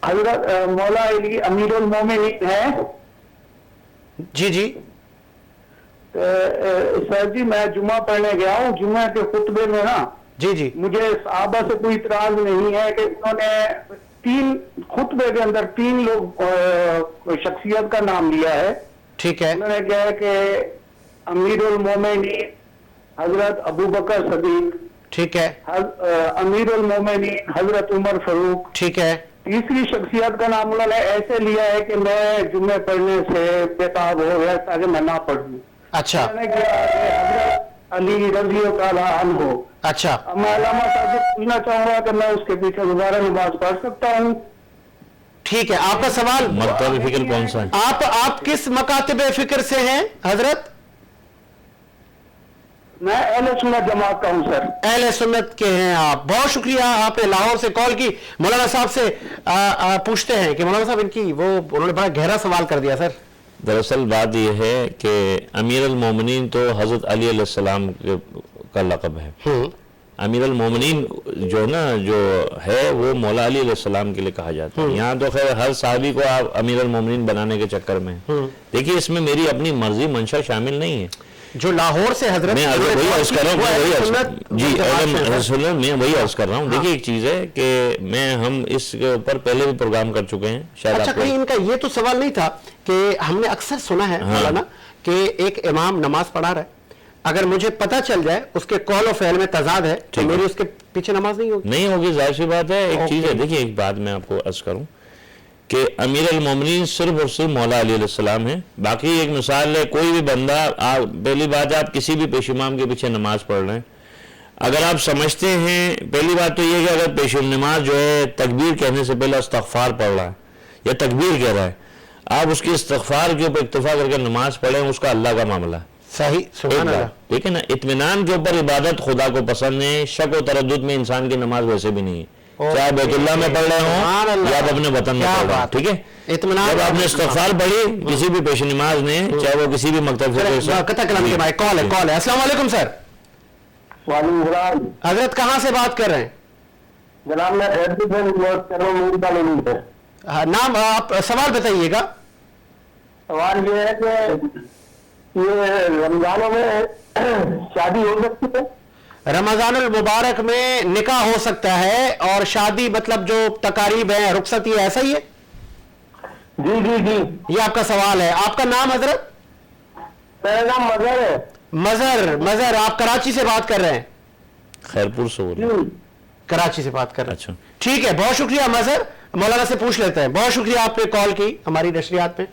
حضرت مولا علی امیر المومنین ہے. جی جی. سر جی میں جمعہ پڑھنے گیا ہوں. جمعہ کے خطبے میں نا جی جی مجھے صحابہ سے کوئی اعتراض نہیں ہے کہ انہوں نے 3 خطبے کے اندر 3 لوگ شخصیت کا نام لیا ہے. ٹھیک ہے. انہوں نے کہا ہے کہ امیر المومنین حضرت ابو بکر صدیق, ٹھیک ہے. امیر المومنین حضرت عمر فاروق. ٹھیک ہے. تیسری شخصیت کا نام انہوں نے ایسے لیا ہے کہ میں جمعے پڑھنے سے بےتاب ہو گیا تاکہ میں نہ پڑھوں. اچھا انہوں نے کہا کہ حضرت علی رضی اللہ عنہ. اچھا. اب میں علامہ صاحب سے پوچھنا چاہوں گا کہ میں اس کے پیچھے دوبارہ نماز پڑھ سکتا ہوں؟ ٹھیک ہے. آپ کا سوال مکتب فکر کون سا ہے؟ آپ کس مکاتب فکر سے ہیں حضرت؟ میں اہل سنت جماعت کا ہوں سر. اہل سنت کے ہیں آپ. بہت شکریہ آپ نے لاہور سے کال کی. مولانا صاحب سے پوچھتے ہیں کہ مولانا صاحب ان کی انہوں نے بڑا گہرا سوال کر دیا سر. دراصل بات یہ ہے کہ امیر المومنین تو حضرت علی علیہ السلام کا لقب ہے. امیر المومنین جو نا جو ہے وہ مولا علی علیہ السلام کے لیے کہا جاتا ہے. یہاں تو خیر ہر صحابی کو آپ امیر المومنین بنانے کے چکر میں دیکھیے اس میں میری اپنی مرضی منشا شامل نہیں ہے. جو لاہور سے حضرت میں وہی عرض کر رہا ہوں میں وہی عرض کر رہا ہوں. دیکھیے ایک چیز ہے کہ ہم اس کے اوپر پہلے بھی پروگرام کر چکے ہیں. شاید اچھا کہیں ان کا یہ تو سوال نہیں تھا کہ ہم نے اکثر سنا ہے مولانا کہ ایک امام نماز پڑھا رہا ہے, اگر مجھے پتہ چل جائے اس کے قول و فعل میں تضاد ہے تو میری اس کے پیچھے نماز نہیں ہوگی. نہیں ہوگی, ظاہر سی بات ہے. ایک چیز ہے دیکھیے, ایک بات میں آپ کو عرض کروں کہ امیر المومنین صرف اور صرف مولا علی علیہ السلام ہیں. باقی ایک مثال ہے, کوئی بھی بندہ پہلی بات ہے آپ کسی بھی پیش امام کے پیچھے نماز پڑھ رہے ہیں, اگر آپ سمجھتے ہیں پہلی بات تو یہ کہ اگر پیش نماز جو ہے تکبیر کہنے سے پہلے استغفار پڑھ رہا ہے یا تکبیر کہہ رہا ہے, آپ اس کی استغفار کے اوپر اکتفا کر کے نماز پڑھیں, اس کا اللہ کا معاملہ ہے. صحیح, سبحان اللہ. ٹھیک ہے نا. اطمینان کے اوپر عبادت خدا کو پسند ہے. شک و تردد میں انسان کی نماز ویسے بھی نہیں ہے, چاہے بیت اللہ میں پڑھ رہے ہوں یا آپ اپنے وطن میں پڑھ رہے ہیں. ٹھیک ہے, جب آپ نے استغفار پڑھی کسی بھی پیش نماز نے, چاہے وہ کسی بھی مکتب سے. کال ہے. السلام علیکم سر. وعلیکم السلام. حضرت کہاں سے بات کر رہے ہیں؟ جناب میں کر رہا ہوں. نام آپ سوال بتائیے گا. سوال یہ ہے کہ یہ رمضانوں میں شادی ہو سکتی ہے؟ رمضان المبارک میں نکاح ہو سکتا ہے اور شادی مطلب جو تقاریب ہیں رخصت یہ ایسا ہی ہے؟ جی جی جی. یہ آپ کا سوال ہے. آپ کا نام حضرت؟ میرا نام مظہر ہے. مظہر آپ کراچی سے بات کر رہے ہیں؟ خیرپور سے بول رہے ہیں. کراچی سے بات کر رہے ہیں. اچھا ٹھیک ہے, بہت شکریہ مظہر. مولانا سے پوچھ لیتے ہیں. بہت شکریہ آپ نے کال کی ہماری نشریات میں.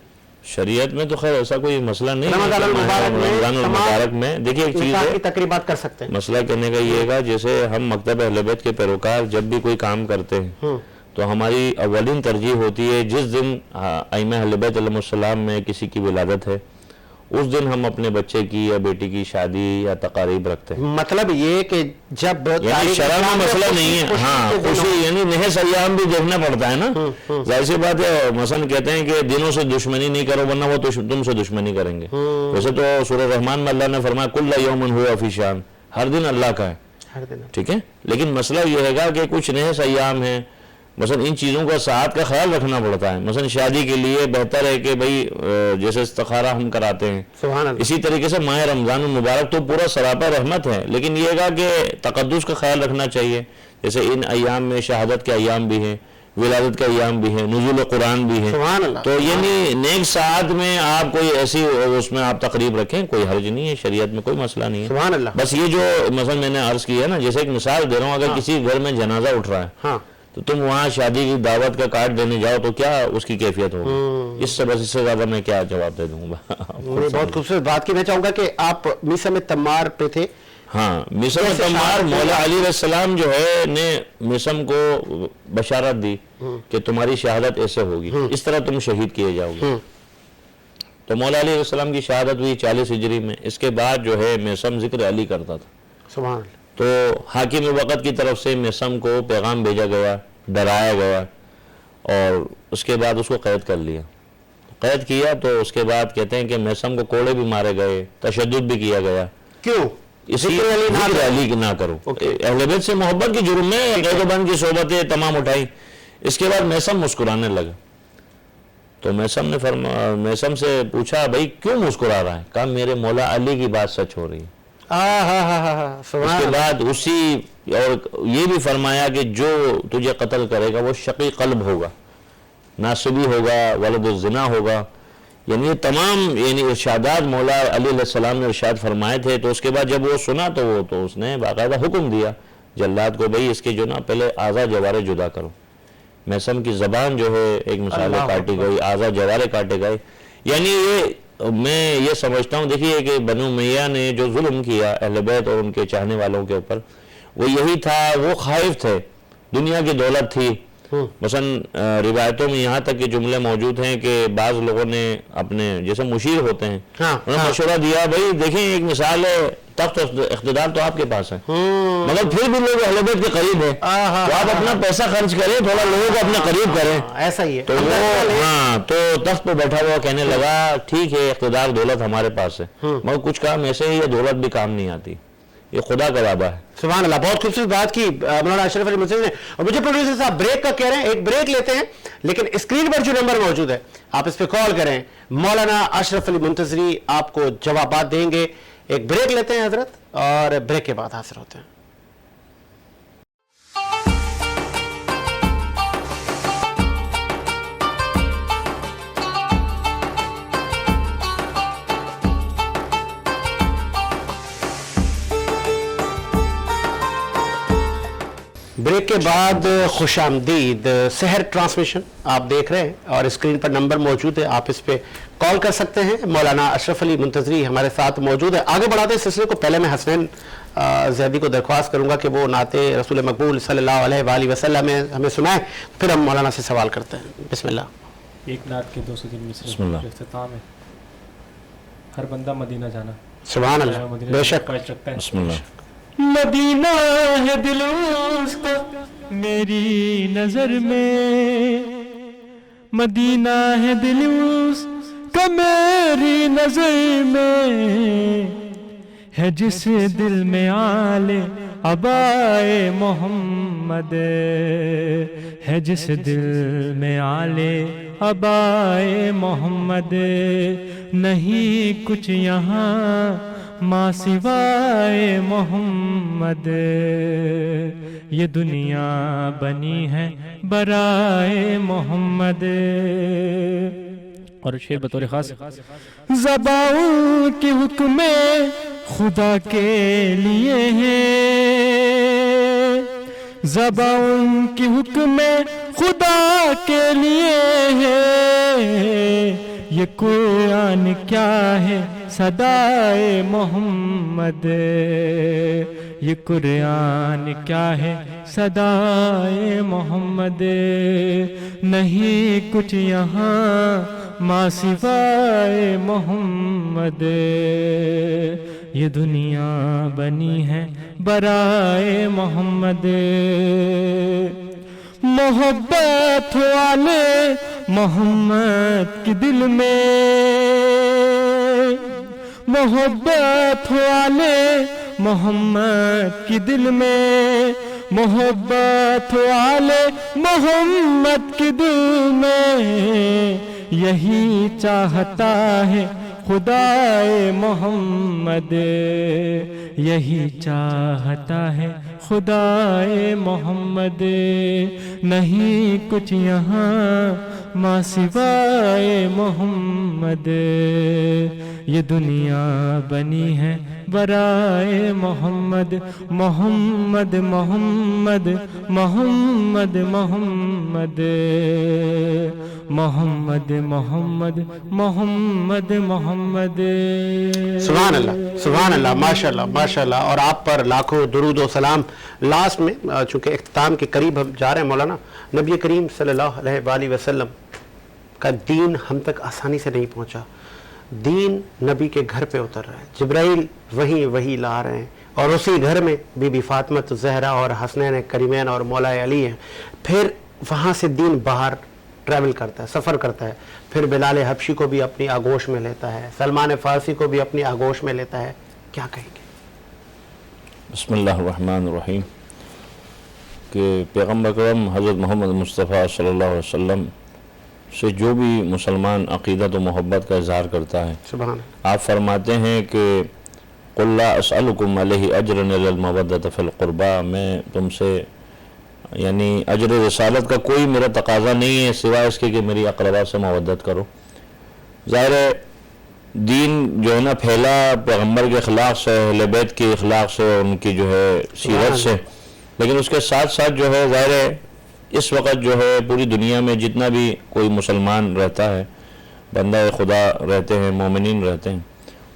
شریعت میں تو خیر ایسا کوئی مسئلہ نہیں ہے. رمضان المبارک میں دیکھیے ایک چیز ہے, تقریبات کر سکتے ہیں. مسئلہ کہنے کا یہ ہے جیسے ہم مکتب اہل بیت کے پیروکار جب بھی کوئی کام کرتے ہیں تو ہماری اولین ترجیح ہوتی ہے جس دن ائمہ اہل بیت علیہ السلام میں کسی کی ولادت ہے اس دن ہم اپنے بچے کی یا بیٹی کی شادی یا تقاریب رکھتے ہیں. مطلب یہ کہ جب یعنی شرع میں مسئلہ نہیں ہے. ہاں خوشی یعنی نحس ایام بھی دیکھنا پڑتا ہے نا. ظاہر سی بات ہے, مثلا کہتے ہیں کہ دنوں سے دشمنی نہیں کرو ورنہ وہ تم سے دشمنی کریں گے. ویسے تو سورہ رحمان میں اللہ نے فرمایا کل یوم ہوا فی شان, ہر دن اللہ کا ہے. ٹھیک ہے, لیکن مسئلہ یہ ہے گا کہ کچھ نحس ایام ہیں مثلا ان چیزوں کا ساتھ کا خیال رکھنا پڑتا ہے. مثلا شادی کے لیے بہتر ہے کہ بھائی جیسے استخارہ ہم کراتے ہیں, سبحان اللہ. اسی طریقے سے ماہ رمضان المبارک تو پورا سراپا رحمت ہے, لیکن یہ گا کہ تقدس کا خیال رکھنا چاہیے. جیسے ان ایام میں شہادت کے ایام بھی ہیں, ولادت کا ایام بھی ہے, نزول قرآن بھی ہے. سبحان اللہ. تو یعنی نیک ساعت میں آپ کوئی ایسی اس میں آپ تقریب رکھیں, کوئی حرج نہیں ہے, شریعت میں کوئی مسئلہ نہیں ہے. سبحان اللہ. بس یہ جو مثلا میں نے عرض کی ہے نا, جیسے ایک مثال دے رہا ہوں, اگر کسی گھر میں جنازہ اٹھ رہا ہے ہاں تو تم وہاں شادی کی دعوت کا کارڈ دینے جاؤ تو کیا اس کی کیفیت ہوگی؟ اس سے بس اس سے زیادہ میں کیا جواب دے دوں گا. بہت خوبصورت بات کی. میں چاہوں گا کہ آپ میثم تمار پہ تھے. ہاں, میثم تمار, مولا علی علیہ السلام جو ہے نے میثم کو بشارت دی کہ تمہاری شہادت ایسے ہوگی, اس طرح تم شہید کیے جاؤ گے. تو مولا علی علیہ السلام کی شہادت ہوئی 40 ہجری میں. اس کے بعد جو ہے میثم ذکر علی کرتا تھا. سبحان اللہ. تو حاکم وقت کی طرف سے میثم کو پیغام بھیجا گیا, ڈرایا گیا, اور اس کے بعد اس کو قید کر لیا. قید کیا تو اس کے بعد کہتے ہیں کہ میثم کو کوڑے بھی مارے گئے, تشدد بھی کیا گیا. کیوں؟ ذکر علی نہ کرو. اہل بیت سے محبت کی جرم میں قید و بند کی صحبتیں تمام اٹھائی. اس کے بعد میثم مسکرانے لگا. تو میثم سے پوچھا بھائی کیوں مسکرا رہا ہے؟ کہا میرے مولا علی کی بات سچ ہو رہی ہے. اس کے بعد اسی اور یہ بھی فرمایا کہ جو تجھے قتل کرے گا وہ شقی قلب ہوگا, ناصبی ہوگا, ولد الزنا ہوگا. یعنی یہ تمام یعنی ارشادات مولا علی علیہ السلام نے ارشاد فرمائے تھے. تو اس کے بعد جب وہ سنا تو اس نے باقاعدہ حکم دیا جلاد کو, بھئی اس کے جو نا پہلے اعضاء جوارے جدا کرو. میثم کی زبان جو ہے ایک مثال کاٹی گئی, اعضاء جوارے کاٹے گئے. یعنی یہ میں یہ سمجھتا ہوں, دیکھیے کہ بنو امیہ نے جو ظلم کیا اہل بیت اور ان کے چاہنے والوں کے اوپر, وہ یہی تھا, وہ خائف تھے, دنیا کی دولت تھی. مثلا روایتوں میں یہاں تک کہ جملے موجود ہیں کہ بعض لوگوں نے اپنے جیسے مشیر ہوتے ہیں انہوں نے مشورہ دیا, بھائی دیکھیں ایک مثال ہے, تخت اقتدار تو آپ کے پاس ہے, مگر پھر بھی لوگ اہل بیت کے قریب ہیں, تو آپ اپنا پیسہ خرچ کریں, تھوڑا لوگوں کو اپنے قریب کریں. ایسا ہی ہے. تو وہ تو تخت پہ بیٹھا ہوا کہنے لگا ٹھیک ہے اقتدار دولت ہمارے پاس ہے, مگر کچھ کام ایسے ہی, یہ دولت بھی کام نہیں آتی, یہ خدا کا وعدہ ہے. سبحان اللہ. بہت خوبصورت بات کی مولانا اشرف علی منتظری نے. اور مجھے پروڈیوسر صاحب بریک کا کہہ رہے ہیں, ایک بریک لیتے ہیں, لیکن اسکرین پر جو نمبر موجود ہے آپ اس پہ کال کریں. مولانا اشرف علی منتظری آپ کو جوابات دیں گے. ایک بریک لیتے ہیں حضرت, اور بریک کے بعد حاضر ہوتے ہیں. بریک کے بعد خوش آمدید. سحر ٹرانسمیشن آپ دیکھ رہے ہیں اور اسکرین پر نمبر موجود ہے, آپ اس پہ کال کر سکتے ہیں. مولانا اشرف علی منتظری ہمارے ساتھ موجود ہے. آگے بڑھاتے ہیں سلسلے کو. پہلے میں حسنین زیدی کو درخواست کروں گا کہ وہ نعت رسول مقبول صلی اللہ علیہ وآلہ وسلم ہمیں سنائیں, پھر ہم مولانا سے سوال کرتے ہیں. بسم اللہ. ایک نعت کے 203 بسم اللہ. اختتام ہے. ہر بندہ مدینہ جانا. سبحان اللہ. بے شک. بسم اللہ. مدینہ ہے دل اس کا میری نظر میں, مدینہ ہے دل اس کا میری نظر میں, ہے جس دل میں آل ابائے محمد, ہے جس دل میں آل ابائے محمد, نہیں کچھ یہاں ماں سوائے محمد, یہ دنیا بنی ہے برائے محمد. اور شعر بطور خاص, زبان کے حکم خدا کے لیے ہیں, زبان کے حکم خدا کے لیے ہے, یہ قرآن کیا ہے صدائے محمد, یہ قرآن کیا ہے صدائے محمد, نہیں کچھ یہاں ماں سوائے محمد, یہ دنیا بنی ہے برائے محمد. محبت والے محمد کے دل میں, محبت والے محمد کی دل میں, محبت والے محمد کے دل میں، یہی چاہتا ہے خدائے محمد، یہی چاہتا ہے خدائے محمد، نہیں کچھ یہاں ماں سوائے محمد، یہ دنیا بنی ہے برائے محمد، محمد محمد محمد محمد محمد محمد محمد محمد۔ سبحان اللہ سبحان اللہ، ماشاء اللہ ماشاء اللہ، اور آپ پر لاکھوں درود و سلام۔ لاسٹ میں چونکہ اختتام کے قریب ہم جا رہے ہیں مولانا، نبی کریم صلی اللہ علیہ وآلہ وسلم کا دین ہم تک آسانی سے نہیں پہنچا، دین نبی کے گھر پہ اتر رہا ہے، جبرائیل وہی لا رہے ہیں، اور اسی گھر میں بی بی فاطمہ الزہرا اور حسنین کریمین اور مولا علی ہیں، پھر وہاں سے دین باہر ٹریول کرتا ہے، سفر کرتا ہے، پھر بلال حبشی کو بھی اپنی آغوش میں لیتا ہے، سلمان فارسی کو بھی اپنی آغوش میں لیتا ہے، کیا کہیں گے؟ بسم اللہ الرحمن الرحیم، کہ پیغمبر اکرم حضرت محمد مصطفیٰ صلی اللہ علیہ وسلم سے جو بھی مسلمان عقیدت و محبت کا اظہار کرتا ہے، سبحان آپ فرماتے ہیں کہ قُلْ لَا أَسْأَلُكُمْ عَلَيْهِ أَجْرًا إِلَّا الْمَوَدَّةَ فِي الْقُرْبَى، میں تم سے یعنی اجر رسالت کا کوئی میرا تقاضا نہیں ہے سوائے اس کے کہ میری اقربا سے مودت کرو۔ ظاہر ہے دین جو ہے نا پھیلا پیغمبر کے اخلاق سے، اہل بیت کے اخلاق سے، ان کی جو ہے سیرت سے، لیکن اس کے ساتھ ساتھ جو ہے ظاہر ہے اس وقت جو ہے پوری دنیا میں جتنا بھی کوئی مسلمان رہتا ہے، بندہ خدا رہتے ہیں، مومنین رہتے ہیں،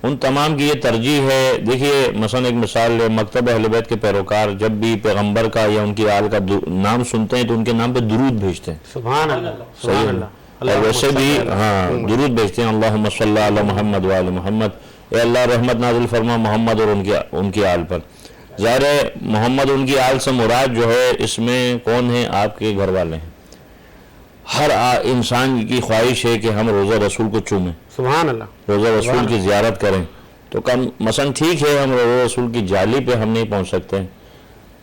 ان تمام کی یہ ترجیح ہے۔ دیکھیے مثلا ایک مثال ہے، مکتب اہل بیت کے پیروکار جب بھی پیغمبر کا یا ان کی آل کا نام سنتے ہیں تو ان کے نام پہ درود بھیجتے ہیں، سبحان اللہ سبحان اللہ، اور ویسے بھی درود بھیجتے ہیں، اللہم صلی علی محمد وآل محمد، اے اللہ رحمت نازل فرما محمد اور ان کی آل پر۔ ظاہر ہے محمد ان کی آل سے مراد جو ہے اس میں کون ہے؟ آپ کے گھر والے ہیں۔ ہر انسان کی خواہش ہے کہ ہم روزہ رسول کو چومیں، سبحان اللہ، روزہ رسول کی زیارت کریں، تو کم مثلا ٹھیک ہے ہم روزہ رسول کی جالی پہ ہم نہیں پہنچ سکتے،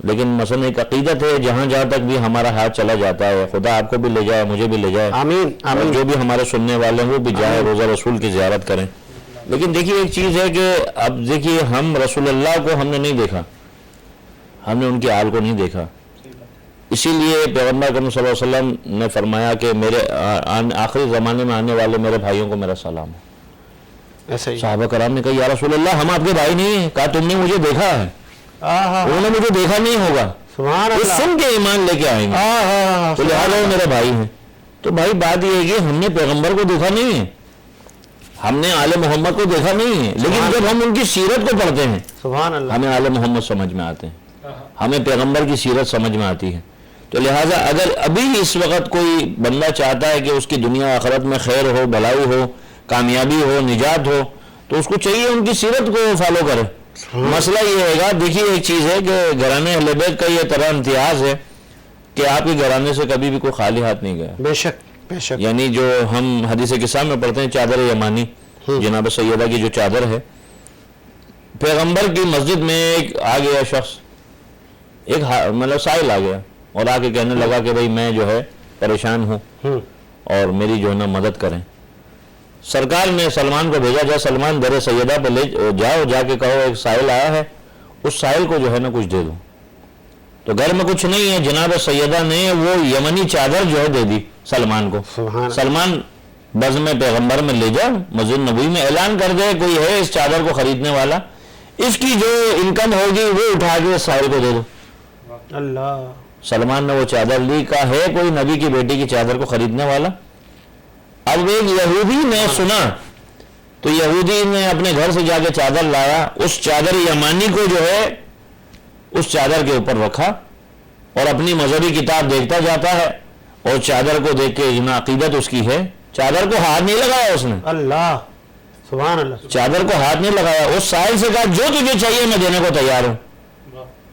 لیکن مثلا ایک عقیدت ہے جہاں تک بھی ہمارا ہاتھ چلا جاتا ہے، خدا آپ کو بھی لے جائے، مجھے بھی لے جائے، آمین آمین، جو بھی ہمارے سننے والے ہیں وہ بھی جائے، روزہ رسول کی زیارت کریں۔ لیکن دیکھیے ایک چیز ہے کہ اب دیکھیے ہم رسول اللہ کو ہم نے نہیں دیکھا، ہم نے ان کی آل کو نہیں دیکھا، اسی لیے پیغمبر اکرم صلی اللہ علیہ وسلم نے فرمایا کہ میرے آخری زمانے میں آنے والے میرے بھائیوں کو میرا سلام ہے۔ ایسا ہی، صحابہ کرام نے کہا یا رسول اللہ ہم آپ کے بھائی نہیں ہیں، کہا تم نے مجھے دیکھا ہے، انہوں نے مجھے دیکھا نہیں ہوگا، سبحان وہ اللہ، سن کے ایمان لے کے آئیں گے، تو لہٰذا وہ میرے بھائی ہیں۔ تو بھائی بات یہ ہے کہ ہم نے پیغمبر کو دیکھا نہیں ہے، ہم نے آل محمد کو دیکھا نہیں ہے، لیکن جب ہم ان کی سیرت کو پڑھتے ہیں سبحان اللہ، ہمیں آل محمد سمجھ میں آتے ہیں، ہمیں پیغمبر کی سیرت سمجھ میں آتی ہے۔ تو لہٰذا اگر ابھی اس وقت کوئی بندہ چاہتا ہے کہ اس کی دنیا آخرت میں خیر ہو، بھلائی ہو، کامیابی ہو، نجات ہو، تو اس کو چاہیے ان کی سیرت کو فالو کرے۔ مسئلہ یہ ہے گا، دیکھیے ایک چیز ہے کہ گھرانے اہل بیت کا یہ طرح امتیاز ہے کہ آپ کے گھرانے سے کبھی بھی کوئی خالی ہاتھ نہیں گیا، بے شک بے شک، یعنی جو ہم حدیث قصہ میں پڑھتے ہیں چادر یمانی، جناب سیدہ کی جو چادر ہے، پیغمبر کی مسجد میں ایک آ گیا شخص، ایک مطلب سائل آ گیا اور آ کے کہنے لگا کہ بھئی میں جو ہے پریشان ہوں اور میری جو ہے نا مدد کریں۔ سرکار نے سلمان کو بھیجا، جا سلمان در سیدہ پہ لے جاؤ، جا کے کہو ایک سائل آیا ہے، اس سائل کو جو ہے نا کچھ دے دو۔ تو گھر میں کچھ نہیں ہے، جناب سیدہ نے وہ یمنی چادر جو ہے دے دی سلمان کو۔ سلمان بز میں پیغمبر میں لے جا، مسجد نبوی میں اعلان کر دے کوئی ہے اس چادر کو خریدنے والا، اس کی جو انکم ہوگی وہ اٹھا کے سائل کو دے دو۔ اللہ، سلمان نے وہ چادر لی، کہا ہے کوئی نبی کی بیٹی کی چادر کو خریدنے والا؟ اب ایک یہودی نے سنا تو یہودی نے اپنے گھر سے جا کے چادر لایا، اس چادر یمانی کو جو ہے اس چادر کے اوپر رکھا اور اپنی مذہبی کتاب دیکھتا جاتا ہے، اور چادر کو دیکھ کے جنا عقیدت اس کی ہے، چادر کو ہاتھ نہیں لگایا اس نے، اللہ، سبحان اللہ، چادر کو ہاتھ نہیں لگایا، اس سائل سے کہا جو تجھے چاہیے میں دینے کو تیار ہوں،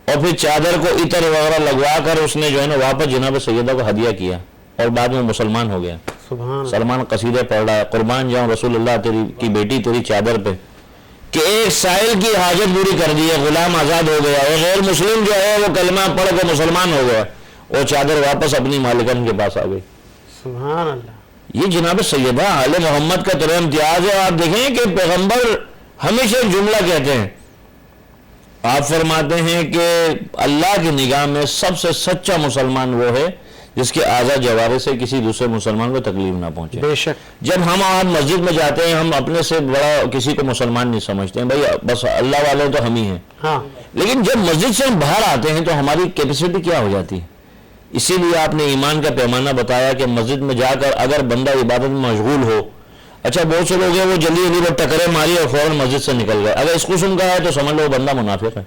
اور پھر چادر کو عطر وغیرہ لگوا کر اس نے جو ہے نا واپس جناب سیدہ کو ہدیہ کیا، اور بعد میں مسلمان ہو گیا۔ سبحان اللہ، سلمان قصیدے پڑھ رہا ہے، قربان جاؤں رسول اللہ تیری کی بیٹی تیری چادر پہ، کہ ایک سائل کی حاجت پوری کر دی ہے، غلام آزاد ہو گیا، اور غیر مسلم جو ہے وہ کلمہ پڑھ کے مسلمان ہو گیا، وہ چادر واپس اپنی مالکن کے پاس آ گئی. سبحان اللہ. یہ جناب سیدہ آل محمد کا ترے امتیاز ہے. آپ دیکھیں کہ پیغمبر ہمیشہ ایک جملہ کہتے ہیں، آپ فرماتے ہیں کہ اللہ کی نگاہ میں سب سے سچا مسلمان وہ ہے جس کے اعضاء جوارح سے کسی دوسرے مسلمان کو تکلیف نہ پہنچے. بے شک. جب ہم آپ مسجد میں جاتے ہیں ہم اپنے سے بڑا کسی کو مسلمان نہیں سمجھتے ہیں، بھائی بس اللہ والے تو ہم ہی ہیں. ہاں. لیکن جب مسجد سے ہم باہر آتے ہیں تو ہماری کیپیسٹی کیا ہو جاتی ہے. اسی لیے آپ نے ایمان کا پیمانہ بتایا کہ مسجد میں جا کر اگر بندہ عبادت میں مشغول ہو، اچھا بہت سے لوگ ہیں وہ جلدی جلدی وہ ٹکرے ماری اور فوراً مسجد سے نکل گئے، اگر اس قسم کا ہے تو سمجھ لو بندہ منافق ہے.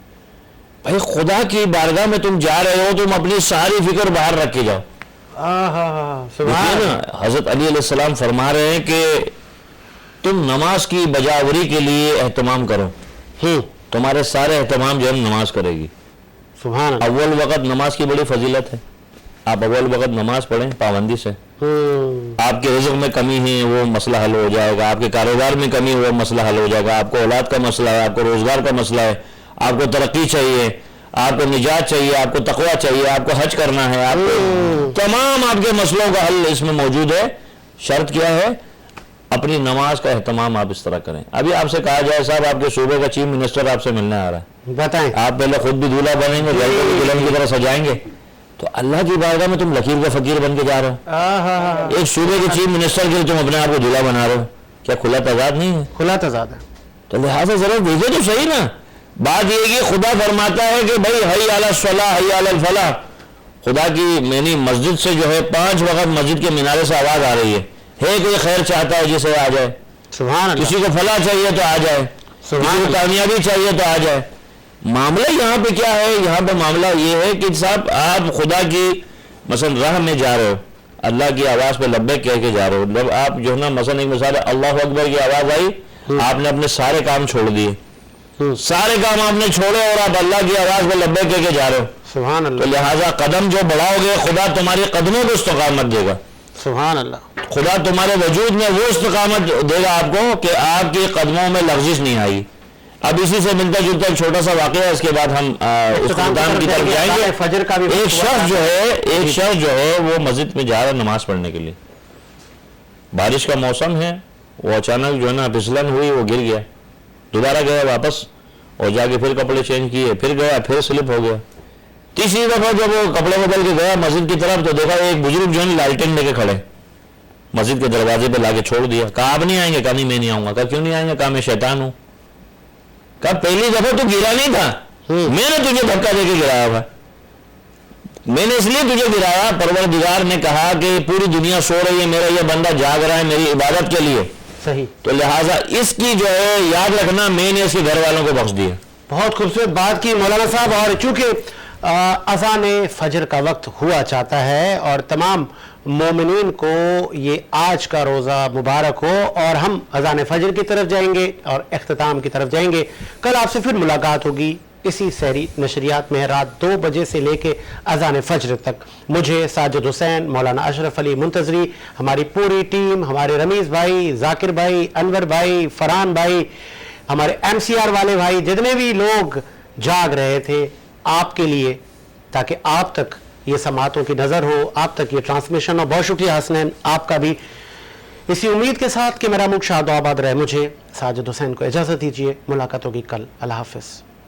بھائی خدا کی بارگاہ میں تم جا رہے ہو، تم اپنی ساری فکر باہر رکھ کے جاؤ. سبحان. حضرت علی علیہ السلام فرما رہے ہیں کہ تم نماز کی بجاوری کے لیے اہتمام کرو، تمہارے سارے اہتمام جو ہے نماز کرے گی. سبحان. اول وقت نماز کی بڑی فضیلت ہے، آپ اول وقت نماز پڑھیں پابندی سے. آپ کے رزق میں کمی ہے وہ مسئلہ حل ہو جائے گا، آپ کے کاروبار میں کمی وہ مسئلہ حل ہو جائے گا، آپ کو اولاد کا مسئلہ ہے، آپ کو روزگار کا مسئلہ ہے، آپ کو ترقی چاہیے، آپ کو نجات چاہیے، آپ کو تقوی چاہیے، آپ کو حج کرنا ہے، آپ کو تمام آپ کے مسئلوں کا حل اس میں موجود ہے. شرط کیا ہے؟ اپنی نماز کا اہتمام آپ اس طرح کریں. ابھی آپ سے کہا جائے صاحب آپ کے صوبے کا چیف منسٹر آپ سے ملنے آ رہا ہے، بتائیں. آپ پہلے خود بھی دولہا بنیں گے، گھر کو بھی دلہن کی طرح سجائیں گے، تو اللہ کی بارگاہ میں تم لکیر کا فقیر بن کے جا رہے ہو. ایک صوبے کے چیف منسٹر کے لیے تم اپنے آپ کو دولہا بنا رہے ہو. کیا کھلا تضاد نہیں ہے؟ کھلا تضاد ہے. تو لہٰذا ذرا دیکھے تو صحیح نا. بات یہ کہ خدا فرماتا ہے کہ بھائی حی علی الصلاح حی علی الفلاح. خدا کی مینی مسجد سے جو ہے 5 وقت مسجد کے مینارے سے آواز آ رہی ہے کوئی خیر چاہتا ہے جسے آ جائے، سبحان اللہ. کسی کو فلاح چاہیے تو آ جائے، کسی کو کامیابی چاہیے تو آ جائے. معاملہ یہاں پہ کیا ہے؟ یہاں پہ معاملہ یہ ہے کہ صاحب آپ خدا کی مثلا راہ میں جا رہے ہو، اللہ کی آواز پہ لبیک کہہ کے جا رہے ہو. جب آپ جو ہے نا مثلا ایک مثال ہے اللہ اکبر کی آواز آئی، آپ نے اپنے سارے کام چھوڑ دیے، سارے کام آپ نے چھوڑے اور آپ اللہ کی آواز پہ لبیک کہہ کے جا رہے ہو. سبحان اللہ. تو لہٰذا قدم جو بڑھاؤ گے خدا تمہاری قدموں کو استقامت دے گا. سبحان اللہ. خدا تمہارے وجود میں وہ استقامت دے گا آپ کو کہ آپ کی قدموں میں لغزش نہیں آئی. اب اسی سے ملتا جلتا ایک چھوٹا سا واقعہ ہے، اس کے بعد ہم اختتام کی طرف جائیں گے. فجر کا بھی ایک شخص جو ہے وہ مسجد میں جا رہا ہے نماز پڑھنے کے لیے، بارش کا موسم ہے، وہ اچانک جو ہے نا پھسلن ہوئی، وہ گر گیا، دوبارہ گیا واپس اور جا کے پھر کپڑے چینج کیے، پھر گیا، پھر سلپ ہو گیا. تیسری دفعہ جب وہ کپڑے بدل کے گیا مسجد کی طرف تو دیکھا ایک بزرگ جو ہے لالٹین لے کے کھڑے مسجد کے دروازے پہ لا کے چھوڑ دیا. کہا آپ نہیں آئیں گے؟ کہا نہیں میں نہیں آؤں گا. کہا کیوں نہیں آئیں گے؟ کہا میں شیطان ہوں. کہا پہلی دفعہ تو گرا نہیں تھا، میں نے تجھے دھکا دے کے گرایا تھا، میں نے اس لیے تجھے گرایا. پروردگار نے کہا کہ پوری دنیا سو رہی ہے، میرا یہ بندہ جاگ رہا ہے میری عبادت کے لیے، صحیح، تو لہٰذا اس کی جو ہے یاد رکھنا میں نے اس کے گھر والوں کو بخش دیا. بہت خوبصورت بات کی مولانا صاحب. اور چونکہ اذان فجر کا وقت ہوا چاہتا ہے اور تمام مومنین کو یہ آج کا روزہ مبارک ہو، اور ہم اذان فجر کی طرف جائیں گے اور اختتام کی طرف جائیں گے. کل آپ سے پھر ملاقات ہوگی اسی سحری نشریات میں رات 2 بجے سے لے کے اذان فجر تک. مجھے ساجد حسین، مولانا اشرف علی منتظری، ہماری پوری ٹیم، ہمارے رمیز بھائی، ذاکر بھائی، انور بھائی، فرحان بھائی، ہمارے MCR والے بھائی، جتنے بھی لوگ جاگ رہے تھے آپ کے لیے تاکہ آپ تک یہ سماعتوں کی نظر ہو، آپ تک یہ ٹرانسمیشن ہو. بہت شکریہ حسنین آپ کا بھی. اسی امید کے ساتھ کہ میرا ملک شاد و آباد رہے، مجھے ساجد حسین کو اجازت دیجیے. ملاقات ہوگی کل. اللہ حافظ.